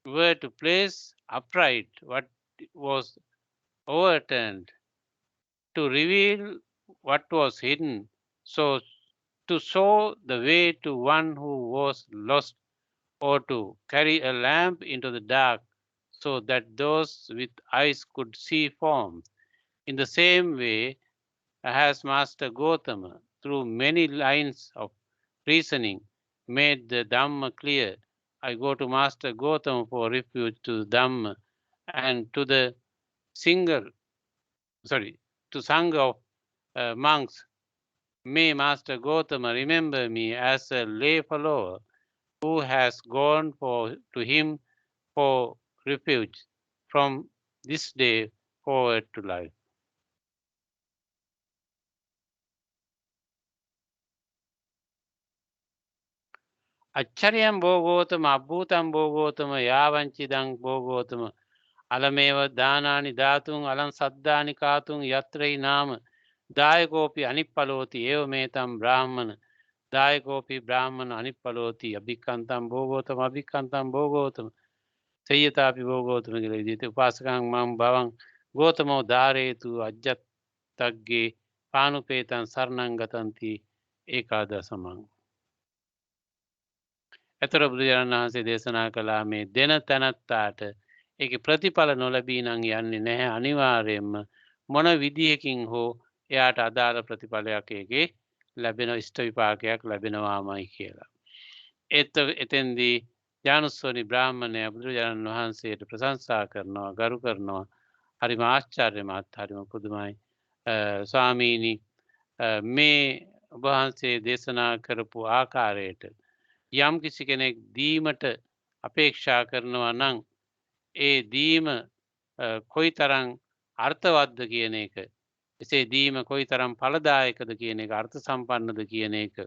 were to place upright what was overturned, to reveal what was hidden, so to show the way to one who was lost, or to carry a lamp into the dark so that those with eyes could see forms. In the same way has Master Gautama, through many lines of reasoning, made the Dhamma clear. I go to Master Gautama for refuge to the Dhamma and to the Sangha of monks. May Master Gautama remember me as a lay follower who has gone to him for refuge from this day forward to life. Accharyam Bhogotama, Abhutam Bhogotama, Yavanchidang Bhogotama, Alameva Danani Datung, Alam Saddani Katung, Yatrai Nama, Dayakopi Anipaloti, Evametam Brahmana, Dayakopi Brahmana Anipaloti, Abhikantam Bhogotama, Abhikantam Bhogotama, Sayatapi Bhogotama, Upasakang Mam Bhavang, Gotamo Dharetu, Ajat Tagge, Panupetan Sarnangatanti, Ekadasamang. එතර බුදුරජාණන් වහන්සේ දේශනා කළා මේ දෙන තැනත්තාට ඒකේ ප්‍රතිඵල නොලැබී නම් යන්නේ නැහැ. අනිවාර්යයෙන්ම මොන විදිහකින් හෝ එයාට අදාළ ප්‍රතිඵලයක් ඒකේ ලැබෙන ඉෂ්ට විපාකයක් ලැබෙනවාමයි කියලා. එතෙන්දී ඥානසෝනි බ්‍රාහ්මණය බුදුරජාණන් වහන්සේට ප්‍රශංසා කරනවා, ගරු කරනවා. හරිම ආශ්චර්යමත්, හරිම පුදුමයි. ස්වාමීනි, මේ ඔබ වහන්සේ දේශනා කරපු ආකාරයට යම් කිසි කෙනෙක් දීමට අපේක්ෂා කරනවා නම් ඒ දීම කොයිතරම් අර්ථවත්ද කියන එක, එසේ දීම කොයිතරම් ඵලදායකද කියන එක, අර්ථ සම්පන්නද කියන එක,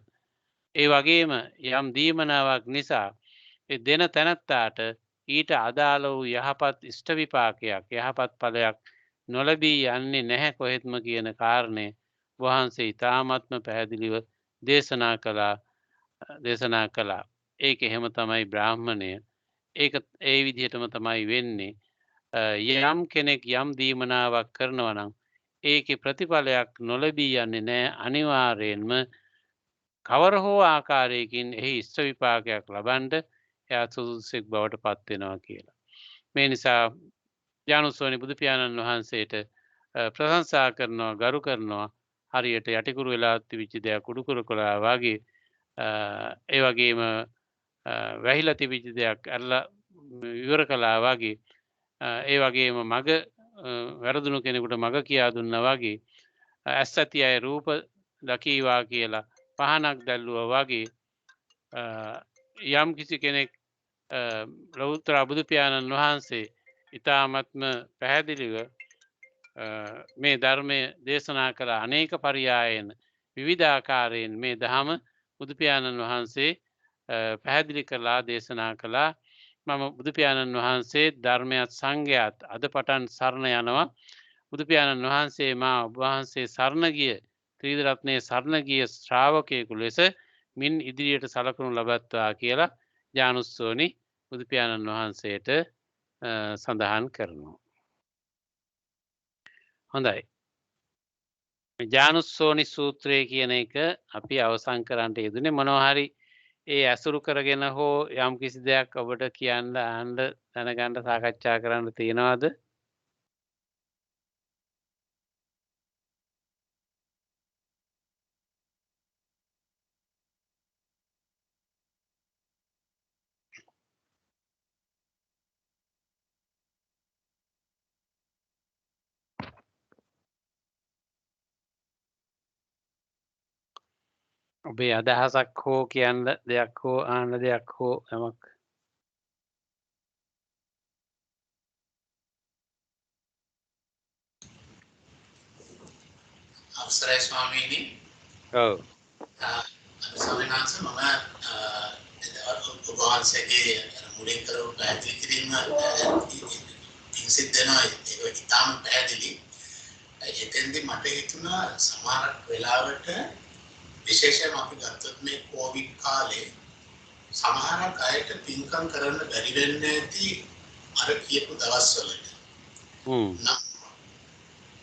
ඒ වගේම යම් දීමනාවක් නිසා ඒ දෙන තැනත්තාට ඊට අදාළ වූ යහපත් ඉෂ්ට විපාකයක්, යහපත් ඵලයක් නොලැබී යන්නේ නැහැ කොහෙත්ම කියන කාරණය වහන්සේ ඉතාමත්ම පැහැදිලිව දේශනා කළා. ඒක එහෙම තමයි බ්‍රාහ්මණය. ඒක ඒ විදිහටම තමයි වෙන්නේ. යම් කෙනෙක් යම් දීමනාවක් කරනවා නම් ඒකේ ප්‍රතිඵලයක් නොලැබී යන්නේ නැහැ. අනිවාර්යෙන්ම කවර හෝ ආකාරයකින් එහි ඉෂ්ට විපාකයක් ලබන්න එයා සුදුසෙක් බවට පත් වෙනවා කියලා. මේ නිසා ඥානසෝනි බුදු පියාණන් වහන්සේට ප්‍රශංසා කරනවා, ගරු කරනවා. හරියට යටිකුරු වෙලා තිබිච්ච දෙයක් උඩුකුරු කළා වගේ, ඒ වගේම වැහිලා තිබිච්ච දෙයක් අල්ලා ඉවර කළා වගේ, ඒ වගේම මග වැරදුණු කෙනෙකුට මග කියා දුන්නා වගේ, ඇස් ඇති අය රූප දකීවා කියලා පහනක් දැල්ලුවා වගේ, යම් කිසි කෙනෙක් ලෞතර බුදු පියාණන් වහන්සේ ඉතාමත්ම පැහැදිලිව මේ ධර්මය දේශනා කළ අනේක පරියායන විවිධාකාරයෙන් මේ දහම බුදු පියාණන් වහන්සේ පැහැදිලි කළා, දේශනා කළා. මම බුදු පියාණන් වහන්සේ ධර්මයත් සංඝයාත් අද පටන් සරණ යනවා. බුදු පියාණන් වහන්සේ මා ඔබ වහන්සේ සරණ ගිය ත්‍රිවිධ රත්නයේ සරණ ගිය ශ්‍රාවකයෙකු ලෙස මින් ඉදිරියට සලකනු ලබත්වා කියලා ඥානුස්සෝනි බුදු පියාණන් වහන්සේට සඳහන් කරනවා. හොඳයි. ඥානුස්සෝනි සූත්‍රය කියන එක අපි අවසන් කරන්න යෙදුනේ මොනවා හරි ඒ ඇසුරු කරගෙන හෝ යම් කිසි දෙයක් ඔබට කියන්න, අහන්න, දැනගන්න, සාකච්ඡා කරන්න තියෙනවද? ඔබේ අදහසක් හෝ කියන්න දෙයක් හෝ අහන්න දෙයක් හෝ යමක්. අවසරයි ස්වාමීනි. ඔව්. ස්වාමීන් වහන්සේ මම ඔබ වහන්සේගේ මුලින් කරපු පැහැදිලි කිරීම සිද්ධ වෙනවා. ඒක ඉතාම පැහැදිලි. එතෙන්දී මට හිතුණා සමහර වෙලාවට විශේෂයෙන්ම අපි ගත්තොත් මේ කොවිඩ් කාලේ සමහර අයට පින්කම් කරන්න බැරි වෙන්නේ නැති අර කියපු දවස්වලට.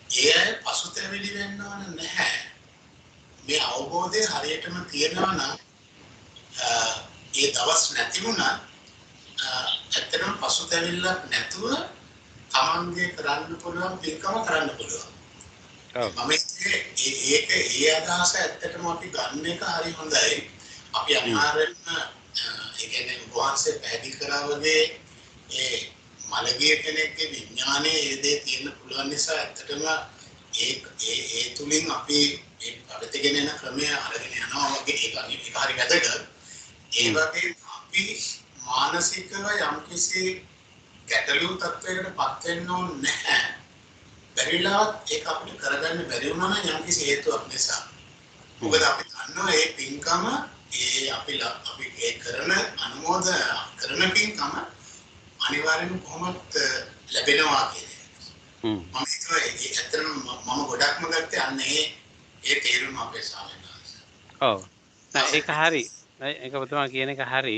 ඒ පසුතැවිලි වෙන්න ඕන නැහැ. මේ අවබෝධය හරියටම තියෙනවා නම් ඒ දවස් නැති වුණා ඇත්තටම පසුතැවිල්ලක් නැතුව තමන්ගේ කරන්න පුළුවන් පින්කම කරන්න පුළුවන්. මම ඒක ඒ අදහස ඇත්තටම අපි ගන්න එක හරි හොඳයි. අපි අනිවාර්යෙන්ම ඒ කියන්නේ වහන්සේ පැහැදිලි කරා වගේ ඒ මළගිය කෙනෙක්ගේ විඥානයේ ඒ දේ තියෙන්න පුළුවන් නිසා ඇත්තටම ඒ තුලින් අපි ඒ පරිතගෙන යන ක්‍රමය අරගෙන යනවා වගේ ඒක හරි වැදගත්. ඒ වගේ අපි මානසිකව යම්කිසි ගැටලු තත්වයකට පත් වෙන්න ඕනේ නැහැ. බැරිලාවත් ඒක අපිට කරගන්න බැරි වුණා නම් යම්කිසි හේතුවක් නිසා. මොකද අපි දන්නවා මේ පින්කම අපි ඒ කරන අනුමෝදන කරන පින්කම අනිවාර්යෙන්ම කොහොමද ලැබෙනවා කියන්නේ. මම හිතුවා ඇත්තටම මම ගොඩක්ම ගත්තේ අන්න ඒ තේරුම අපේ ස්වාමීන් වහන්සේ. ඔව්. ඒක හරි. ඒක ඔබතුමා කියන එක හරි.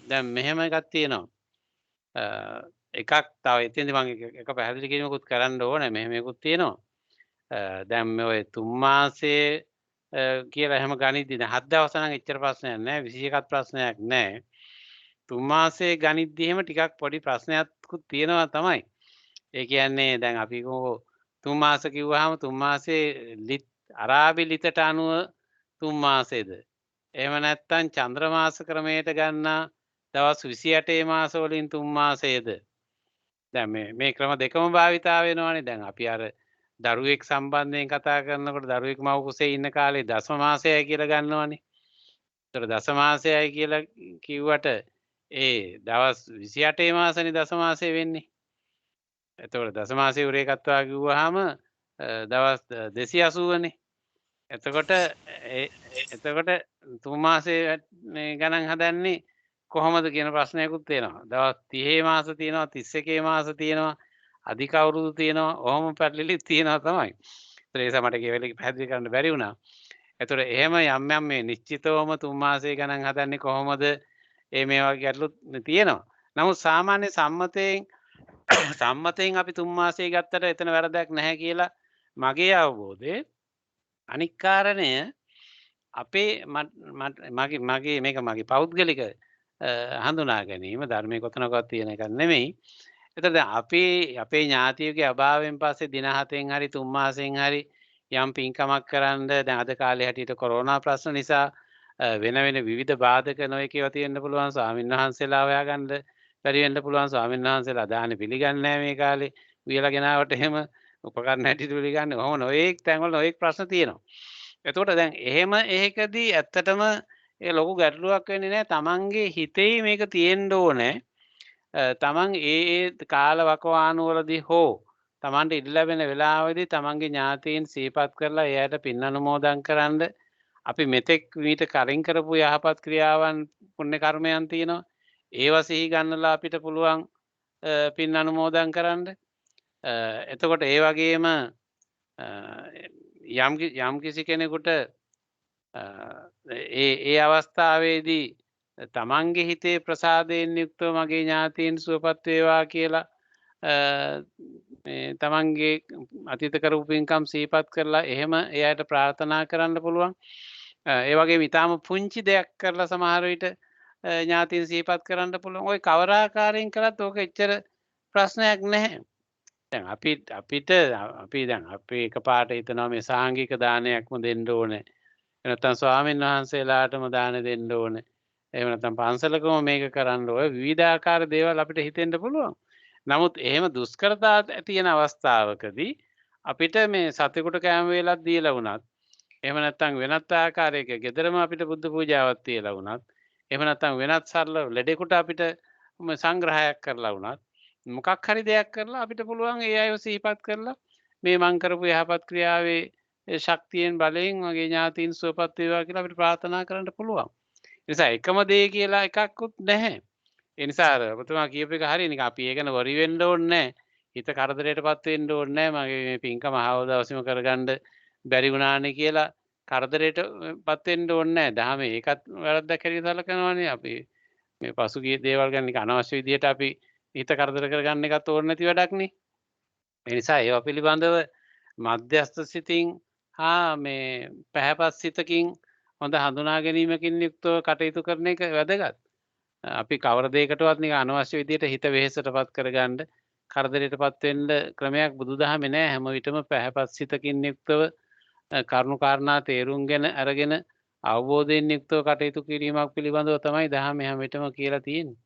දැන් මෙහෙම එකක් තියෙනවා. එකක් තව එතෙන්දි මම එක පැහැදිලි කිරීමකුත් කරන්න ඕනේ. මෙහෙම එකකුත් තියෙනවා. දැන් මේ ඔය 3 මාසයේ කියලා එහෙම ගනිද්දී දැන් 7 දවස් නම් එච්චර ප්‍රශ්නයක් නැහැ. 21ක් ප්‍රශ්නයක් නැහැ. 3 මාසයේ ගනිද්දී එහෙම ටිකක් පොඩි ප්‍රශ්නයක්කුත් තියෙනවා තමයි. ඒ කියන්නේ දැන් අපි 3 මාස කිව්වහම 3 මාසේ අරාබි ලිතට අනුව 3 මාසෙද? එහෙම නැත්නම් චන්ද්‍ර මාස ක්‍රමයට ගන්නා දවස් 28 මාස වලින් 3 මාසයේද? දැන් මේ ක්‍රම දෙකම භාවිතා වෙනවානේ. දැන් අපි අර දරුවෙක් සම්බන්ධයෙන් කතා කරනකොට දරුවෙක් මව කුසේ ඉන්න කාලේ දශම මාසයයි කියලා ගන්නවානේ. ඒතර දශම මාසයයි කියලා කිව්වට ඒ දවස් 28 මාසනේ දශම මාසය වෙන්නේ. එතකොට දශම මාසයේ උරේකත්වා කිව්වහම දවස් 280නේ. එතකොට 3 මාසයේ ගණන් හදන්නේ කොහොමද කියන ප්‍රශ්නයකුත් එනවා. දවස් 30 මාස තියෙනවා, 31 මාස තියෙනවා, අධික අවුරුදු තියෙනවා ඔහොම පැටලිලි තියෙනවා තමයි. ඒ නිසා මට කෙවෙලි පැහැදිලි කරන්න බැරි වුණා. ඒතර එහෙම යම් යම් මේ නිශ්චිතවම 3 මාසය ගණන් හදන්නේ කොහොමද? මේ වගේ ගැටලුත් තියෙනවා. නමුත් සාමාන්‍ය සම්මතයෙන් අපි 3 මාසය ගත්තට එතන වැරදක් නැහැ කියලා මගේ අවබෝධය. අනික් කාරණය අපේ මගේ මේක මගේ පෞද්ගලික හඳුනා ගැනීම ධර්මයේ කොතනකවත් තියෙන එකක් නෙමෙයි. එතකොට දැන් අපේ ඥාතියගේ අභාවයෙන් පස්සේ දින 7න් හරි 3 මාසෙන් හරි යම් පින්කමක් කරන්න දැන් අද කාලේ හැටියට කොරෝනා ප්‍රශ්න නිසා වෙන වෙන විවිධ බාධක නොයෙක් ඒවා තියෙන්න පුළුවන්. ස්වාමීන් වහන්සේලා හොයාගන්න බැරි වෙන්න පුළුවන්. ස්වාමීන් වහන්සේලා දාන පිළිගන්නේ නැහැ මේ කාලේ. උයලා ගෙනාවට එහෙම උපකරණ හැටියට පිළිගන්නේ. ඔහොම නොයෙක් තැන්වල නොයෙක් ප්‍රශ්න තියෙනවා. එතකොට දැන් එහෙම එකකදී ඇත්තටම ඒ ලොකු ගැටලුවක් වෙන්නේ නැහැ. තමන්ගේ හිතේ මේක තියෙන්න ඕනේ. තමන් ඒ කාල වකවානුවලදී හෝ තමන්ට ඉඩ ලැබෙන වෙලාවෙදී තමන්ගේ ඥාතීන් සිහිපත් කරලා එයාට පින් අනුමෝදන් කරන්න. අපි මෙතෙක් මීට කලින් කරපු යහපත් ක්‍රියාවන් පුණ්‍ය කර්මයන් තියෙනවා. ඒවා සිහි ගන්නලා අපිට පුළුවන් පින් අනුමෝදන් කරන්න. එතකොට ඒ වගේම යම් කිසි කෙනෙකුට ඒ අවස්ථාවේදී තමන්ගේ හිතේ ප්‍රසාදයෙන් යුක්තව මගේ ඥාතීන් සුවපත් වේවා කියලා තමන්ගේ අතීත කරපු පින්කම් සිහිපත් කරලා එහෙම එයාට ප්‍රාර්ථනා කරන්න පුළුවන්. ඒ වගේම ඊටාම පුංචි දෙයක් කරලා සමහර විට ඥාතීන් සිහිපත් කරන්න පුළුවන්. ওই කවර ආකාරයෙන් කළත් ඕක එච්චර ප්‍රශ්නයක් නැහැ. දැන් අපි එකපාරට හිතනවා මේ සාංගික දානයක්ම දෙන්න ඕනේ. නැත්නම් ස්වාමීන් වහන්සේලාටම දාන දෙන්න ඕනේ. එහෙම නැත්නම් පන්සලකම මේක කරන්න ඕනේ. විවිධාකාර දේවල් අපිට හිතෙන්න පුළුවන්. නමුත් එහෙම දුෂ්කරතා තියෙන අවස්ථාවකදී අපිට මේ සතෙකුට කැම වේලක් දීලා වුණත් එහෙම නැත්නම් වෙනත් ආකාරයක ගෙදරම අපිට බුද්ධ පූජාවක් තියලා වුණත් එහෙම නැත්නම් වෙනත් සරල ලෙඩෙකුට අපිට සංග්‍රහයක් කරලා වුණත් මොකක් හරි දෙයක් කරලා අපිට පුළුවන් ඒ අයව සිහිපත් කරලා මේ මං කරපු යහපත් ක්‍රියාවේ ශක්තියෙන් බලයෙන් මගේ ඥාතීන් සුවපත් වේවා කියලා අපිට ප්‍රාර්ථනා කරන්න පුළුවන්. ඒ නිසා එකම දේ කියලා එකක්වත් නැහැ. ඒ නිසා අර ඔබතුමා කියපු එක හරිය නිකන් අපි ඒක ගැන වරි වෙන්න ඕනේ නැහැ. හිත කරදරයටපත් වෙන්න ඕනේ නැහැ. මගේ මේ පින්කම ආව දවසේම කරගන්න බැරි වුණානේ කියලා කරදරයටපත් වෙන්න ඕනේ නැහැ. දහමේ ඒකත් වැරද්දක් හැටියට සලකනවානේ අපි. මේ පසුගිය දේවල් ගැන නිකන් අනවශ්‍ය විදියට අපි හිත කරදර කරගන්න එකත් ඕනේ නැති වැඩක්නේ. ඒ නිසා ඒවා පිළිබඳව මධ්‍යස්ථ සිතින් මේ පැහැපත් සිතකින් හොඳ හඳුනා ගැනීමකින් යුක්තව කටයුතු කරන එක වැදගත්. අපි කවර දෙයකටවත් නිකන් අනවශ්‍ය විදියට හිත වෙහෙසටපත් කරගන්න කරදරයටපත් වෙන්න ක්‍රමයක් බුදුදහමේ නැහැ. හැම විටම පැහැපත් සිතකින් යුක්තව කරුණු කාරණා තේරුම්ගෙන අරගෙන අවබෝධයෙන් යුක්තව කටයුතු කිරීමක් පිළිබඳව තමයි දහමේ හැම විටම කියලා තියෙන්නේ.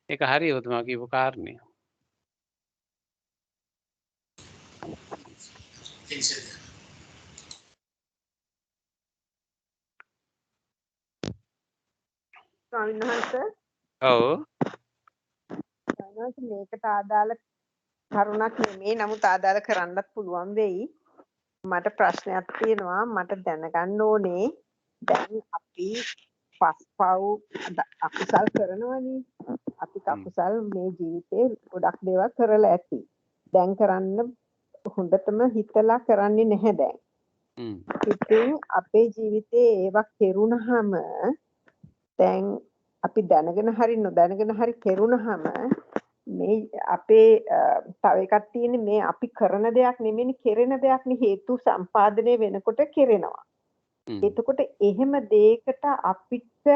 ඒක හරිය ඔබතුමා කියපු කාරණේ. ස්වාමීන් වහන්සේ ඔව්. මේකට අදාළ කරුණක් නෙමෙයි නමුත් අදාළ කරන්නත් පුළුවන් වෙයි. මට ප්‍රශ්නයක් තියෙනවා. මට දැනගන්න ඕනේ දැන් අපි පස්පව් අකුසල් කරනවනේ. අපි අකුසල් මේ ජීවිතේ ගොඩක් දේවල් කරලා ඇති. දැන් කරන්න හොඳටම හිතලා කරන්නේ නැහැ දැන්. ඉතින් අපේ ජීවිතේ ඒවා කෙරුණාම දැන් අපි දැනගෙන හරි නොදැනගෙන හරි කෙරුණාම මේ අපේ තව එකක් තියෙන්නේ මේ අපි කරන දෙයක් නෙමෙයි කෙරෙන දෙයක් නේ හේතු සම්පාදනය වෙනකොට කෙරෙනවා. එතකොට එහෙම දෙයකට අපිට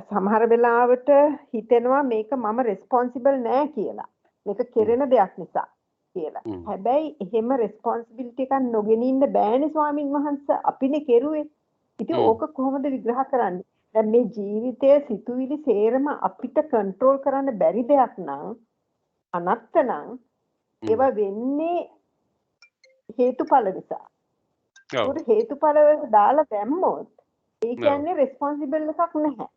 සමහර වෙලාවට හිතෙනවා මේක මම රෙස්පොන්සිබල් නෑ කියලා. මේක කෙරෙන දෙයක් නිසා කියලා. හැබැයි එහෙම රෙස්පොන්සිබිලිටි එකක් නොගෙන ඉන්න බෑනේ ස්වාමින් වහන්සේ. අපිනේ කෙරුවේ. ඉතින් ඕක කොහොමද විග්‍රහ කරන්නේ? දැන් මේ ජීවිතයේ සිතුවිලි සේරම අපිට කන්ට්‍රෝල් කරන්න බැරි දෙයක් නම් අනත්ත නම් ඒවා වෙන්නේ හේතුඵල නිසා. ඒක හේතුඵල වලට දාලා දැම්මොත් ඒ කියන්නේ රෙස්පොන්සිබල් එකක් නැහැ.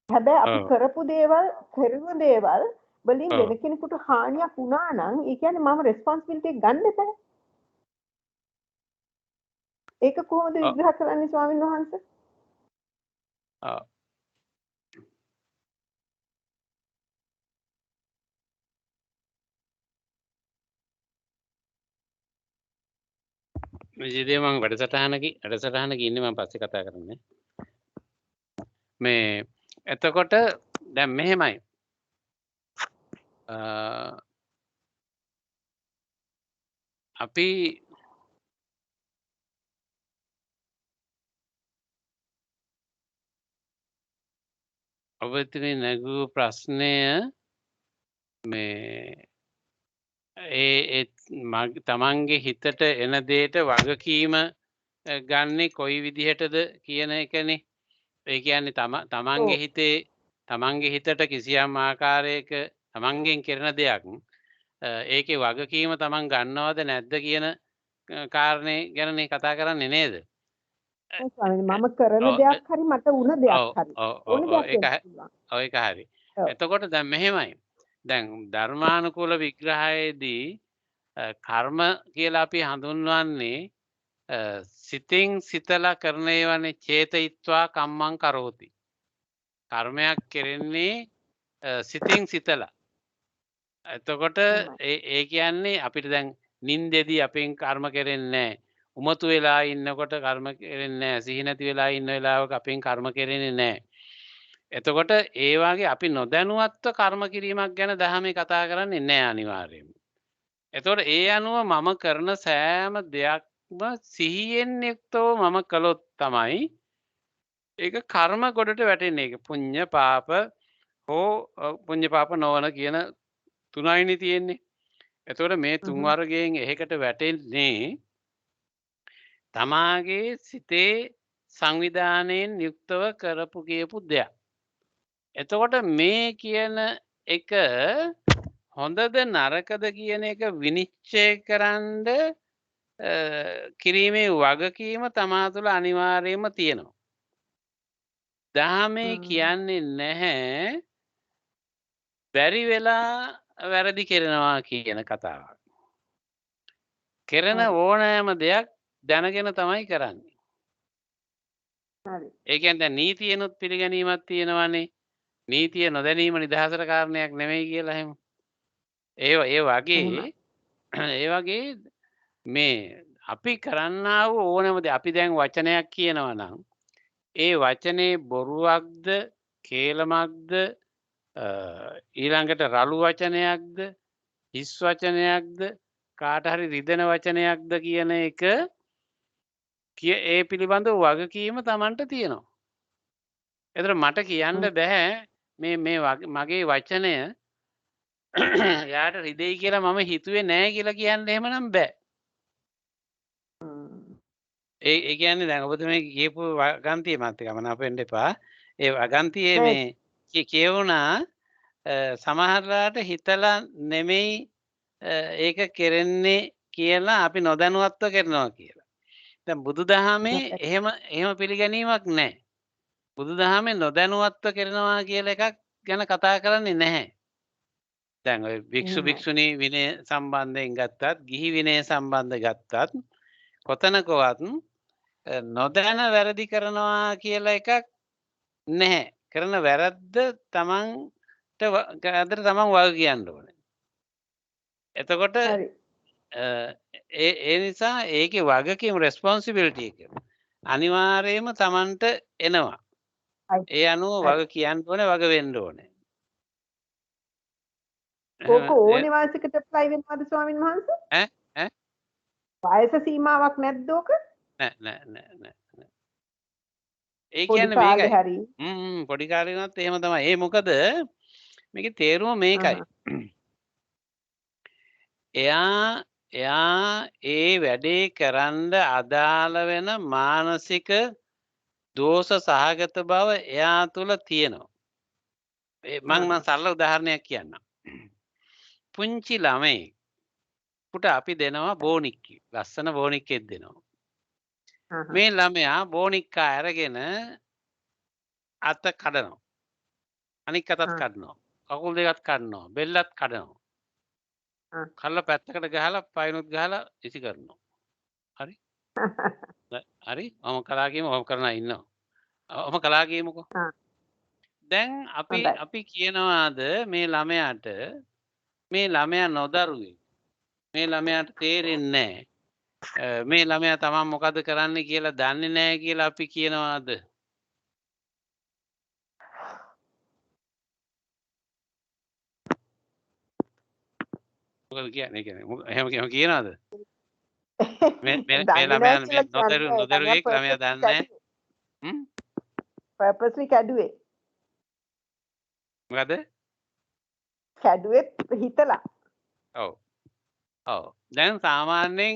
හැබැයි අපි කරපු දේවල් කරුණු දේවල් වලින් වෙන කෙනෙකුට හානියක් වුණා නම් ඒ කියන්නේ මම රෙස්පොන්සිබිලිටි එක ගන්න බෑ. ඒක කොහොමද විග්‍රහ කරන්නේ ස්වාමීන් වහන්සේ? විජේදේව මම වැඩසටහනක ඉන්නේ මම පස්සේ කතා කරන්නේ. මේ එතකොට දැන් මෙහෙමයි. අපි ඔබතුමී නැගූ ප්‍රශ්නය මේ තමන්ගේ හිතට එන දේට වගකීම ගන්නේ කොයි විදිහටද කියන එකනේ. ඒ කියන්නේ තමන්ගේ හිතේ තමන්ගේ හිතට කිසියම් ආකාරයක තමන්ගෙන් කරන දෙයක් ඒකේ වගකීම තමන් ගන්නවද නැද්ද කියන කාරණේ ගැනනේ කතා කරන්නේ නේද? මම කරන දෙයක් හරි මට වුණ දෙයක් හරි ඕන දෙයක් වෙන්න පුළුවන්. ඔව් ඒක හරි. එතකොට දැන් මෙහෙමයි. දැන් ධර්මානුකූල විග්‍රහයේදී කර්ම කියලා අපි හඳුන්වන්නේ සිතින් සිතලා කරන ඒවානේ චේතයිත්වා කම්මං කරෝති. කර්මයක් කෙරෙන්නේ සිතින් සිතලා. එතකොට ඒ කියන්නේ අපිට දැන් නින්දෙදී අපෙන් කර්ම කෙරෙන්නේ නැහැ. උමතු වෙලා ඉන්නකොට කර්ම කෙරෙන්නේ නැහැ. සිහි නැති වෙලා ඉන්න වෙලාවක අපෙන් කර්ම කෙරෙන්නේ නැහැ. එතකොට ඒ වගේ අපි නොදැනුවත්ව කර්ම කිරීමක් ගැන දහමේ කතා කරන්නේ නැහැ අනිවාර්යයෙන්ම. එතකොට ඒ අනුව මම කරන සෑම දෙයක්ම සිහියෙන් යුක්තව මම කළොත් තමයි ඒක කර්ම ගොඩට වැටෙන්නේ. ඒක පුඤ්ඤ පාප හෝ පුඤ්ඤ පාප නොවන කියන තුනයිනේ තියෙන්නේ. එතකොට මේ තුන් වර්ගයෙන් එකකට වැටෙන්නේ තමාගේ සිතේ සංවිධානයෙන් යුක්තව කරපු කියපු දෙයක්. එතකොට මේ කියන එක හොඳද නරකද කියන එක විනිශ්චය කරන්න කිරීමේ වගකීම තමා තුළ අනිවාර්යයෙන්ම තියෙනවා. දහමේ කියන්නේ නැහැ බැරි වෙලා වැරදි කරනවා කියන කතාවක්. කරන ඕනෑම දෙයක් දැනගෙන තමයි කරන්නේ. හරි. ඒ කියන්නේ දැන් නීතියනොත් පිළිගැනීමක් තියෙනවානේ. නීතිය නොදැනීම නිදහසට කාරණයක් නෙමෙයි කියලා එහෙම. ඒ වගේ මේ අපි කරන්නා වූ ඕනෑම දේ අපි දැන් වචනයක් කියනවා නම් ඒ වචනේ බොරුවක්ද කේලමක්ද ඊළඟට රළු වචනයක්ද හිස් වචනයක්ද කාට හරි රිදෙන වචනයක්ද කියන එක ඒ පිළිබඳව වගකීම Tamanට තියෙනවා. ඒතර මට කියන්න බෑ මේ මගේ වචනය යාට රිදෙයි කියලා මම හිතුවේ නෑ කියලා කියන්න එහෙමනම් බෑ. ඒ කියන්නේ දැන් ඔබතුමී කියපු වගන්තිය මාත් එක මම අපෙන්න එපා. ඒ වගන්තියේ මේ කියවුණා සමහරලාට හිතලා නෙමෙයි ඒක කෙරෙන්නේ කියලා අපි නොදැනුවත්ව කරනවා කියලා. දැන් බුදුදහමේ එහෙම පිළිගැනීමක් නැහැ. බුදුදහමේ නොදැනුවත්ව කරනවා කියලා එකක් ගැන කතා කරන්නේ නැහැ. දැන් ඔය භික්ෂු භික්ෂුණී විනය සම්බන්ධයෙන් ගත්තත්, ගිහි විනය සම්බන්ධ ගත්තත් කොතනකවත් නොදැන වැරදි කරනවා කියලා එකක් නැහැ. කරන වැරද්ද තමන්ට තමන් වග කියන්න ඕනේ. එතකොට ඒ නිසා ඒකේ වගකීම රෙස්පොන්සිබිලිටි එක අනිවාර්යයෙන්ම තමන්ට එනවා. ඒ අනුව වග කියන්න ඕනේ, වග වෙන්න ඕනේ. ඕක ඕනේ වයසකට ඇප්ලයි වෙනවද ස්වාමින් වහන්සේ? වයස සීමාවක් නැද්ද ඕක? නෑ. ඒ කියන්නේ මේකයි. පොඩි කාලේ වුණත් එහෙම තමයි. ඒ මොකද මේකේ තේරුම මේකයි. එයා ඒ වැඩේ කරන්න අදාළ වෙන මානසික දෝෂ සහගත බව එයා තුල තියෙනවා. මම සරල උදාහරණයක් කියන්නම්. පුංචි ළමයෙකුට අපි දෙනවා බෝනික්කි. ලස්සන බෝනික්කෙක් දෙනවා. මේ ළමයා බෝනික්කා අරගෙන අත කඩනවා. අනික් අතත් කඩනවා. කකුල් දෙකත් කඩනවා. බෙල්ලත් කඩනවා. කල්ල පැත්තකට ගහලා පයින්ුත් ගහලා ඉසි කරනවා. හරි? හරි? මම කලා කියමු මම කරනවා ඉන්නවා. මම කලා කියමුකෝ. දැන් අපි කියනවාද මේ ළමයාට මේ ළමයා නොදරුවෙක්. මේ ළමයාට තේරෙන්නේ නැහැ. මේ ළමයා තමන් මොකද කරන්න කියලා දන්නේ නැහැ කියලා අපි කියනවාද? මොකද කියන්නේ? එහෙම කියනවාද? මේ දන්නේ නැහැ ළමයා මේ කියලා කියන්නේ නොදරුවෙක් ළමයා දන්නේ නැහැ. පර්පස්ලි කැඩුවේ. මොකද? කැඩුවෙත් හිතලා. ඔව්. ඔව්. දැන් සාමාන්‍යයෙන්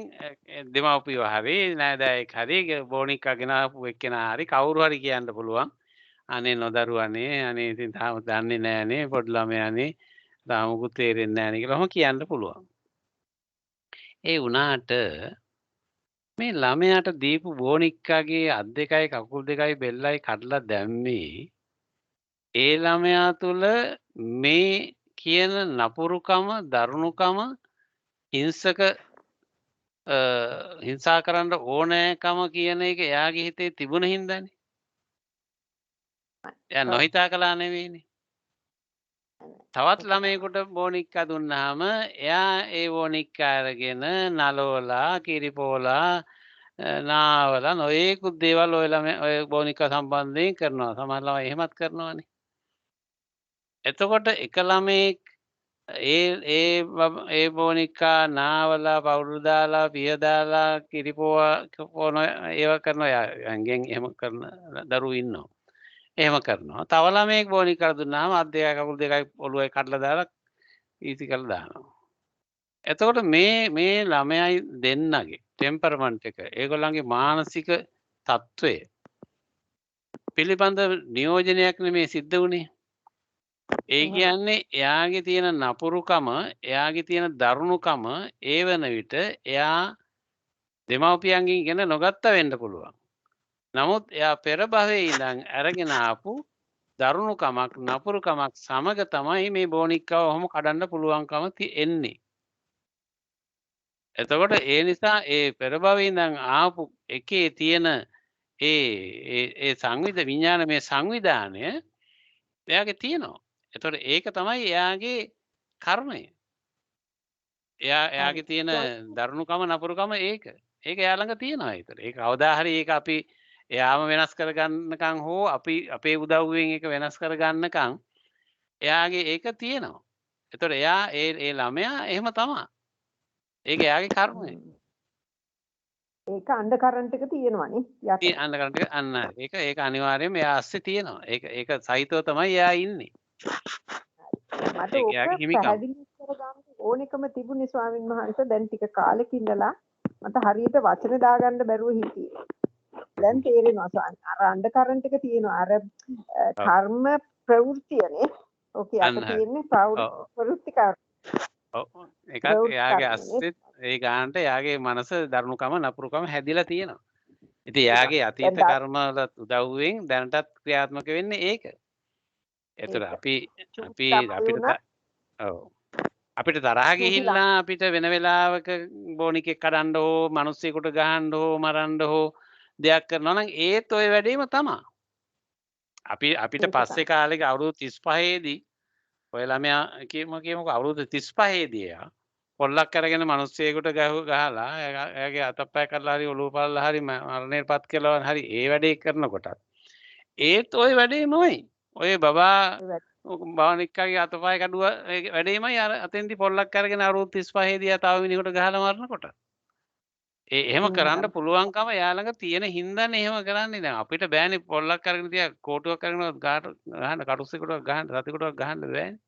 දෙමව්පියෝ හරි නෑදෑයෙක් හරි බෝනික්කා ගෙනාපු එක්කෙනා හරි කවුරු හරි කියන්න පුළුවන්. අනේ නොදරුවනේ අනේ ඉතින් තාම දන්නේ නෑනේ පොඩි ළමයානේ තාම මුකුත් තේරෙන්නේ නෑනේ කියලා ඔහොම කියන්න පුළුවන්. ඒ වුණාට මේ ළමයාට දීපු බෝනික්කාගේ අත් දෙකයි කකුල් දෙකයි බෙල්ලයි කඩලා දැම්මේ ඒ ළමයා තුළ මේ කියන නපුරුකම දරුණුකම හිංසක හිංසා කරන්න ඕනෑකම කියන එක එයාගේ හිතේ තිබුණ හින්දානේ. එයා නොහිතා කළා නෙවෙයිනේ. තවත් ළමයෙකුට බෝනික්කා දුන්නාම එයා ඒ බෝනික්කා අරගෙන නලවලා කිරිපෝලා නාවලා නොයෙකුත් දේවල් ඔය බෝනික්කා සම්බන්ධයෙන් කරනවා. සමහර ළමයි එහෙමත් කරනවානේ. එතකොට එක ළමයෙක් ඒ බෝනික්කා නාවලා පවුඩර් දාලා පිය දාලා කිරිපෝන ඒව කරනවා. ඇඟෙන් එහෙම කරන දරුවෝ ඉන්නවා. එහෙම කරනවා. තව ළමයෙක් බෝනික්කා දුන්නාම අත් දෙකයි කකුල් දෙකයි ඔළුවයි කඩලා දාලා ඊසි කරලා දානවා. එතකොට මේ ළමයයි දෙන්නගේ ටෙම්පරමන්ට් එක ඒගොල්ලන්ගේ මානසික තත්ත්වය පිළිබඳ නියෝජනයක් නෙමේ සිද්ධ වුණේ. ඒ කියන්නේ එයාගේ තියෙන නපුරුකම එයාගේ තියෙන දරුණුකම ඒ වන විට එයා දෙමව්පියන්ගෙන් ඉගෙන නොගත්ත වෙන්න පුළුවන්. නමුත් එයා පෙර භවයේ ඉඳන් අරගෙන ආපු දරුණුකමක් නපුරුකමක් සමග තමයි මේ බෝනික්කාව ඔහොම කඩන්න පුළුවන්කම එන්නේ. එතකොට ඒ නිසා ඒ පෙර භවයේ ඉඳන් ආපු එකේ තියෙන ඒ විඥාන මේ සංවිධානය එයාගේ තියෙනවා. එතකොට ඒක තමයි එයාගේ කර්මය. එයාගේ තියෙන දරුණුකම නපුරුකම ඒක. ඒක එයා ළඟ තියෙනවා ඒතර. ඒක කවදා හරි ඒක අපි එයාම වෙනස් කරගන්නකම් හෝ අපි අපේ උදව්වෙන් ඒක වෙනස් කරගන්නකම් එයාගේ ඒක තියෙනවා. එතකොට එයා ඒ ළමයා එහෙම තමයි. ඒක එයාගේ කර්මය. ඒක අන්ඩර් කරන්ට් එක තියෙනවනේ යට. අන්ඩර් කරන්ට් එක අන්න ඒක අනිවාර්යයෙන්ම එයා ඇස්සේ තියෙනවා. ඒක සහිතව තමයි එයා ඉන්නේ. මට ඒක ඕක එයාගේ හිමිකම. පැහැදිලි කරගන්න ඕනෙකම තිබුණේ ස්වාමින් වහන්සේ. දැන් ටික කාලෙක ඉඳලා මට හරියට වචන දාගන්න බැරුව හිටියේ. දැන් තේරෙනවා ස්වාමීන්. අර අන්ඩර් කරන්ට් එක තියෙනවා. අර කර්ම ප්‍රවෘත්තියනේ. ඔකේ අත තියෙන්නේ ප්‍රවෘත්ති කර්ම. ඔව්. ඒකත් එයාගේ අස්සෙත් ඒ ගානට එයාගේ මනස දරුණුකම නපුරුකම හැදිලා තියෙනවා. ඉතින් එයාගේ අතීත කර්ම වල උදව්වෙන් දැනටත් ක්‍රියාත්මක වෙන්නේ ඒක. ඒතර අපිට තරහ ගිහිල්ලා අපිට වෙන වෙලාවක බෝනිකෙක් කඩන්න හෝ මිනිස්සෙකුට ගහන්න හෝ මරන්න හෝ දෙයක් කරනවා නම් ඒත් ওই වැඩේම තමයි. අපිට පස්සේ කාලෙක අවුරුදු 35 දී ඔය ළමයා කියමුකෝ අවුරුදු 35 දී එයා පොල්ලක් අරගෙන මිනිස්සෙකුට ගහලා එයාගේ අතපය කඩලා හරි ඔලුව පල්ලා හරි මරණයටපත් කළා හරි ඒ වැඩේ කරනකොටත් ඒත් ওই වැඩේ නොයි. ඔය බබා බානික්කාගේ අතපය කඩුව වැඩේමයි අර අතෙන්දි පොල්ලක් අරගෙන අවුරුදු 35 දී තව මිනිහෙකුට ගහලා මරනකොට. එහෙම කරන්න පුළුවන්කම එයා ළඟ තියෙන හින්දානේ එහෙම කරන්නේ. දැන් අපිට බෑනේ පොල්ලක් අරගෙන තියා කෝටුවක් අරගෙන ගහන්න කටුස්සෙකුට ගහන්න සතෙකුට ගහන්න බෑනේ.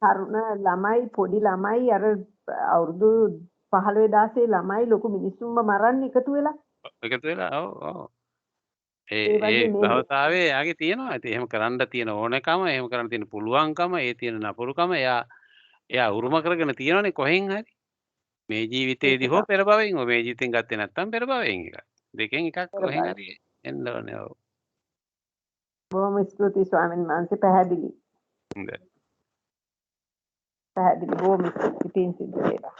තරුණ ළමයි පොඩි ළමයි අර අවුරුදු 15 16 ළමයි ලොකු මිනිස්සුන්ව මරන්න එකතු වෙලා. ඔව්. ඒ භවතාවේ එයාගේ තියෙනවා. ඉතින් එහෙම කරන්න තියෙන ඕනකම, එහෙම කරන්න තියෙන පුළුවන්කම, ඒ තියෙන නපුරුකම එයා උරුම කරගෙන තියෙනවනේ කොහෙන් හරි. මේ ජීවිතේදී හෝ පෙර භවයෙන් හෝ මේ ජීවිතෙන් ගත්තේ නැත්නම් පෙර භවයෙන් එකක්. දෙකෙන් එකක් කොහෙන් හරි එන්න ඕනේ. ඔව්. බොහොම ස්තුතියි ස්වාමීන් වහන්සේ පැහැදිලි. හොඳයි. පැහැදිලි බොහොම ස්තුතියි සිද්ධ වේවා.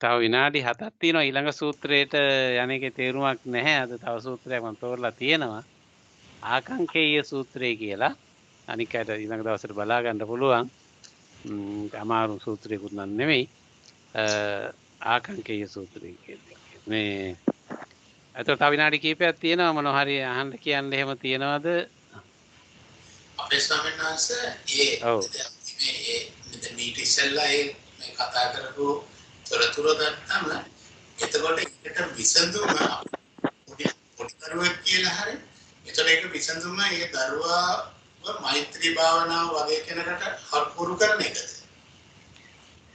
තව විනාඩි 7ක් තියෙනවා ඊළඟ සූත්‍රයට යන්නේකේ තේරුමක් නැහැ. අද තව සූත්‍රයක් මම තෝරලා තියෙනවා. ආකංකේය සූත්‍රය කියලා. අනික අර ඊළඟ දවසට බලා ගන්න පුළුවන්. අමාරු සූත්‍රයකුත් නෙමෙයි. ආකංකේය සූත්‍රය කියන්නේ. මේ අතට තව විනාඩි කිහිපයක් තියෙනවා මොනවා හරි අහන්න කියන්න එහෙම තියනවද? අපේ ස්වාමීන් වහන්සේ ඔව්. මේ මීට ඉස්සෙල්ලා මේ කතා කරපු තොරතුරු ගත්තම එතකොට ඒකට විසඳුම පොඩි දරුවෙක් කියලා හරි එතකොට ඒක විසඳුම ඒ දරුවාව මෛත්‍රී භාවනාව වගේ කෙනකට හුරු කරන එකද?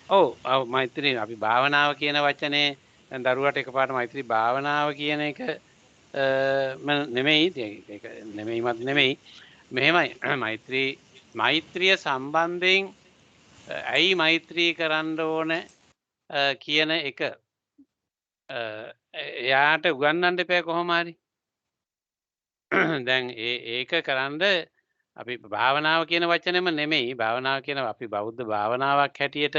ඔව් මෛත්‍රී අපි භාවනාව කියන වචනේ දැන් දරුවට එකපාරට මෛත්‍රී භාවනාව කියන එක නෙමෙයි ඒක නෙමෙයිමත් නෙමෙයි මෙහෙමයි මෛත්‍රිය සම්බන්ධයෙන් ඇයි මෛත්‍රී කරන්න ඕන කියන එක එයාට උගන්වන්න දෙපෑ කොහොම හරි දැන් ඒක කරන්ද අපි භාවනාව කියන වචනේම නෙමෙයි භාවනාව කියන අපි බෞද්ධ භාවනාවක් හැටියට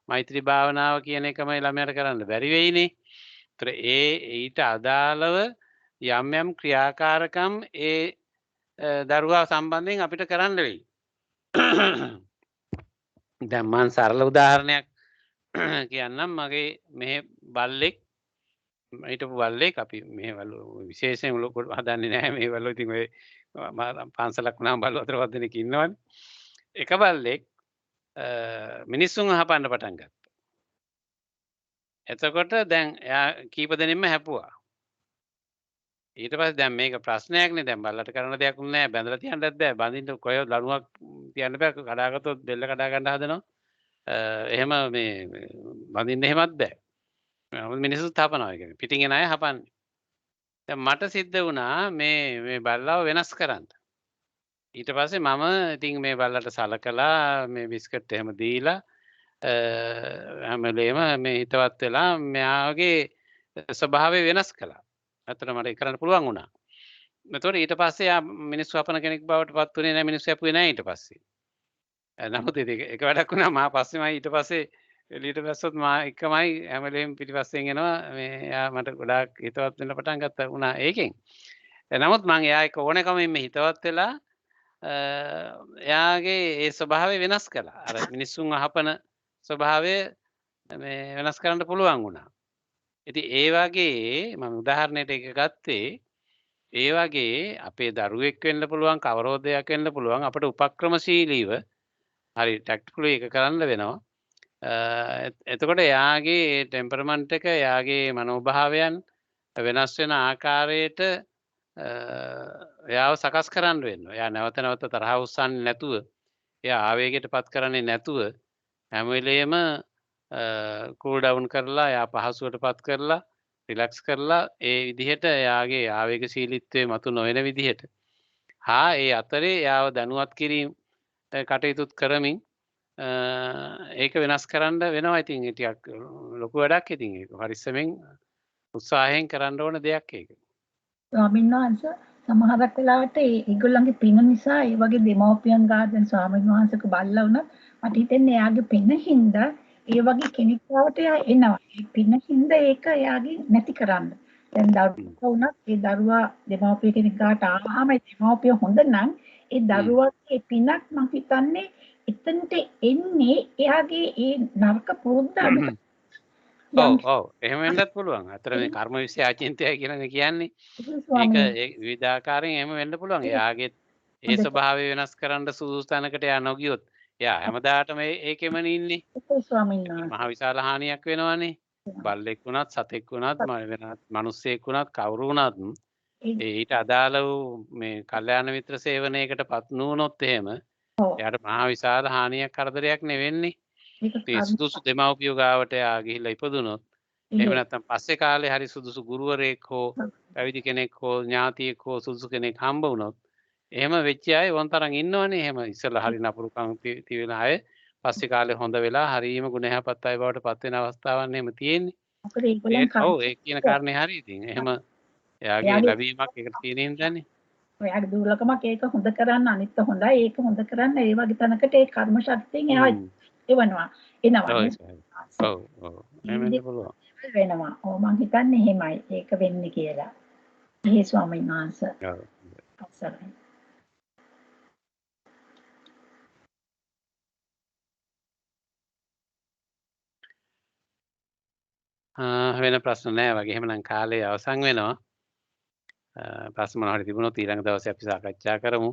මෛත්‍රී භාවනාව කියන එකම ළමයාට කරන්න බැරි වෙයිනේ. ඒතර ඊට අදාළව යම් යම් ක්‍රියාකාරකම් ඒ දරුවා සම්බන්ධයෙන් අපිට කරන්න වෙයි. දැන් මම සරල උදාහරණයක් කියන්නම්. මගේ මෙහෙ බල්ලෙක් හිටපු බල්ලෙක් අපි මෙහෙ විශේෂයෙන් ලොකු හදන්නේ නැහැ මේ බල්ලෝ. ඉතින් ඔය පන්සලක් වුණාම බල්ලෝ 4 දෙනෙක් ඉන්නවනේ. එක බල්ලෙක් මිනිස්සුන් අහපන්න පටන් ගත්තා. එතකොට දැන් එයා කීප දෙනෙක්ම හැපුවා. ඊට පස්සේ දැන් මේක ප්‍රශ්නයක්නේ. දැන් බල්ලට කරන්න දෙයක් නැහැ. බැඳලා තියන්නත් බෑ. බඳින්න කොය ලණුවක් තියන්න බෑ. කඩාගත්තොත් බෙල්ල කඩා ගන්න හදනවා. එහෙම මේ බඳින්න එහෙමත් බෑ. මිනිස්සුත් හපනවා. ඒ කියන්නේ පිටින් එන අය හපන්නේ. දැන් මට සිද්ධ වුණා මේ බල්ලව වෙනස් කරන්න. ඊට පස්සේ මම ඉතින් මේ බල්ලට සලකලා මේ බිස්කට් එහෙම දීලා හැම වෙලේම මේ හිතවත් වෙලා මෙයාගේ ස්වභාවය වෙනස් කළා. අතන මට ඒක කරන්න පුළුවන් වුණා. එතකොට ඊට පස්සේ යා මිනිස්සු අපන කෙනෙක් බවට පත් වුණේ නැහැ. මිනිස්සු යපුවේ නැහැ ඊට පස්සේ. නමුත් ඒක වැඩක් වුණා. මා පස්සේමයි ඊට පස්සේ එළියට බැස්සොත් මා එකමයි හැම වෙලේම පිටිපස්සෙන් එනවා. මේ යා මට ගොඩාක් හිතවත් වෙන්න පටන් ගත්තා වුණා ඒකෙන්. නමුත් මම එයා එක ඕනකමින් මේ හිතවත් වෙලා එයාගේ ඒ ස්වභාවය වෙනස් කළා. අර මිනිස්සුන් අහපන ස්වභාවය මේ වෙනස් කරන්න පුළුවන් වුණා. ඉතින් ඒ වගේ මම උදාහරණයට එක ගත්තේ ඒ වගේ අපේ දරුවෙක් වෙන්න පුළුවන් කවරෝදයක් වෙන්න පුළුවන් අපිට උපක්‍රමශීලීව හරි ටැක්ටිකලි එක කරන්න වෙනවා. එතකොට එයාගේ ටෙම්පරමන්ට් එක එයාගේ මනෝභාවයන් වෙනස් වෙන ආකාරයට එයාව සකස් කරන්න වෙනවා. එයා නැවත නැවත තරහ උස්සන්නේ නැතුව එයා ආවේගයට පත් කරන්නේ නැතුව හැම වෙලේම කූල් ඩවුන් කරලා එයා පහසුවට පත් කරලා රිලැක්ස් කරලා ඒ විදිහට එයාගේ ආවේගශීලීත්වයේ මතු නොවන විදිහට ඒ අතරේ එයාව දැනුවත් කිරීම කටයුතුත් කරමින් ඒක වෙනස් කරන්න වෙනවා. ඉතින් ඒ ටිකක් ලොකු වැඩක්. ඉතින් ඒක පරිස්සමෙන් උත්සාහයෙන් කරන්න ඕන දෙයක් ඒක. ස්වාමීන් වහන්සේ සමහරක් වෙලාවට ඒගොල්ලන්ගේ පින නිසා ඒ වගේ දෙමව්පියන් ගාden ස්වාමීන් වහන්සේක බල්ලා වුණත් මට හිතෙන්නේ එයාගේ පින හින්දා ඒ වගේ කෙනෙක් වට එයා එනවා. ඒ පින හින්දා ඒක එයාගේ නැති කරන්න. දැන් දරුවා වුණත් ඒ දරුවා දෙමව්පිය කෙනෙක් ගාට ආවම ඒ දෙමව්පිය හොඳ නම් ඒ දරුවාගේ පිනක් මම හිතන්නේ එතනට එන්නේ එයාගේ ඒ නරක පුරුද්ද අඩු. ඔව් එහෙම වෙන්නත් පුළුවන්. අතර මේ කර්ම විශ්ය ආචින්තය කියලා කියන්නේ ඒක විවිධාකාරයෙන් එහෙම වෙන්න පුළුවන්. එයාගේ ඒ ස්වභාවය වෙනස් කරන්න සුදුසු තැනකට එයා නොගියොත් එයා හැමදාටම ඒකෙම ඉන්නේ. මහ විශාල හානියක් වෙනවනේ. බල්ලෙක් වුණත් සතෙක් වුණත් වෙනත් මිනිස්සෙක් වුණත් කවුරු වුණත් ඊට අදාළ වූ මේ කල්යාණ මිත්‍ර සේවනයකටපත් නුනොත් එහෙම එයාට මහ විශාල හානියක් කරදරයක් නෙවෙන්නේ. ඒ සුදුසු දෙමව්පියෝ ගාවට එයා ගිහිල්ලා ඉපදුනොත් එහෙම නැත්නම් පස්සේ කාලේ හරි සුදුසු ගුරුවරයෙක් හෝ පැවිදි කෙනෙක් හෝ ඥාතියෙක් හෝ සුදුසු කෙනෙක් හම්බ වුණොත් එහෙම වෙච්ච අය වොන්තරන් ඉන්නවනේ. එහෙම ඉස්සෙල්ලා හරි නපුරුකම් තියන අය පස්සේ කාලේ හොඳ වෙලා හරීම ගුණ යහපත් අය බවට පත් වෙන අවස්ථාවන් එහෙම තියෙන්නේ. ඔව් ඒ කියන කාරණේ හරි. ඉතින් එහෙම එයාගේ ලැබීමක් ඒකට තියෙන හින්දානේ. ඔයාගේ දුර්ලභමක් ඒක හොඳ කරන්න අනිත් හොඳයි ඒක හොඳ කරන්න ඒ වගේ තැනකට ඒ කර්ම ශක්තියෙන් එයා එවනවා. ඔව් ඔව් එහෙම වෙන්න පුළුවන්. වෙනවා. ඔව් මං හිතන්නේ එහෙමයි. ඒක වෙන්නේ කියලා. ඒ ස්වාමීන් වහන්සේ ඔව්. අවසරයි. වෙන ප්‍රශ්න නැහැ වගේ. එහෙමනම් කාලය අවසන් වෙනවා. ප්‍රශ්න මොනවා හරි තිබුණොත් ඊළඟ දවසේ අපි සාකච්ඡා කරමු.